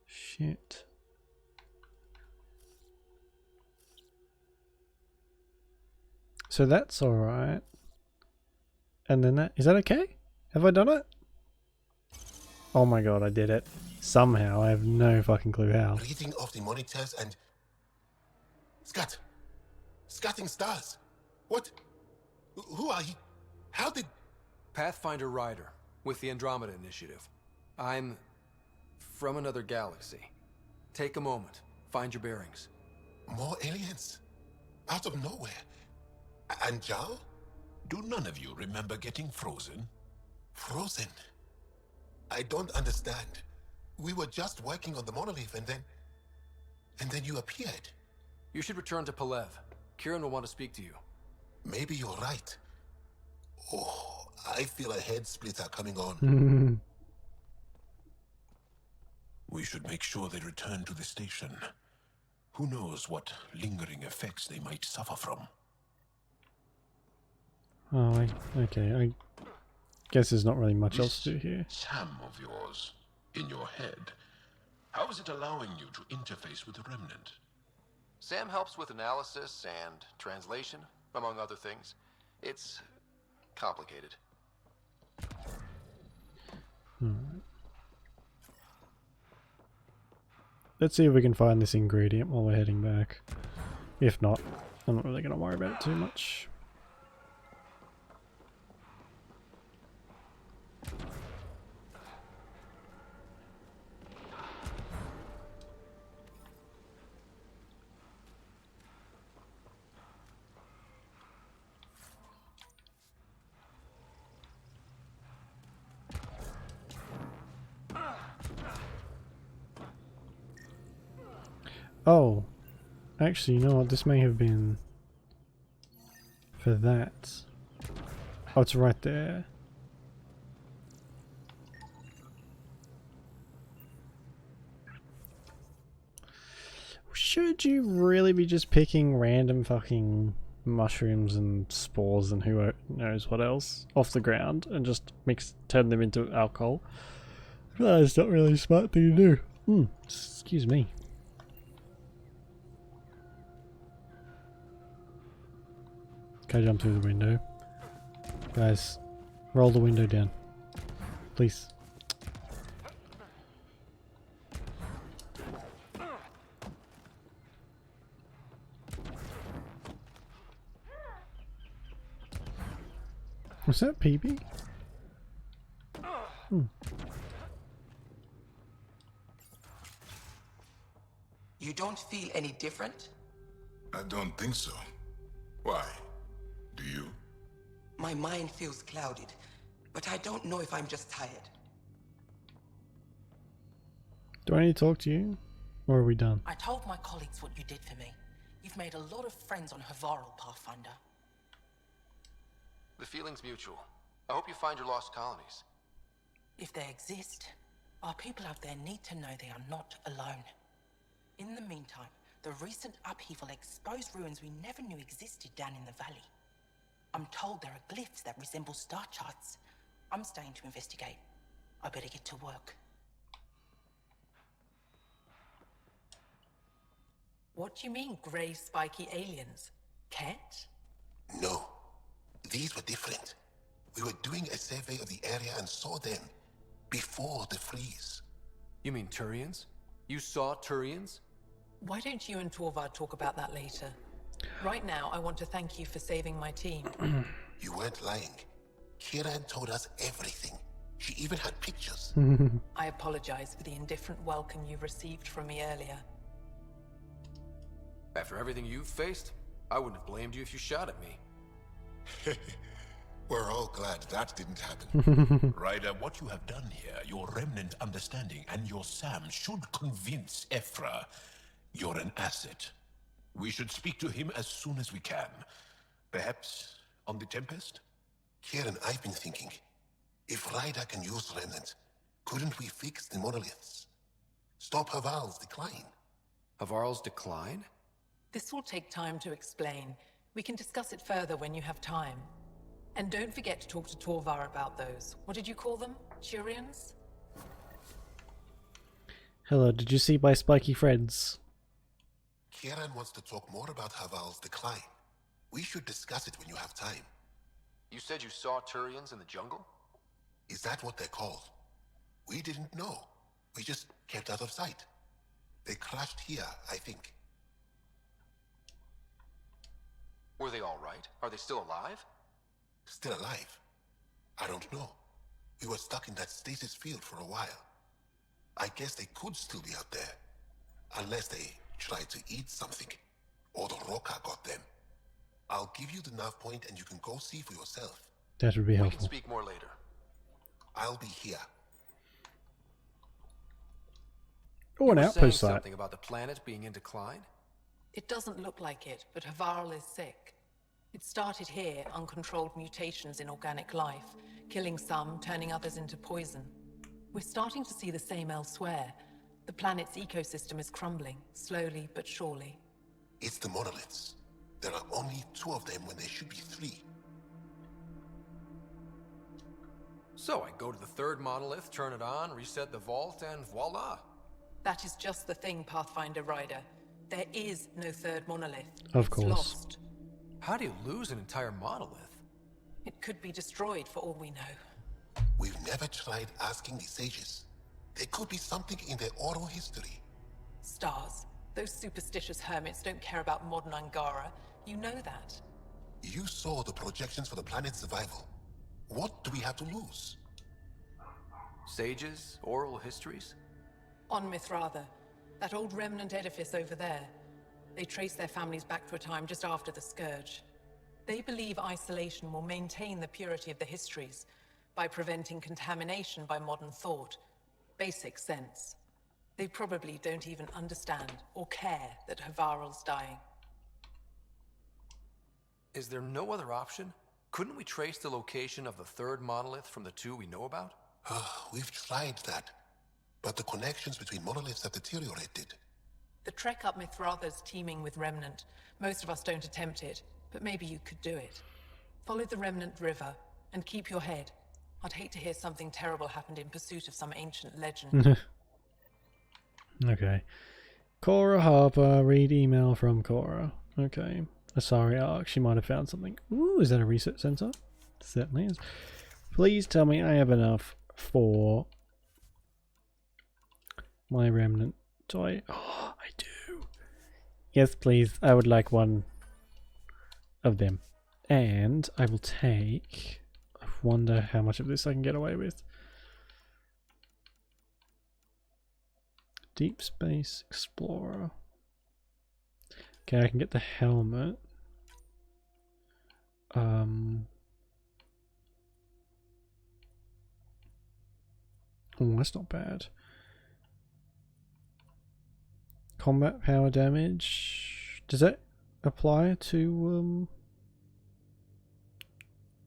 Shit. So that's alright. And then that... Is that okay? Have I done it? Oh my god, I did it. Somehow, I have no fucking clue how. Reading off the monitors and... Scat! Scatting stars! What? Who are you? How did... Pathfinder Rider, with the Andromeda Initiative. I'm... from another galaxy. Take a moment. Find your bearings. More aliens? Out of nowhere? And Jal? Do none of you remember getting frozen? Frozen? I don't understand. We were just working on the monolith and then you appeared. You should return to Palev. Kieran will want to speak to you. Maybe you're right. Oh, I feel a head splitter coming on. We should make sure they return to the station. Who knows what lingering effects they might suffer from. Oh, okay. I guess there's not really much else to do here. Sam of yours, in your head, how is it allowing you to interface with the Remnant? Sam helps with analysis and translation, among other things. It's complicated. Let's see if we can find this ingredient while we're heading back. If not, I'm not really going to worry about it too much. Oh, actually, you know what? This may have been for that. Oh, it's right there. Should you really be just picking random fucking mushrooms and spores and who knows what else off the ground and just turn them into alcohol? That's not really a smart thing to do. Excuse me. Can I jump through the window? Guys, roll the window down. Please. Was that PB? You don't feel any different? I don't think so. Why? Do you? My mind feels clouded, but I don't know if I'm just tired. Do I need to talk to you? Or are we done? I told my colleagues what you did for me. You've made a lot of friends on Havarl, Pathfinder. The feeling's mutual. I hope you find your lost colonies. If they exist, our people out there need to know they are not alone. In the meantime, the recent upheaval exposed ruins we never knew existed down in the valley. I'm told there are glyphs that resemble star charts. I'm staying to investigate. I better get to work. What do you mean, grey spiky aliens? Cat? No. These were different. We were doing a survey of the area and saw them before the freeze. You mean Turians? You saw Turians? Why don't you and Torvar talk about that later? Right now, I want to thank you for saving my team. You weren't lying. Kieran told us everything. She even had pictures. I apologize for the indifferent welcome you received from me earlier. After everything you've faced, I wouldn't have blamed you if you shot at me. We're all glad that didn't happen. Ryder, what you have done here, your remnant understanding and your Sam should convince Ephra you're an asset. We should speak to him as soon as we can. Perhaps on the Tempest? Kieran, I've been thinking. If Ryder can use remnant, couldn't we fix the monoliths? Stop Havarl's decline? Havarl's decline? This will take time to explain. We can discuss it further when you have time. And don't forget to talk to Torvar about those. What did you call them? Turians? Hello, did you see my spiky friends? Kieran wants to talk more about Havarl's decline. We should discuss it when you have time. You said you saw Turians in the jungle? Is that what they're called? We didn't know. We just kept out of sight. They crashed here, I think. Were they all right? Are they still alive? Still alive? I don't know. We were stuck in that stasis field for a while. I guess they could still be out there. Unless they tried to eat something. Or the Roca got them. I'll give you the nav point and you can go see for yourself. That would be We helpful. can speak more later. I'll be here. Oh, an You were saying outpost site. something about the planet being in decline? It doesn't look like it, but Havarl is sick. It started here, uncontrolled mutations in organic life, killing some, turning others into poison. We're starting to see the same elsewhere. The planet's ecosystem is crumbling, slowly but surely. It's the monoliths. There are only 2 of them when there should be 3. So I go to the third monolith, turn it on, reset the vault, and voila. That is just the thing, Pathfinder Rider. There is no third monolith. Of It's course. lost. How do you lose an entire monolith? It could be destroyed for all we know. We've never tried asking the sages. There could be something in their oral history. Stars. Those superstitious hermits don't care about modern Angara. You know that. You saw the projections for the planet's survival. What do we have to lose? Sages? Oral histories? On Mithratha, that old remnant edifice over there. They trace their families back to a time just after the Scourge. They believe isolation will maintain the purity of the histories by preventing contamination by modern thought. Basic sense. They probably don't even understand or care that Havarl's dying. Is there no other option? Couldn't we trace the location of the third monolith from the 2 we know about? We've tried that. But the connections between monoliths have deteriorated. The trek up Mithratha's teeming with remnant. Most of us don't attempt it, but maybe you could do it. Follow the remnant river, and keep your head. I'd hate to hear something terrible happened in pursuit of some ancient legend. Okay. Cora Harper, read email from Cora. Okay. Asari Arc, she might have found something. Ooh, is that a research center? Certainly is. Please tell me I have enough for my remnant toy. Oh, I do. Yes, please. I would like one of them. And I will take wonder how much of this I can get away with. Deep Space Explorer. Okay, I can get the helmet. Oh, that's not bad. Combat power damage. Does that apply to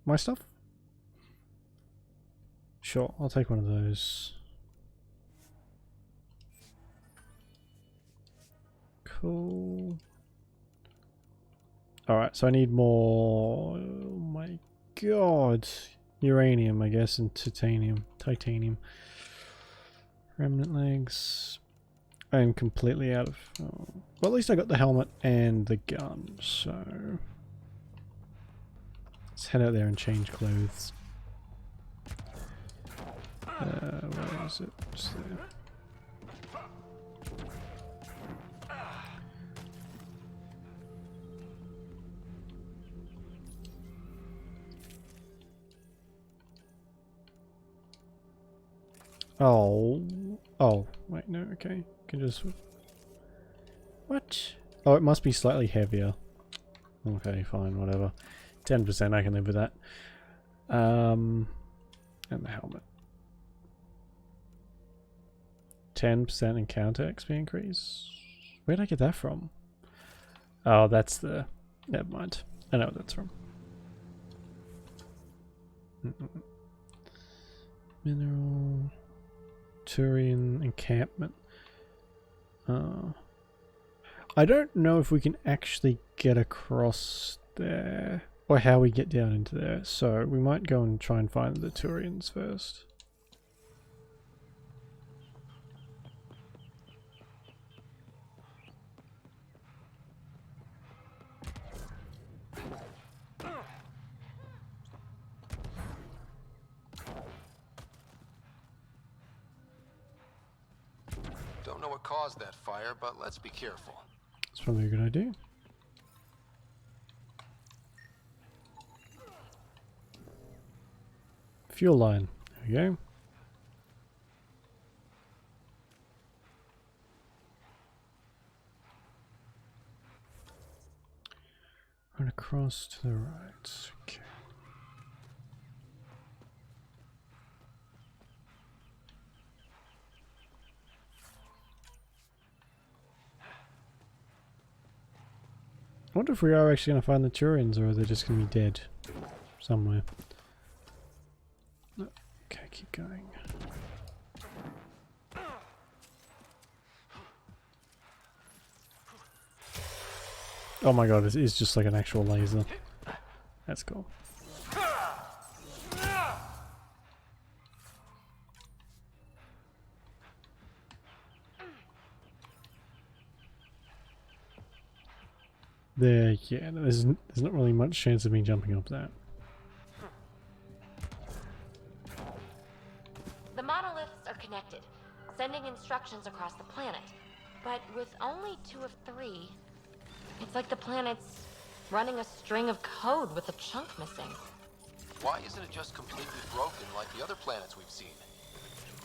my stuff? Sure, I'll take one of those. Cool. Alright, so I need more. Oh my god. Uranium, I guess, and titanium. Remnant legs. I am completely out of... Oh. Well, at least I got the helmet and the gun, so... Let's head out there and change clothes. Where is it? Just there. Oh, wait, no, okay. Can just... What? Oh, it must be slightly heavier. Okay, fine, whatever. 10%, I can live with that. And the helmet. 10% encounter XP increase? Where'd I get that from? Oh, that's the... Never mind. I know what that's from. Mineral... Turian encampment. I don't know if we can actually get across there or how we get down into there, so we might go and try and find the Turians first. Don't know what caused that fire, but let's be careful. It's probably a good idea. Fuel line. There we go. Run across to the right. Okay. I wonder if we are actually going to find the Turians, or are they just going to be dead somewhere. No. Okay, keep going. Oh my god, it is just like an actual laser. That's cool. There, yeah, there's not really much chance of me jumping up that. The monoliths are connected, sending instructions across the planet. But with only 2 of 3, it's like the planet's running a string of code with a chunk missing. Why isn't it just completely broken like the other planets we've seen?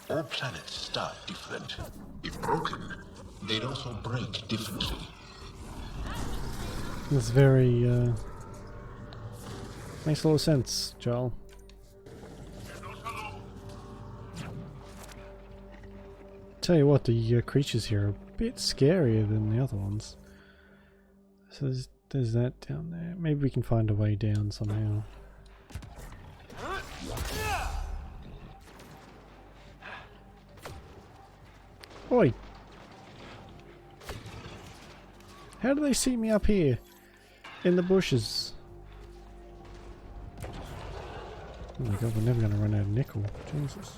All planets start different. If broken, they'd also break differently. It's very, makes a lot of sense, Joel. Tell you what, the creatures here are a bit scarier than the other ones. So there's that down there. Maybe we can find a way down somehow. Oi! How do they see me up here? In the bushes. Oh my god, we're never going to run out of nickel. Jesus.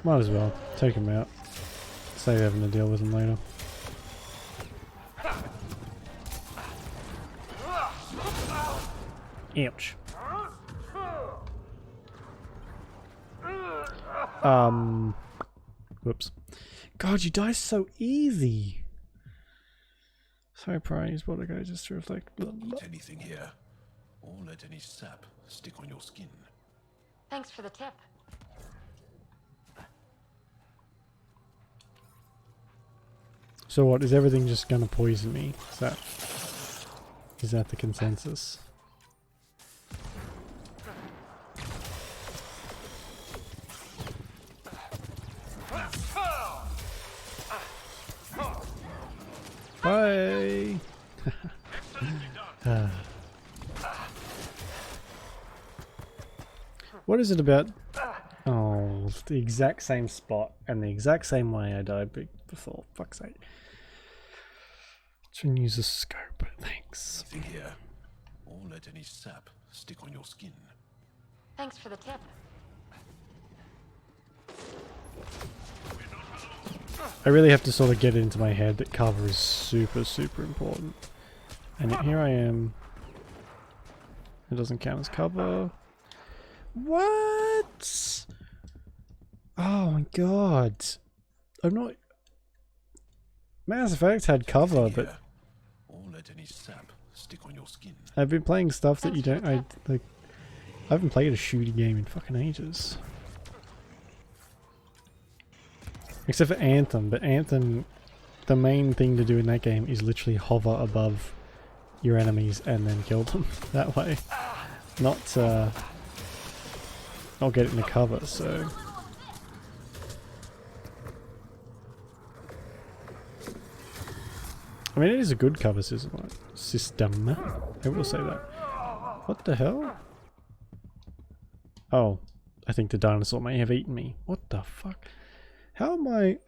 Might as well. Take him out. Save having to deal with him later. Ouch. Whoops. God, you die so easy. So prize what I just to reflect. Eat anything here, or let any sap stick on your skin. Thanks for the tip. So what, is everything just gonna poison me? Is that the consensus? Bye! What is it about? Oh, it's the exact same spot and the exact same way I died before. Fuck's sake. Should use a scope. Thanks. Here, or let any sap stick on your skin. Thanks for the tip. I really have to sort of get it into my head that cover is super, super important. And yet here I am. It doesn't count as cover. What? Oh my god. I'm not... Mass Effect had cover, but... Or let any sap stick on your skin. I've been playing stuff that you don't... I haven't played a shooty game in fucking ages. Except for Anthem, but Anthem, the main thing to do in that game is literally hover above your enemies and then kill them that way. Not get it in the cover, so... I mean, it is a good cover system. I will say that. What the hell? Oh, I think the dinosaur may have eaten me. What the fuck? How am I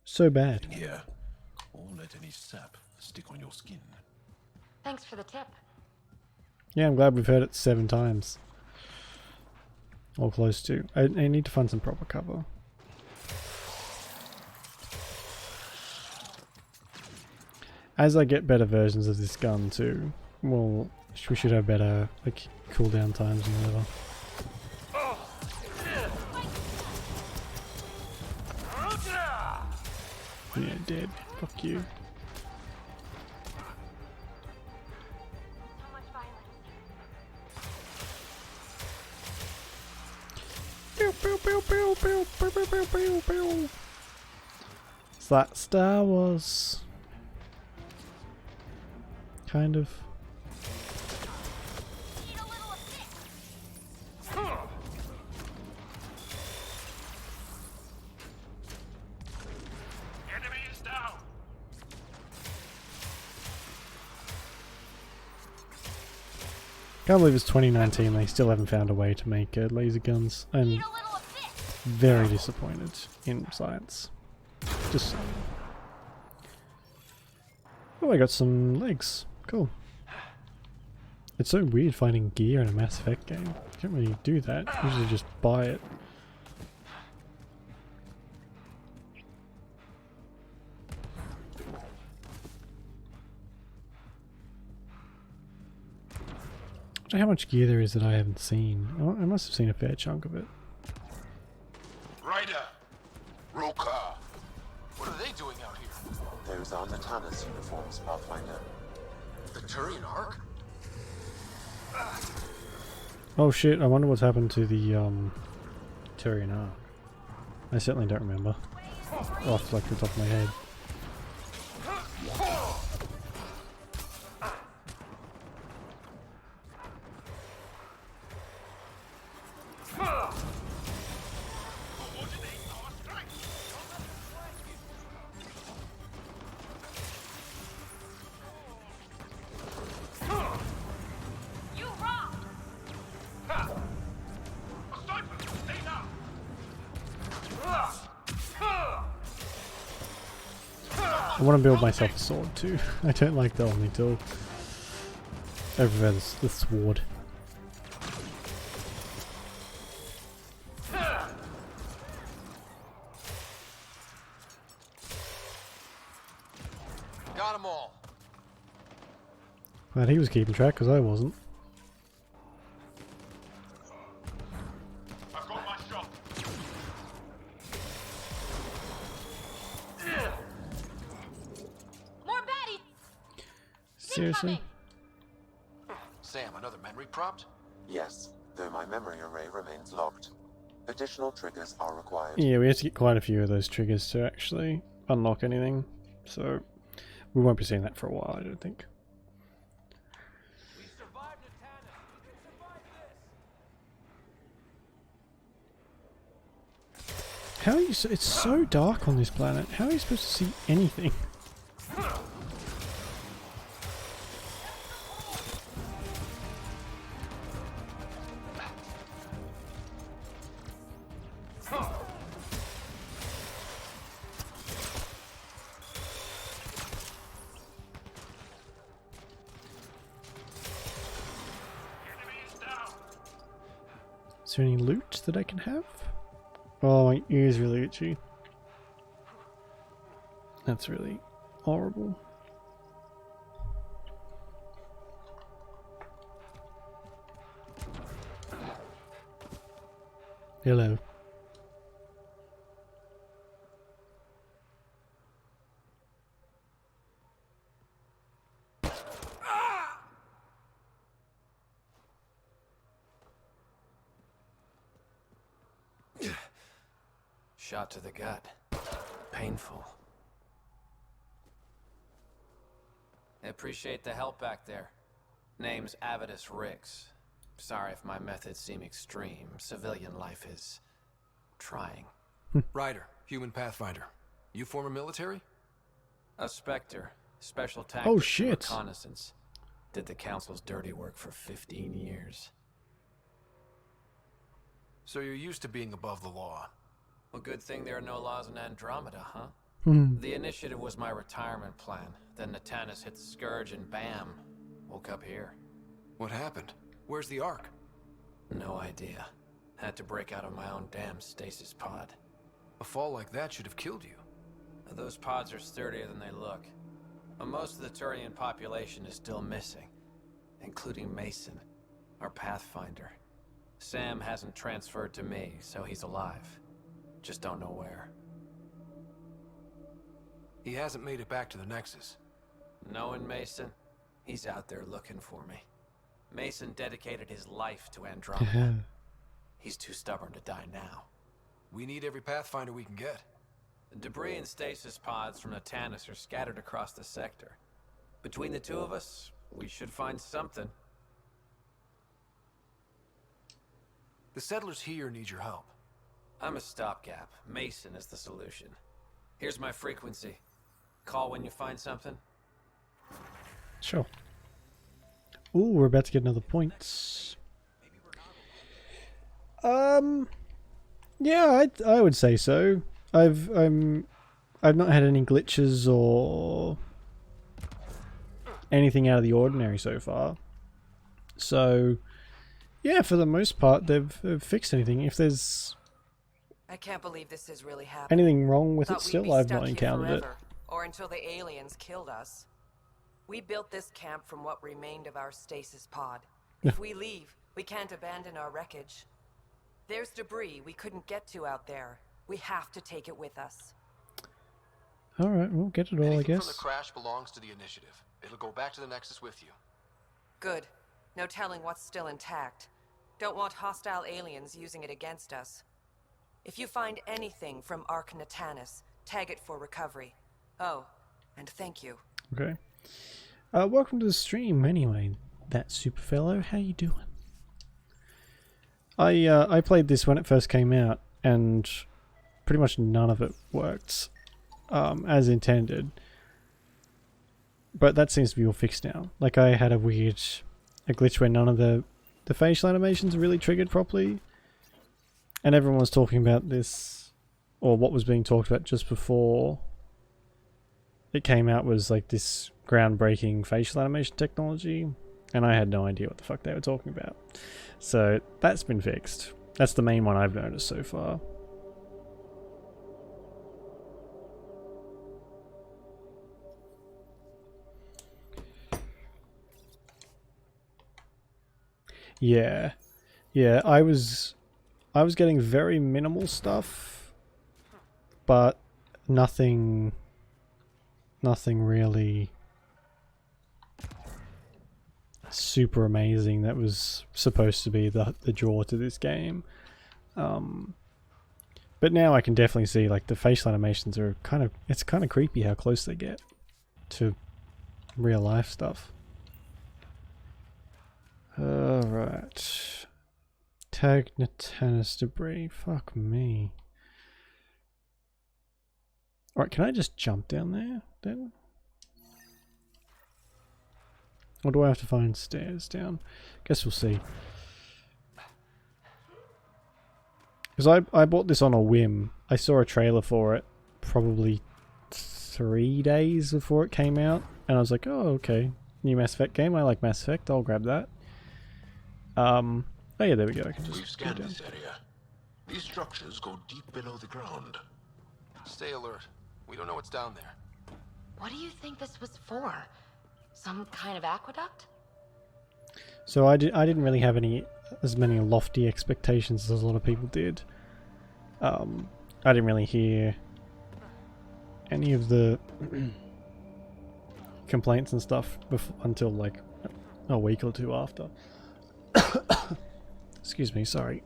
so bad? Here, or let any sap stick on your skin. Thanks for the tip. Yeah, I'm glad we've heard it 7 times. Or close to. I need to find some proper cover. As I get better versions of this gun too, well, we should have better like cooldown times and whatever. Yeah, dead. Fuck you. Pew, pew, pew, pew, pew, pew, pew, pew, pew, pew. It's that Star Wars. Kind of. Can't believe it's 2019, they still haven't found a way to make laser guns. I'm very disappointed in science. Just saying. Oh, I got some legs. Cool. It's so weird finding gear in a Mass Effect game. You can't really do that. You usually just buy it. I wonder how much gear there is that I haven't seen. Oh, I must have seen a fair chunk of it. Ryder! Roka! What are they doing out here? Those are Natana's uniforms, Pathfinder. The Turian Ark? Oh shit, I wonder what's happened to the Turian Ark. I certainly don't remember. Off like the top of my head. I want to build myself a sword too. I don't like the only tool. I prefer the sword. Got them all. Glad he was keeping track because I wasn't. I've got my shot. More baddies! obviously. Sam, another memory prompt? Yes, though my memory array remains locked. Additional triggers are required. Yeah, we have to get quite a few of those triggers to actually unlock anything, so we won't be seeing that for a while, I don't think. How are you so, it's so dark on this planet. How are you supposed to see anything? Is there any loot that I can have? Oh, my ear's really itchy. That's really horrible. Hello. Shot to the gut. Painful. I appreciate the help back there. Name's Avidus Rix. Sorry if my methods seem extreme. Civilian life is trying. Ryder, human pathfinder. You former military? A Spectre. Special tactics Oh, and shit. reconnaissance. Did the Council's dirty work for 15 years. So you're used to being above the law. Well, good thing there are no laws in Andromeda, huh? The initiative was my retirement plan. Then Natanus hit the Scourge and bam, woke up here. What happened? Where's the Ark? No idea. Had to break out of my own damn stasis pod. A fall like that should have killed you. Those pods are sturdier than they look. But most of the Turian population is still missing, including Mason, our pathfinder. Sam hasn't transferred to me, so he's alive. Just don't know where. He hasn't made it back to the Nexus. Knowing Mason, he's out there looking for me. Mason dedicated his life to Andromeda. He's too stubborn to die now. We need every Pathfinder we can get. The debris and stasis pods from Natanus are scattered across the sector. Between the two of us, we should find something. The settlers here need your help. I'm a stopgap. Mason is the solution. Here's my frequency. Call when you find something. Sure. Ooh, we're about to get another points. Yeah, I would say so. I've not had any glitches or anything out of the ordinary so far. So, yeah, for the most part, they've fixed anything. If there's I can't believe this is really happening. anything wrong with it Thought we'd still, be I've stuck not here encountered it. forever, or until the aliens killed us. We built this camp from what remained of our stasis pod. If we leave, we can't abandon our wreckage. There's debris we couldn't get to out there. We have to take it with us. Alright, we'll get it all, I Anything guess. from the crash belongs to the initiative. It'll go back to the Nexus with you. Good. No telling what's still intact. Don't want hostile aliens using it against us. If you find anything from Ark Natanus, tag it for recovery. Oh, and thank you. Okay. Welcome to the stream anyway, that super fellow. How you doing? I played this when it first came out, and pretty much none of it worked as intended. But that seems to be all fixed now. Like, I had a glitch where none of the facial animations really triggered properly. And everyone was talking about this, or what was being talked about just before it came out was like this groundbreaking facial animation technology, and I had no idea what the fuck they were talking about. So that's been fixed. That's the main one I've noticed so far. Yeah. Yeah, I was getting very minimal stuff, but nothing really super amazing that was supposed to be the draw to this game. But now I can definitely see like the facial animations are it's kind of creepy how close they get to real life stuff. Alright. Tag Natanus debris. Fuck me. Alright, can I just jump down there then? Or do I have to find stairs down? Guess we'll see. Because I bought this on a whim. I saw a trailer for it probably 3 days before it came out. And I was like, oh, okay. New Mass Effect game. I like Mass Effect. I'll grab that. Oh yeah, there we go. I can just We've scanned this area. These structures go deep below the ground. Stay alert. We don't know what's down there. What do you think this was for? Some kind of aqueduct? So I didn't really have as many lofty expectations as a lot of people did. I didn't really hear any of the complaints and stuff until like a week or two after. Excuse me, sorry.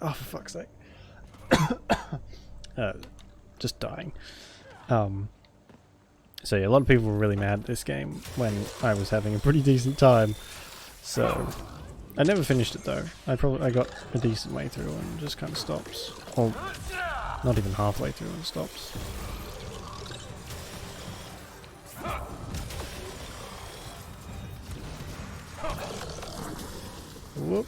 Oh, for fuck's sake. Just dying. So yeah, a lot of people were really mad at this game when I was having a pretty decent time. So I never finished it though. I got a decent way through and just kind of stops. Or not even halfway through and stops. Whoop.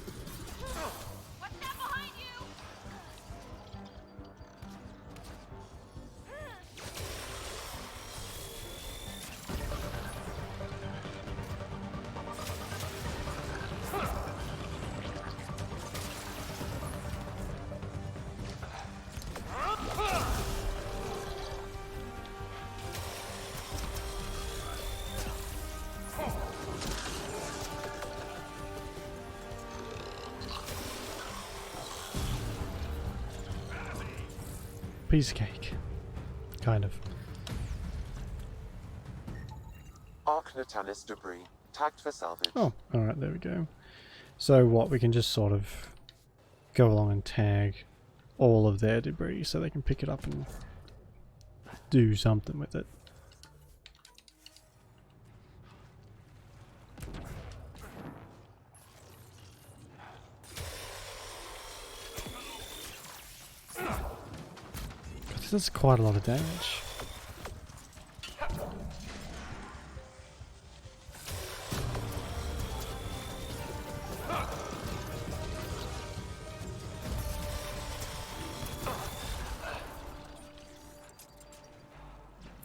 Piece of cake. Kind of. Arc Natanus debris. Tagged for salvage. Oh, alright, there we go. So what, we can just sort of go along and tag all of their debris so they can pick it up and do something with it. That's quite a lot of damage.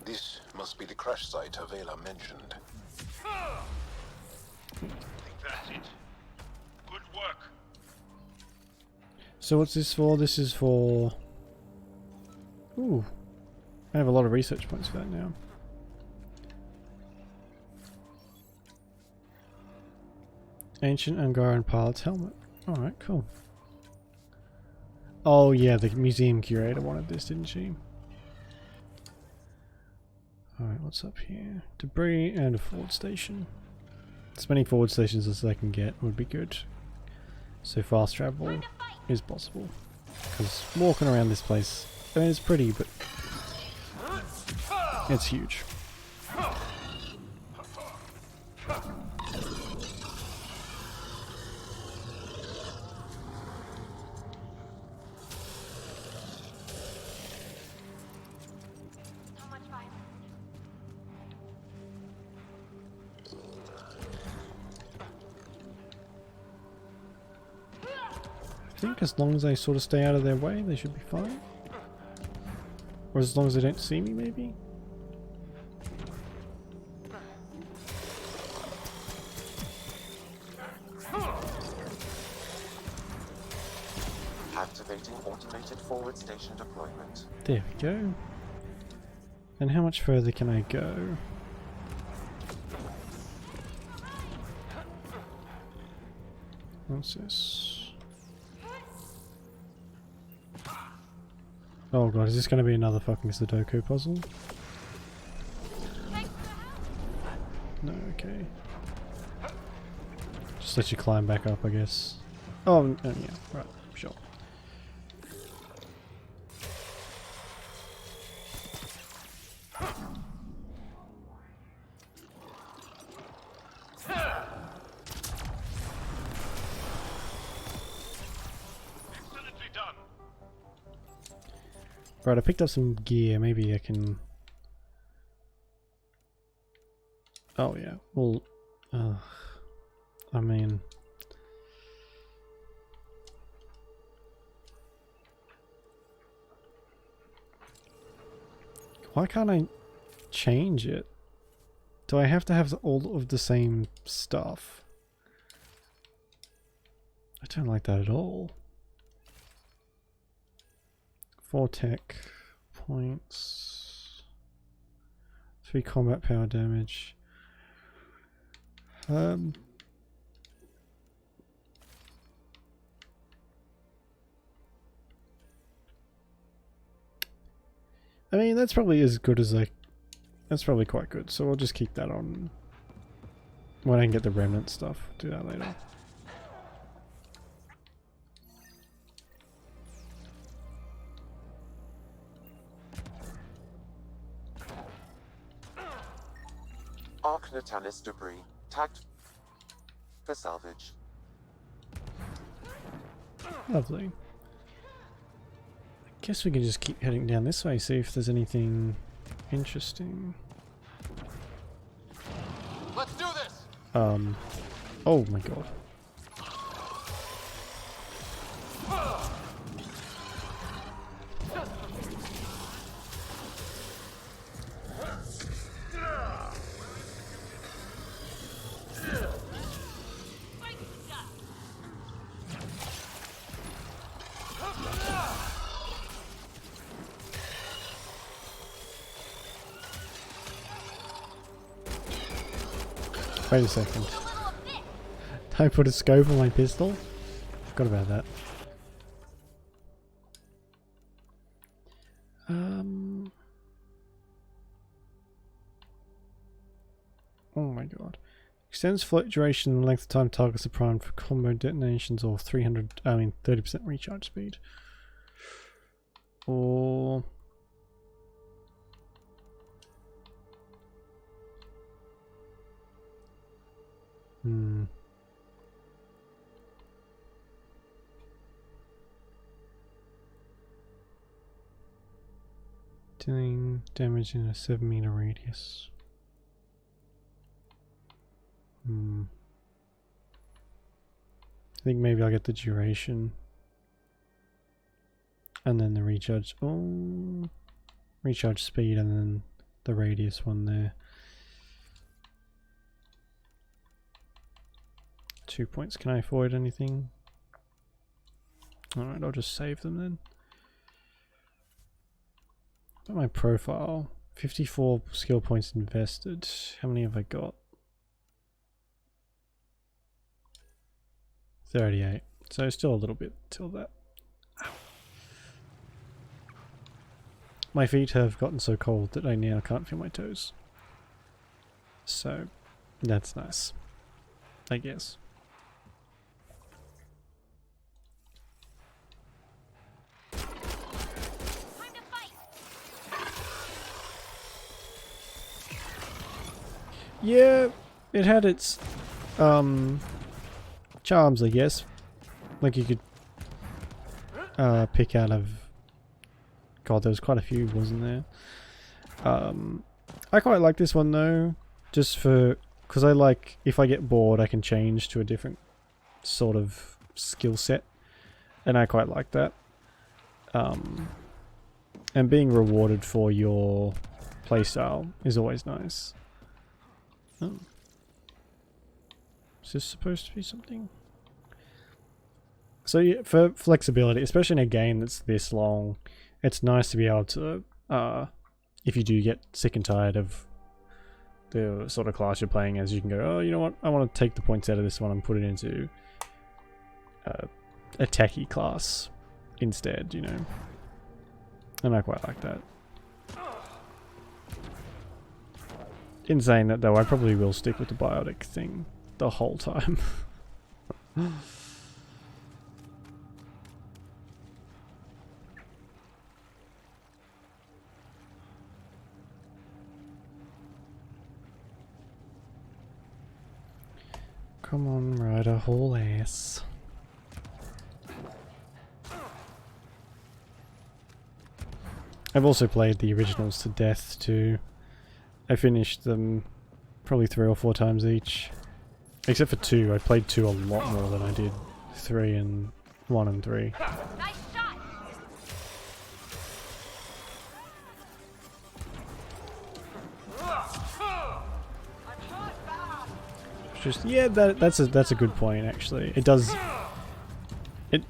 This must be the crash site Havela mentioned. That's it. Good work. So what's this for? This is for... Ooh, I have a lot of research points for that now. Ancient Angaran pilot's helmet. Alright, cool. Oh yeah, the museum curator wanted this, didn't she? Alright, what's up here? Debris and a forward station. As many forward stations as I can get would be good. So fast travel is possible. Because walking around this place, I mean, it's pretty, but it's huge. I think as long as I sort of stay out of their way, they should be fine. Or as long as they don't see me, maybe? Activating automated forward station deployment. There we go. And how much further can I go? What's this? Oh god, is this going to be another fucking Sudoku puzzle? No, okay. just let you climb back up, I guess. Oh, yeah, right, sure. Right, I picked up some gear. Maybe I can... Oh, yeah. Well, I mean... Why can't I change it? Do I have to have all of the same stuff? I don't like that at all. 4 tech points. 3 combat power damage. I mean, that's probably as good as that's probably quite good, so we'll just keep that on. When I can get the remnant stuff, do that later. Arcnatanis debris, tagged for salvage. Lovely. Guess we can just keep heading down this way, see if there's anything interesting. Let's do this. Oh my god. Wait a second. Did I put a scope on my pistol? Forgot about that. Oh my god. Extends float duration and length of time targets are primed for combo detonations or 30% recharge speed. Or... Dealing damage in a 7-meter radius. I think maybe I'll get the duration. And then the recharge. Oh, recharge speed and then the radius one there. 2 points. Can I avoid anything? Alright, I'll just save them then. Got my profile. 54 skill points invested. How many have I got? 38. So still a little bit till that. Ow. My feet have gotten so cold that I now can't feel my toes. So that's nice, I guess. Yeah, it had its charms, I guess. Like you could pick out of... God, there was quite a few, wasn't there? I quite like this one though, just for... Because I like, if I get bored, I can change to a different sort of skill set. And I quite like that. And being rewarded for your playstyle is always nice. Oh. Is this supposed to be something? So yeah, for flexibility, especially in a game that's this long, it's nice to be able to, if you do get sick and tired of the sort of class you're playing as, you can go, oh, you know what, I want to take the points out of this one and put it into a techie class instead, you know. And I quite like that. In saying that though, I probably will stick with the biotic thing the whole time. Come on, ride a whole ass. I've also played the originals to death too. I finished them probably 3 or 4 times each. Except for 2, I played 2 a lot more than I did 3 and 1 and 3. Nice shot. Just yeah, that's a good point actually. It does.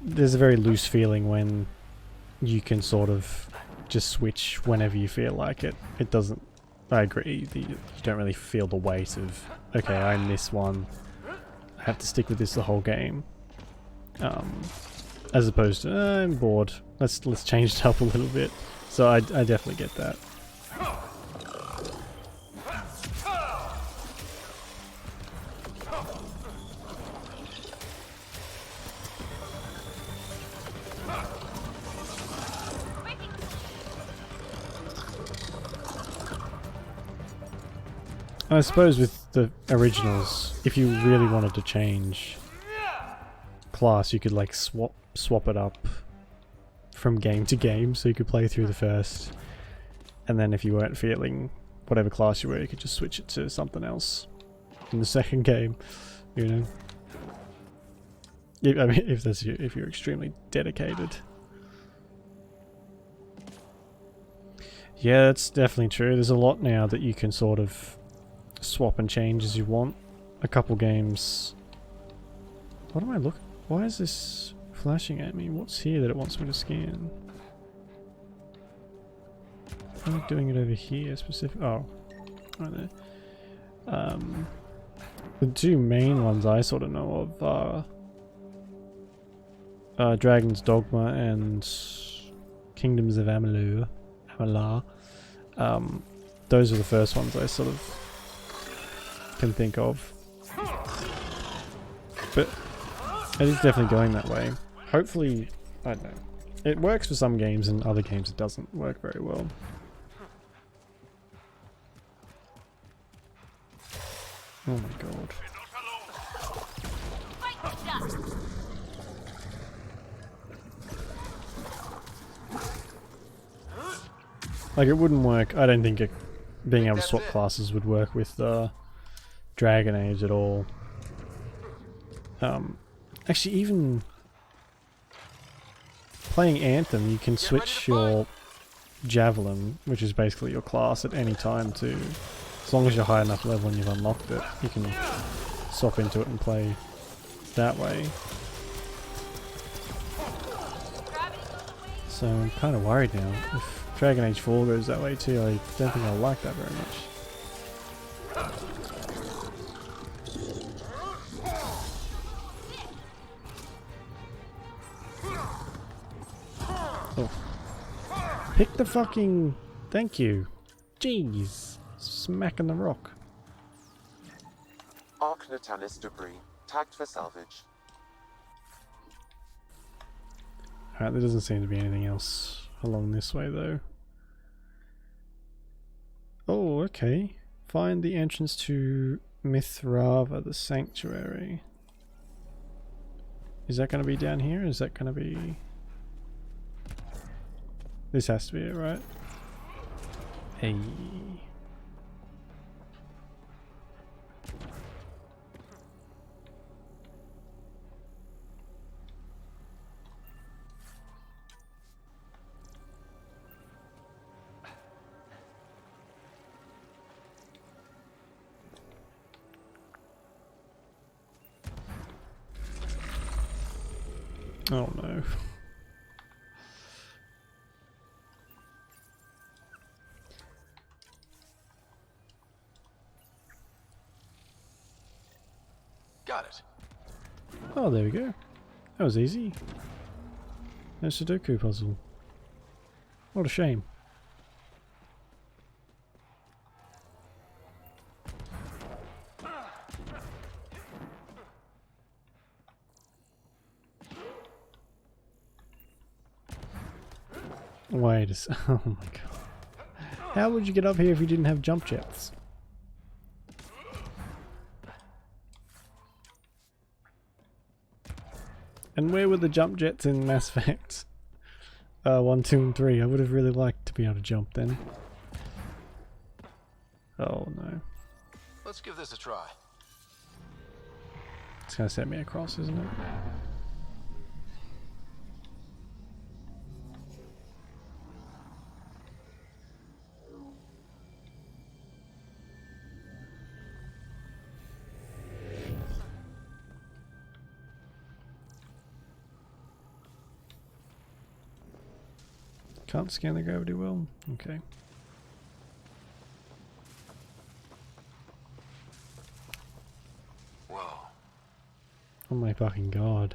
There's a very loose feeling when you can sort of just switch whenever you feel like it. It doesn't. I agree. You don't really feel the weight of okay, I miss one. I have to stick with this the whole game. As opposed to I'm bored. Let's change it up a little bit. So I definitely get that. I suppose with the originals, if you really wanted to change class, you could like swap it up from game to game, so you could play through the first, and then if you weren't feeling whatever class you were, you could just switch it to something else in the second game, you know. I mean, if you're extremely dedicated. Yeah, that's definitely true. There's a lot now that you can sort of swap and change as you want. A couple games. What am I looking? Why is this flashing at me? What's here that it wants me to scan? I'm doing it over here specific. Oh, right there. The 2 main ones I sort of know of are Dragon's Dogma and Kingdoms of Amalur. Those are the first ones I sort of can think of, but it is definitely going that way. Hopefully, I don't know, it works for some games and other games it doesn't work very well. Oh my god. Like, it wouldn't work. I don't think being able to swap classes would work with Dragon Age at all. Actually, even playing Anthem, you can switch your Javelin, which is basically your class, at any time too. As long as you're high enough level and you've unlocked it, you can swap into it and play that way. So I'm kind of worried now. If Dragon Age 4 goes that way too, I don't think I'll like that very much. Oh. Pick the fucking... Thank you. Jeez. Smacking the rock. Arc Natalis debris. Tagged for salvage. Alright, there doesn't seem to be anything else along this way though. Oh, okay. Find the entrance to Mithrava, the sanctuary. Is that going to be down here? Is that going to be... This has to be it, right? Hey. Oh no. Got it. Oh, there we go. That was easy. No Sudoku puzzle. What a shame. Wait a oh my god. How would you get up here if you didn't have jump jets? And where were the jump jets in Mass Effect 1, 2 and 3? I would have really liked to be able to jump then. Oh no. Let's give this a try. It's gonna set me across, isn't it? Can't scan the gravity well? Okay. Whoa. Oh my fucking god.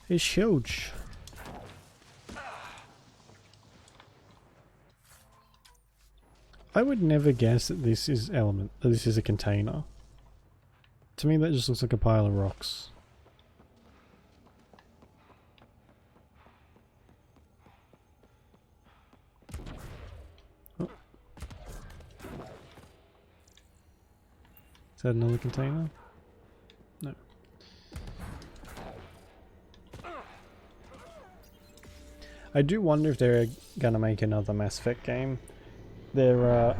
It's huge. I would never guess that this is that this is a container. To me that just looks like a pile of rocks. Is that another container? No. I do wonder if they're gonna make another Mass Effect game. There are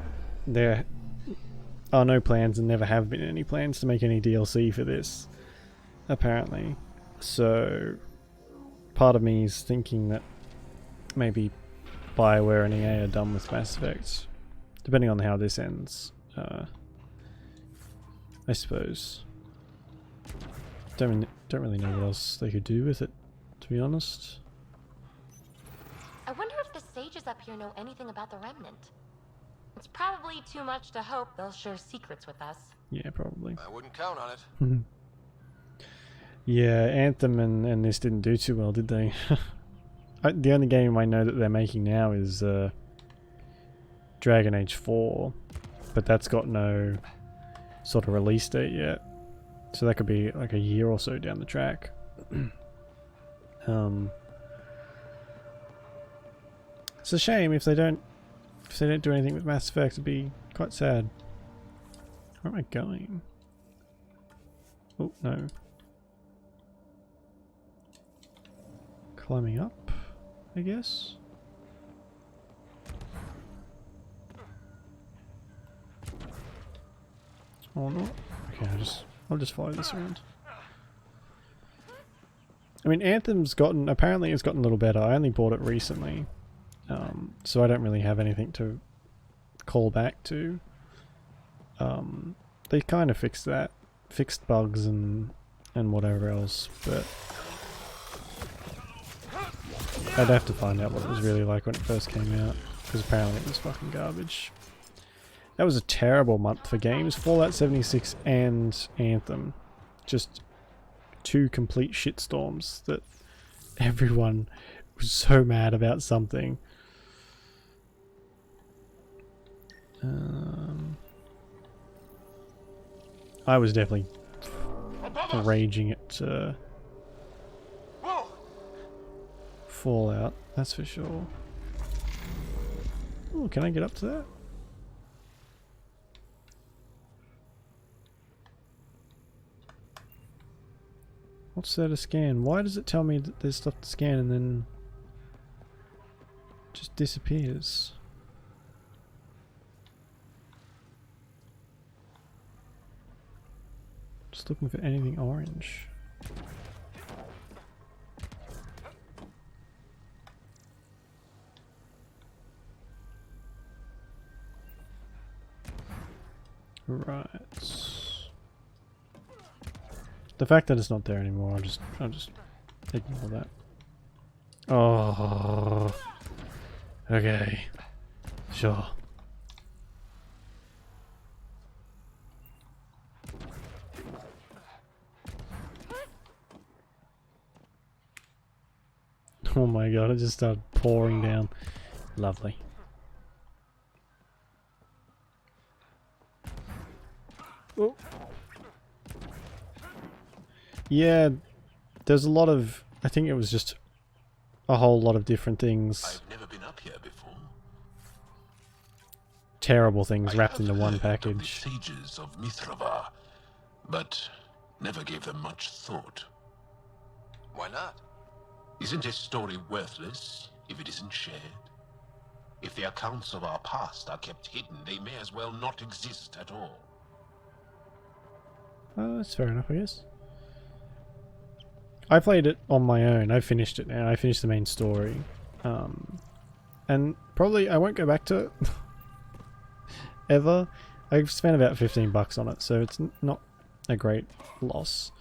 no plans and never have been any plans to make any DLC for this, apparently. So part of me is thinking that maybe BioWare and EA are done with Mass Effect, depending on how this ends. I suppose. Don't really know what else they could do with it, to be honest. I wonder if the sages up here know anything about the Remnant. It's probably too much to hope they'll share secrets with us. Yeah, probably. I wouldn't count on it. Yeah, Anthem and this didn't do too well, did they? The only game I know that they're making now is Dragon Age 4, but that's got no sort of release date yet, so that could be like a year or so down the track. It's a shame if they don't do anything with Mass Effect. It'd be quite sad. Where am I going? Oh no. Climbing up, I guess. Oh no. Okay, I'll just follow this around. I mean, apparently it's gotten a little better. I only bought it recently, so I don't really have anything to call back to. They kind of fixed bugs and whatever else, but I'd have to find out what it was really like when it first came out, because apparently it was fucking garbage. That was a terrible month for games. Fallout 76 and Anthem. Just two complete shitstorms that everyone was so mad about something. I was definitely raging at Fallout, that's for sure. Oh, can I get up to that? What's there to scan? Why does it tell me that there's stuff to scan and then just disappears? Just looking for anything orange. Right. The fact that it's not there anymore, I'll just ignore that. Oh. Okay. Sure. Oh my god, it just started pouring down. Lovely. Oh. Yeah, there's a lot of... I think it was just a whole lot of different things. I've never been terrible things I wrapped have into one heard of the package. sages of Mithrava, but never gave them much thought. Why not? Isn't a story worthless if it isn't shared? If the accounts of our past are kept hidden, they may as well not exist at all. That's fair enough, I guess. I played it on my own. I finished it now. I finished the main story. And probably I won't go back to it ever. I've spent about $15 on it, so it's not a great loss.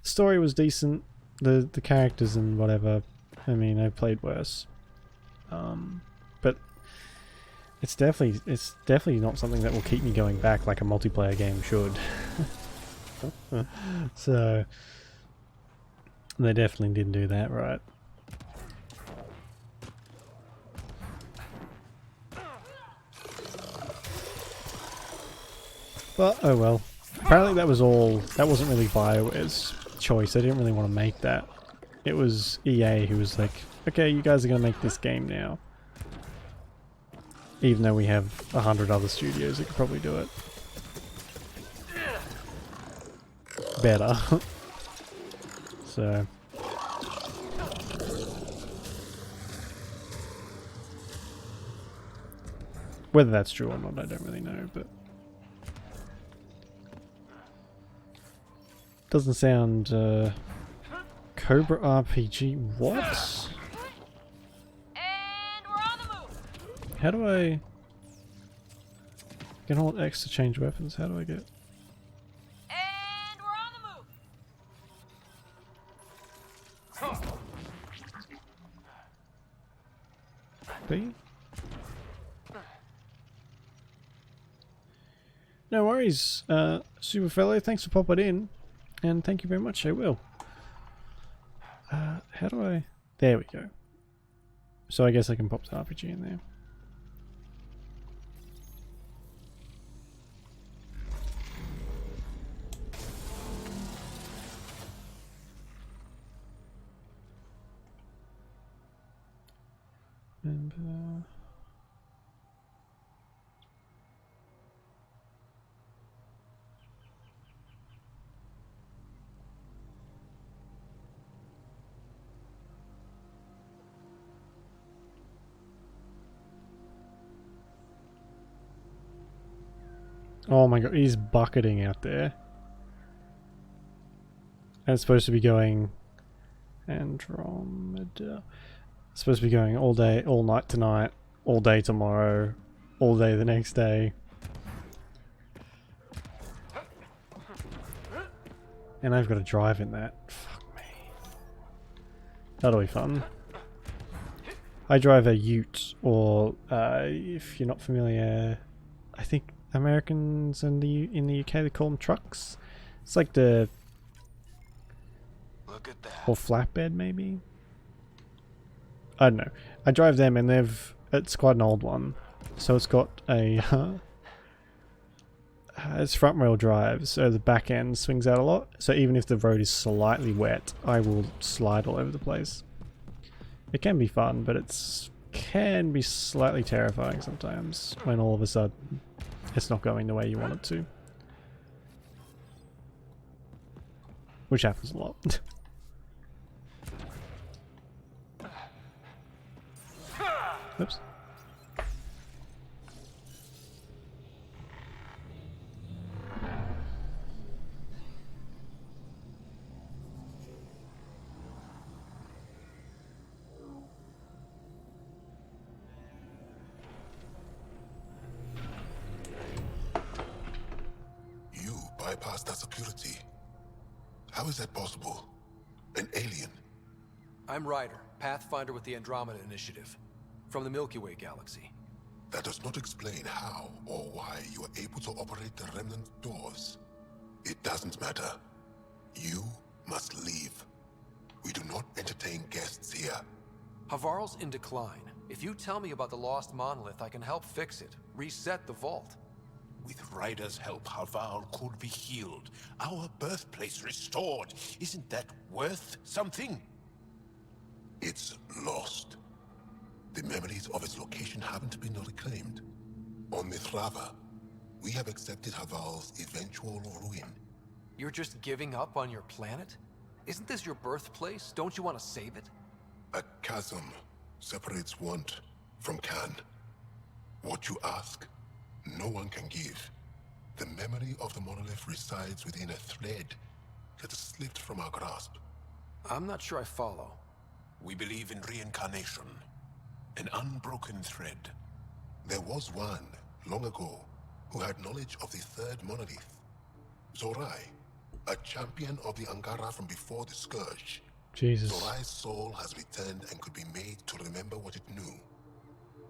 The story was decent. The characters and whatever. I mean, I've played worse. But it's definitely not something that will keep me going back like a multiplayer game should. So they definitely didn't do that right. But oh well. Apparently that wasn't really BioWare's choice. They didn't really want to make that. It was EA who was like, okay, you guys are going to make this game now. Even though we have 100 other studios that could probably do it better. So whether that's true or not, I don't really know, but doesn't sound Cobra RPG. What? And we're on the move. How do I can hold X to change weapons? How do I get? And we're on the move. B? No worries, Super Fellow. Thanks for popping in, and thank you very much. I will. How do I? There we go. So I guess I can pop the RPG in there. And oh my god, he's bucketing out there. And it's supposed to be going Andromeda. It's supposed to be going all day, all night tonight, all day tomorrow, all day the next day. And I've got to drive in that. Fuck me. That'll be fun. I drive a Ute, or if you're not familiar, I think Americans in the UK they call them trucks. It's like the Look at that. or flatbed maybe. I don't know. I drive them, and it's quite an old one, so it's got a it's front wheel drive, so the back end swings out a lot. So even if the road is slightly wet, I will slide all over the place. It can be fun, but can be slightly terrifying sometimes when all of a sudden it's not going the way you want it to. Which happens a lot. Oops. You bypassed that security. How is that possible? An alien? I'm Ryder, Pathfinder with the Andromeda Initiative, from the Milky Way galaxy. That does not explain how or why you are able to operate the remnant doors. It doesn't matter. You must leave. We do not entertain guests here. Havarl's in decline. If you tell me about the lost monolith, I can help fix it, reset the vault. With Ryder's help, Havarl could be healed. Our birthplace restored. Isn't that worth something? It's lost. The memories of its location haven't been reclaimed. On Mithrava, we have accepted Haval's eventual ruin. You're just giving up on your planet? Isn't this your birthplace? Don't you want to save it? A chasm separates want from can. What you ask, no one can give. The memory of the monolith resides within a thread that has slipped from our grasp. I'm not sure I follow. We believe in reincarnation, an unbroken thread. There was one, long ago, who had knowledge of the third monolith. Zorai, a champion of the Angara from before the Scourge. Jesus. Zorai's soul has returned and could be made to remember what it knew.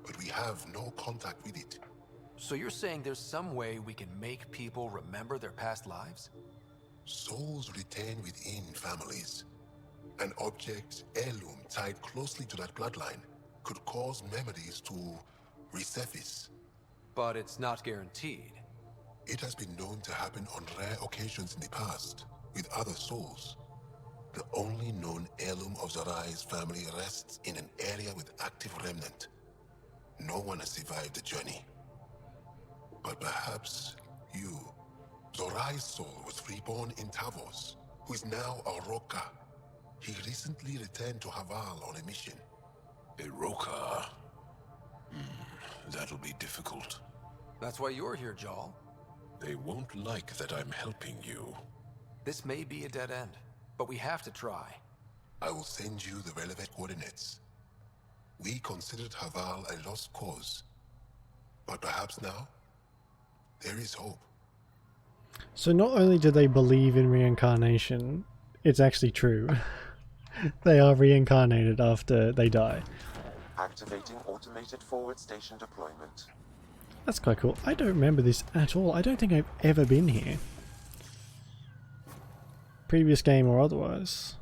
But we have no contact with it. So you're saying there's some way we can make people remember their past lives? Souls retain within families. An object, heirloom tied closely to that bloodline could cause memories to resurface. But it's not guaranteed. It has been known to happen on rare occasions in the past, with other souls. The only known heirloom of Zorai's family rests in an area with active remnant. No one has survived the journey. But perhaps you. Zorai's soul was reborn in Tavos, who is now a Roka. He recently returned to Haval on a mission. A Roka? That'll be difficult. That's why you're here, Jarl. They won't like that I'm helping you. This may be a dead end, but we have to try. I will send you the relevant coordinates. We considered Haval a lost cause. But perhaps now, there is hope. So not only do they believe in reincarnation, it's actually true. They are reincarnated after they die. Activating automated forward station deployment. That's quite cool. I don't remember this at all. I don't think I've ever been here. Previous game or otherwise.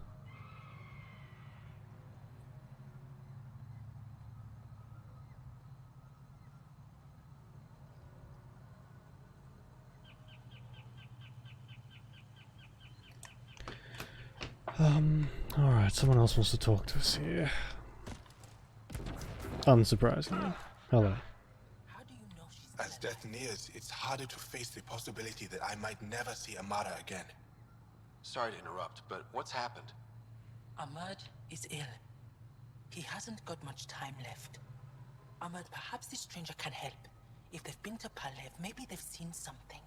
Alright, someone else wants to talk to us here. Unsurprisingly. Hello. As death nears, it's harder to face the possibility that I might never see Amara again. Sorry to interrupt, but what's happened? Ahmad is ill. He hasn't got much time left. Ahmad, perhaps this stranger can help. If they've been to Palev, maybe they've seen something.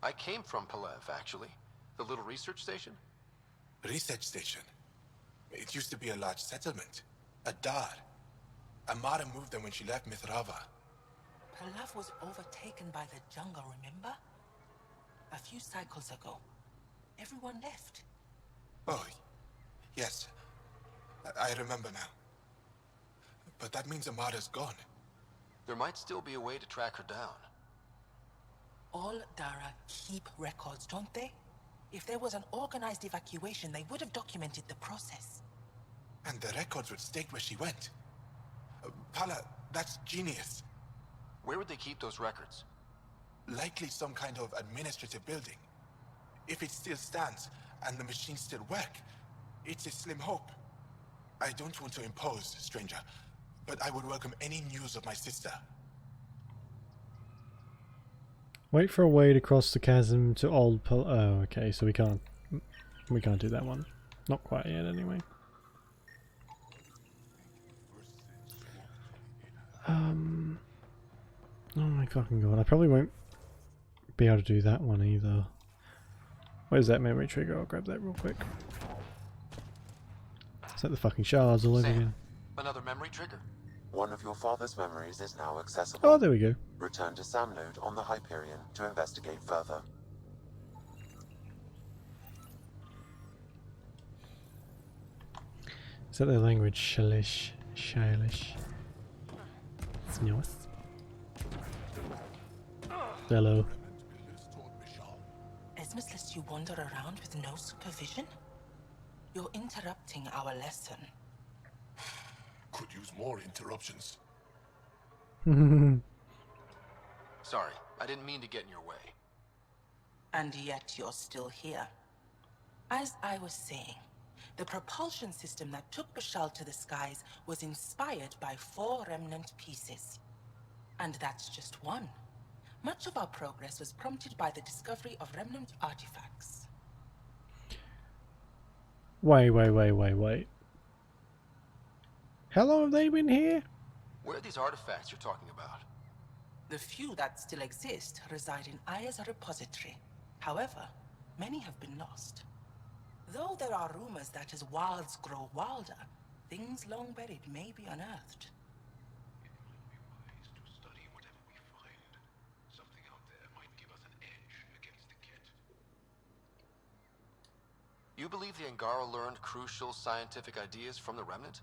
I came from Palev, actually. The little research station? Research station? It used to be a large settlement. A dar. Amara moved them when she left Mithrava. Palev was overtaken by the jungle, remember? A few cycles ago. Everyone left. Oh, yes. I remember now. But that means Amara's gone. There might still be a way to track her down. All Dara keep records, don't they? If there was an organized evacuation, they would have documented the process. And the records would state where she went. Pala, that's genius. Where would they keep those records? Likely some kind of administrative building. If it still stands, and the machines still work, it's a slim hope. I don't want to impose, stranger, but I would welcome any news of my sister. Wait for a way to cross the chasm to Old Pal. Oh, okay, so we can't do that one. Not quite yet, anyway. Oh my fucking god, I probably won't be able to do that one either. Where's that memory trigger? I'll grab that real quick. Is that the fucking shards all over again? Another memory trigger? One of your father's memories is now accessible. Oh, there we go. Return to Sam Node on the Hyperion to investigate further. Is that their language? Shalish. Shalish. Snus. Hello. Esmus lets you wander around with no supervision? You're interrupting our lesson. Could use more interruptions. Sorry, I didn't mean to get in your way. And yet you're still here. As I was saying, The propulsion system that took Bashal to the skies was inspired by 4 remnant pieces. And that's just one. Much of our progress was prompted by the discovery of remnant artifacts. Wait. How long have they been here? Where are these artifacts you're talking about? The few that still exist reside in Aya's repository. However, many have been lost. Though there are rumors that as wilds grow wilder, things long buried may be unearthed. You believe the Angara learned crucial scientific ideas from the Remnant?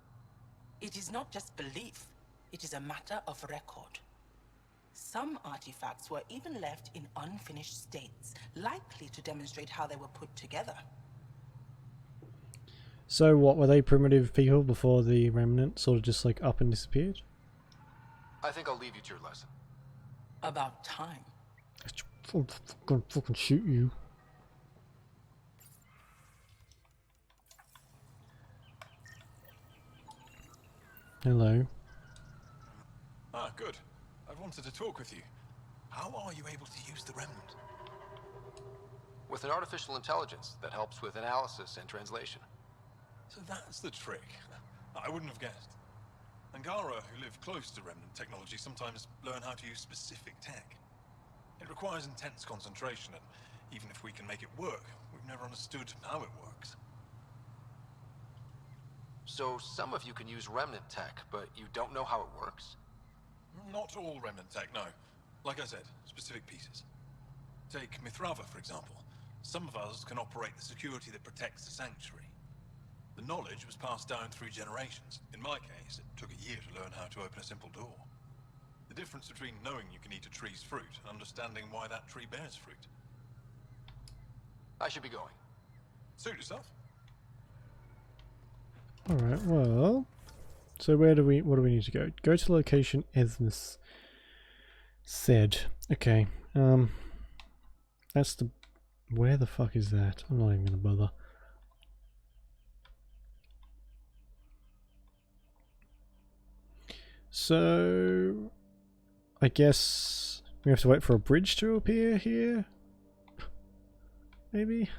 It is not just belief, it is a matter of record. Some artifacts were even left in unfinished states, likely to demonstrate how they were put together. So what, were they primitive people before the Remnant sort of just like up and disappeared? I think I'll leave you to your lesson. About time. I'm gonna fucking shoot you. Hello. Ah, good. I wanted to talk with you. How are you able to use the Remnant? With an artificial intelligence that helps with analysis and translation. So that's the trick. I wouldn't have guessed. Angara, who live close to Remnant technology, sometimes learn how to use specific tech. It requires intense concentration, and even if we can make it work, we've never understood how it works. So some of you can use Remnant tech, but you don't know how it works? Not all Remnant tech, no. Like I said, specific pieces. Take Mithrava, for example. Some of us can operate the security that protects the sanctuary. The knowledge was passed down through generations. In my case, it took a year to learn how to open a simple door. The difference between knowing you can eat a tree's fruit and understanding why that tree bears fruit. I should be going. Suit yourself. Alright, well... So what do we need to go? Go to location Esmus said. Okay, that's the... Where the fuck is that? I'm not even gonna bother. So... I guess we have to wait for a bridge to appear here? Maybe?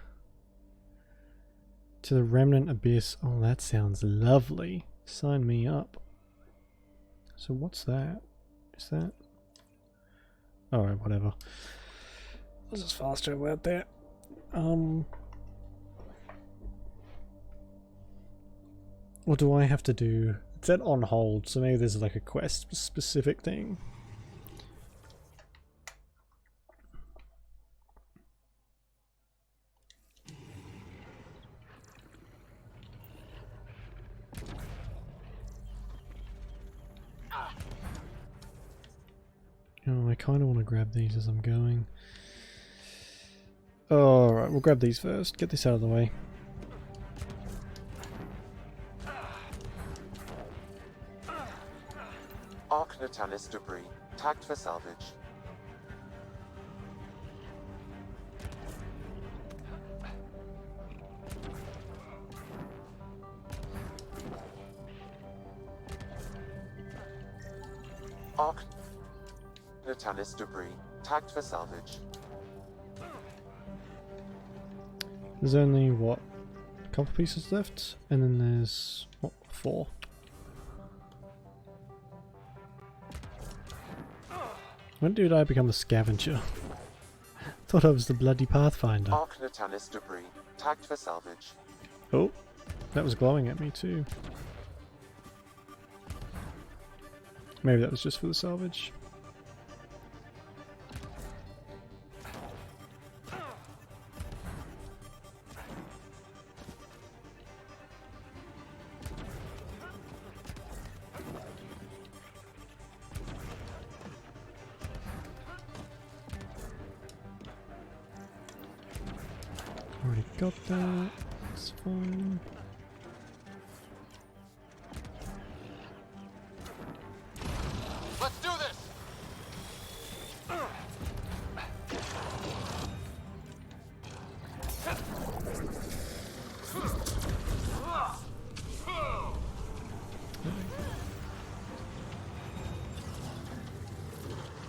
To the Remnant Abyss. Oh, that sounds lovely. Sign me up. So what's that? Is that... Alright, whatever. Let's just fast travel out there. What do I have to do? It said on hold, so maybe there's like a quest specific thing. Oh, I kind of want to grab these as I'm going. Alright, we'll grab these first. Get this out of the way. Arc Natalis debris, tagged for salvage. Arc Natalis debris, tagged for salvage. There's only, what, a couple pieces left? And then there's, what, 4. When did I become a scavenger? Thought I was the bloody Pathfinder. Arc Natalis debris, tagged for salvage. Oh, that was glowing at me too. Maybe that was just for the salvage. Already got that. It's fine. Let's do this!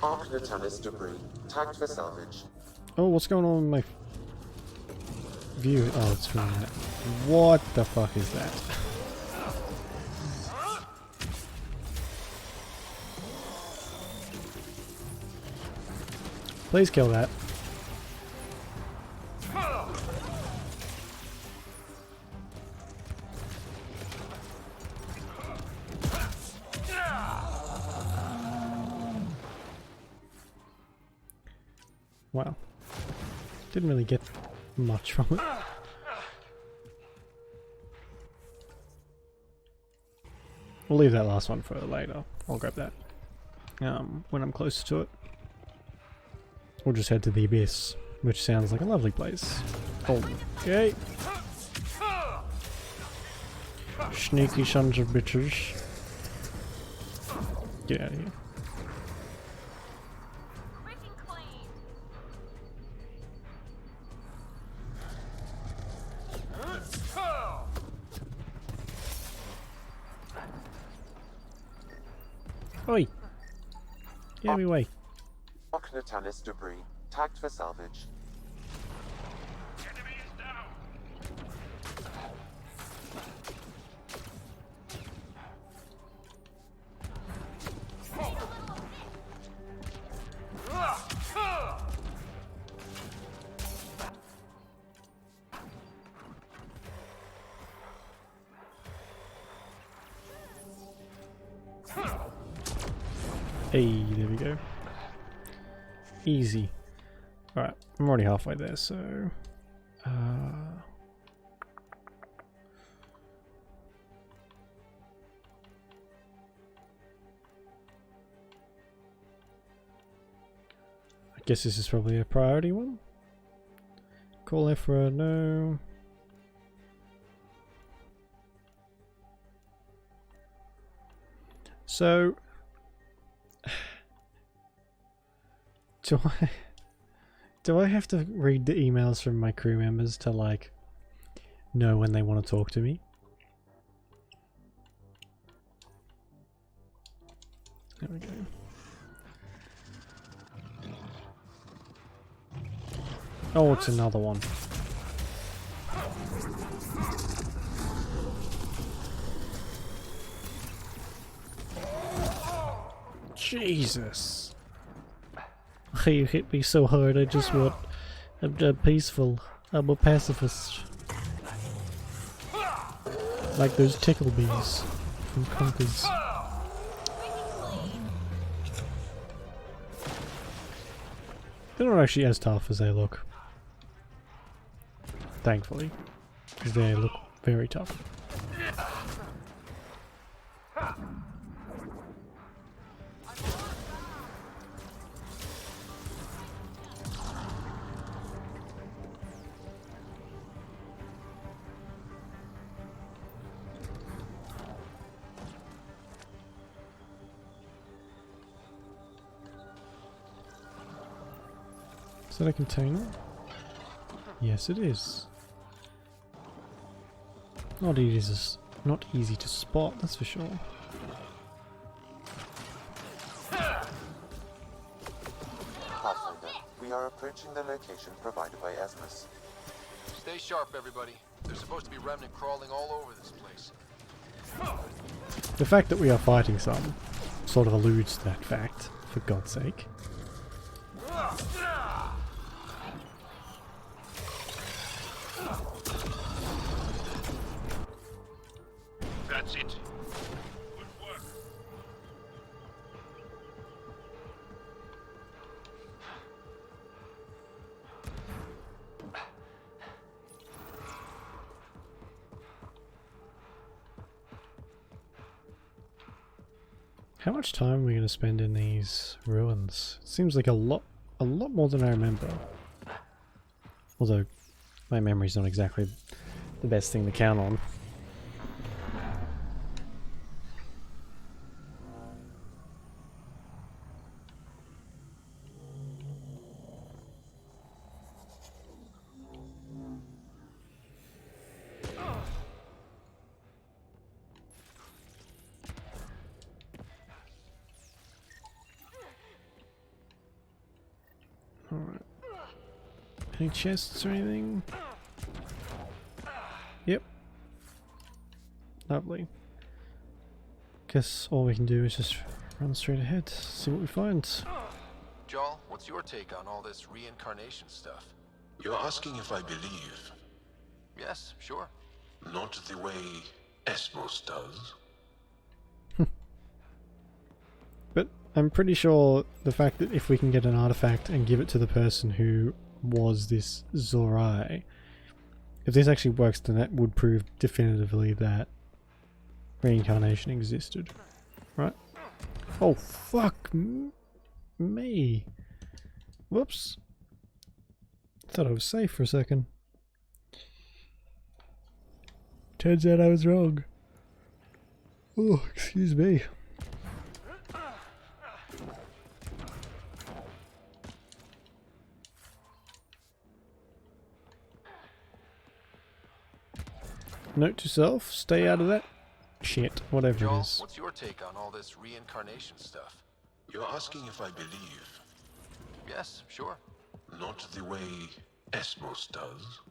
Arcnatanus debris, tagged for salvage. Oh, what's going on with my view? Oh, it's from that. What the fuck is that? Please kill that. Wow. Didn't really get much from it. We'll leave that last one for later. I'll grab that when I'm closer to it. We'll just head to the Abyss, which sounds like a lovely place. Okay. Sneaky sons of bitches. Get out of here. Oi! Get me away. Arcnatanus debris, tagged for salvage. Hey, there we go. Easy. Alright, I'm already halfway there, so... I guess this is probably a priority one. Call Ephra, no. So... Do I have to read the emails from my crew members to like know when they want to talk to me? There we go. Oh, it's another one. Jesus. You hit me so hard, I just want... I'm peaceful. I'm a pacifist. Like those tickle bees from Conker's. They're not actually as tough as they look. Thankfully. Because they look very tough. Is that a container? Yes, it is. Not easy to spot, that's for sure. Pathfinder, we are approaching the location provided by Esmus. Stay sharp, everybody. There's supposed to be remnant crawling all over this place. The fact that we are fighting some sort of alludes to that fact, for God's sake. That's it. Good work. How much time are we going to spend in these ruins? It seems like a lot more than I remember. Although, my memory's not exactly the best thing to count on. Any chests or anything? Yep. Lovely. Guess all we can do is just run straight ahead, see what we find. Joel, what's your take on all this reincarnation stuff? You're asking if I believe. Yes, sure. Not the way Esmos does. But I'm pretty sure the fact that if we can get an artifact and give it to the person who was this Zorai, if this actually works, then that would prove definitively that reincarnation existed. Right? Oh, fuck me. Whoops. Thought I was safe for a second. Turns out I was wrong. Oh, excuse me. Note to self, stay out of that shit, whatever Joel, it is. what's your take on all this reincarnation stuff? You're asking if I believe. Yes, sure. Not the way Esmos does.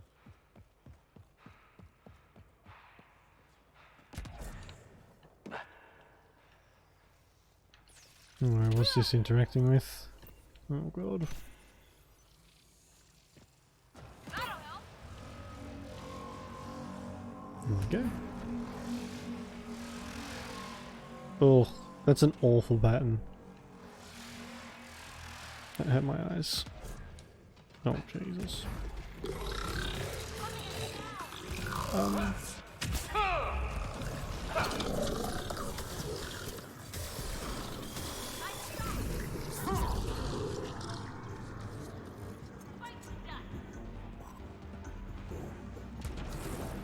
Alright, what's this interacting with? Oh god. There we go. Oh, that's an awful pattern. That hurt my eyes. Oh, Jesus.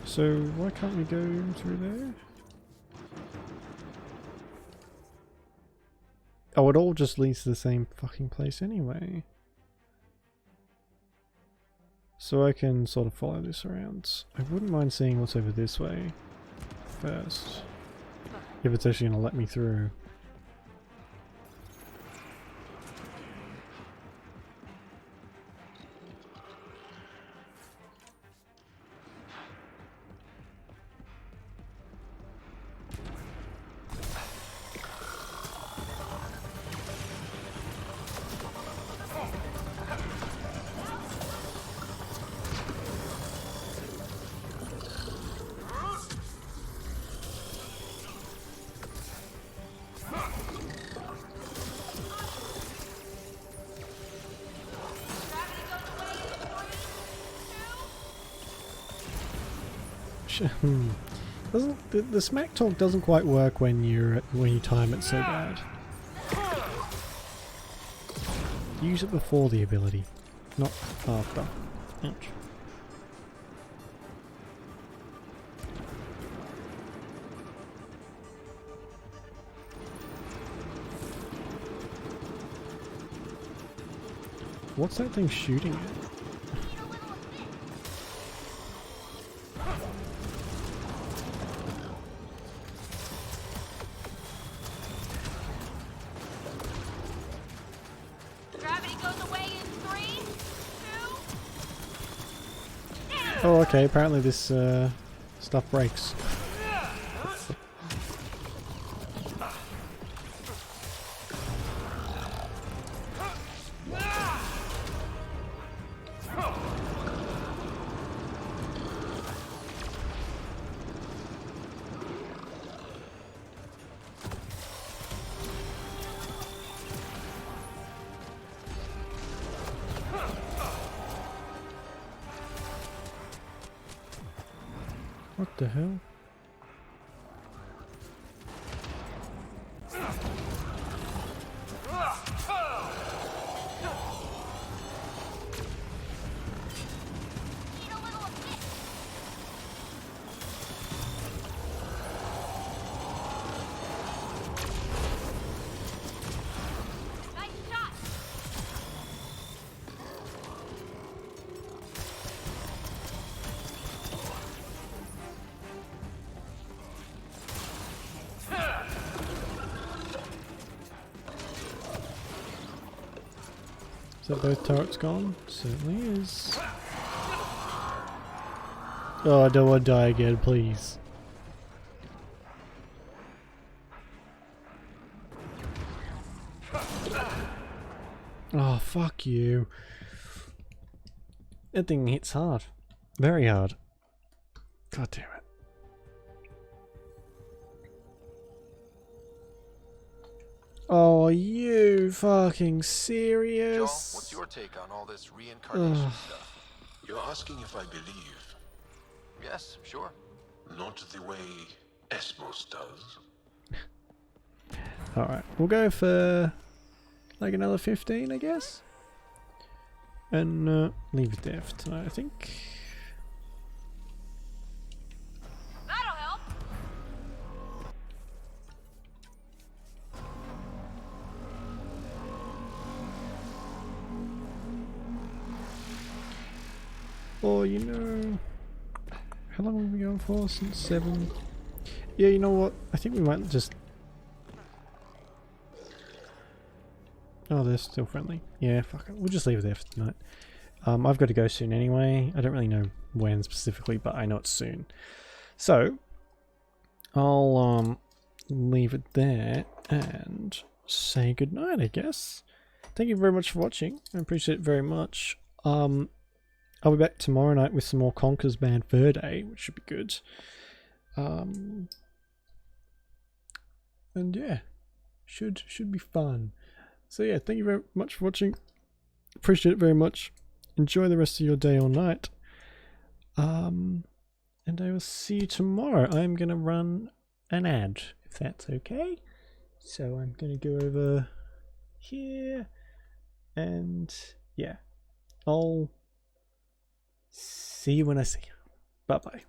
So, why can't we go through there? Oh, it all just leads to the same fucking place anyway. So I can sort of follow this around. I wouldn't mind seeing what's over this way first. If it's actually going to let me through. Doesn't the smack talk doesn't quite work when you time it so bad. Use it before the ability, not after. Ouch. What's that thing shooting at? Oh, okay, apparently this stuff breaks. What the hell? Is that both turrets gone? Certainly is. Oh, I don't want to die again, please. Oh, fuck you. That thing hits hard. Very hard. God damn it. Oh, you fucking serious? Joel, what's your take on all this reincarnation stuff? You're asking if I believe? Yes, sure. Not the way Esmos does. Alright, we'll go for like another 15, I guess. And leave it there for tonight, I think. That'll help. Or, you know, how long have we been going for? Since 7? Yeah, you know what? I think we might just... Oh, they're still friendly. Yeah, fuck it. We'll just leave it there for tonight. I've got to go soon anyway. I don't really know when specifically, but I know it's soon. So, I'll leave it there and say goodnight, I guess. Thank you very much for watching. I appreciate it very much. I'll be back tomorrow night with some more Conker's Bad Fur Day, which should be good. And yeah, should be fun. So yeah, thank you very much for watching. Appreciate it very much. Enjoy the rest of your day or night. And I will see you tomorrow. I'm gonna run an ad, if that's okay. So I'm gonna go over here, and yeah, I'll see you when I see you. Bye bye.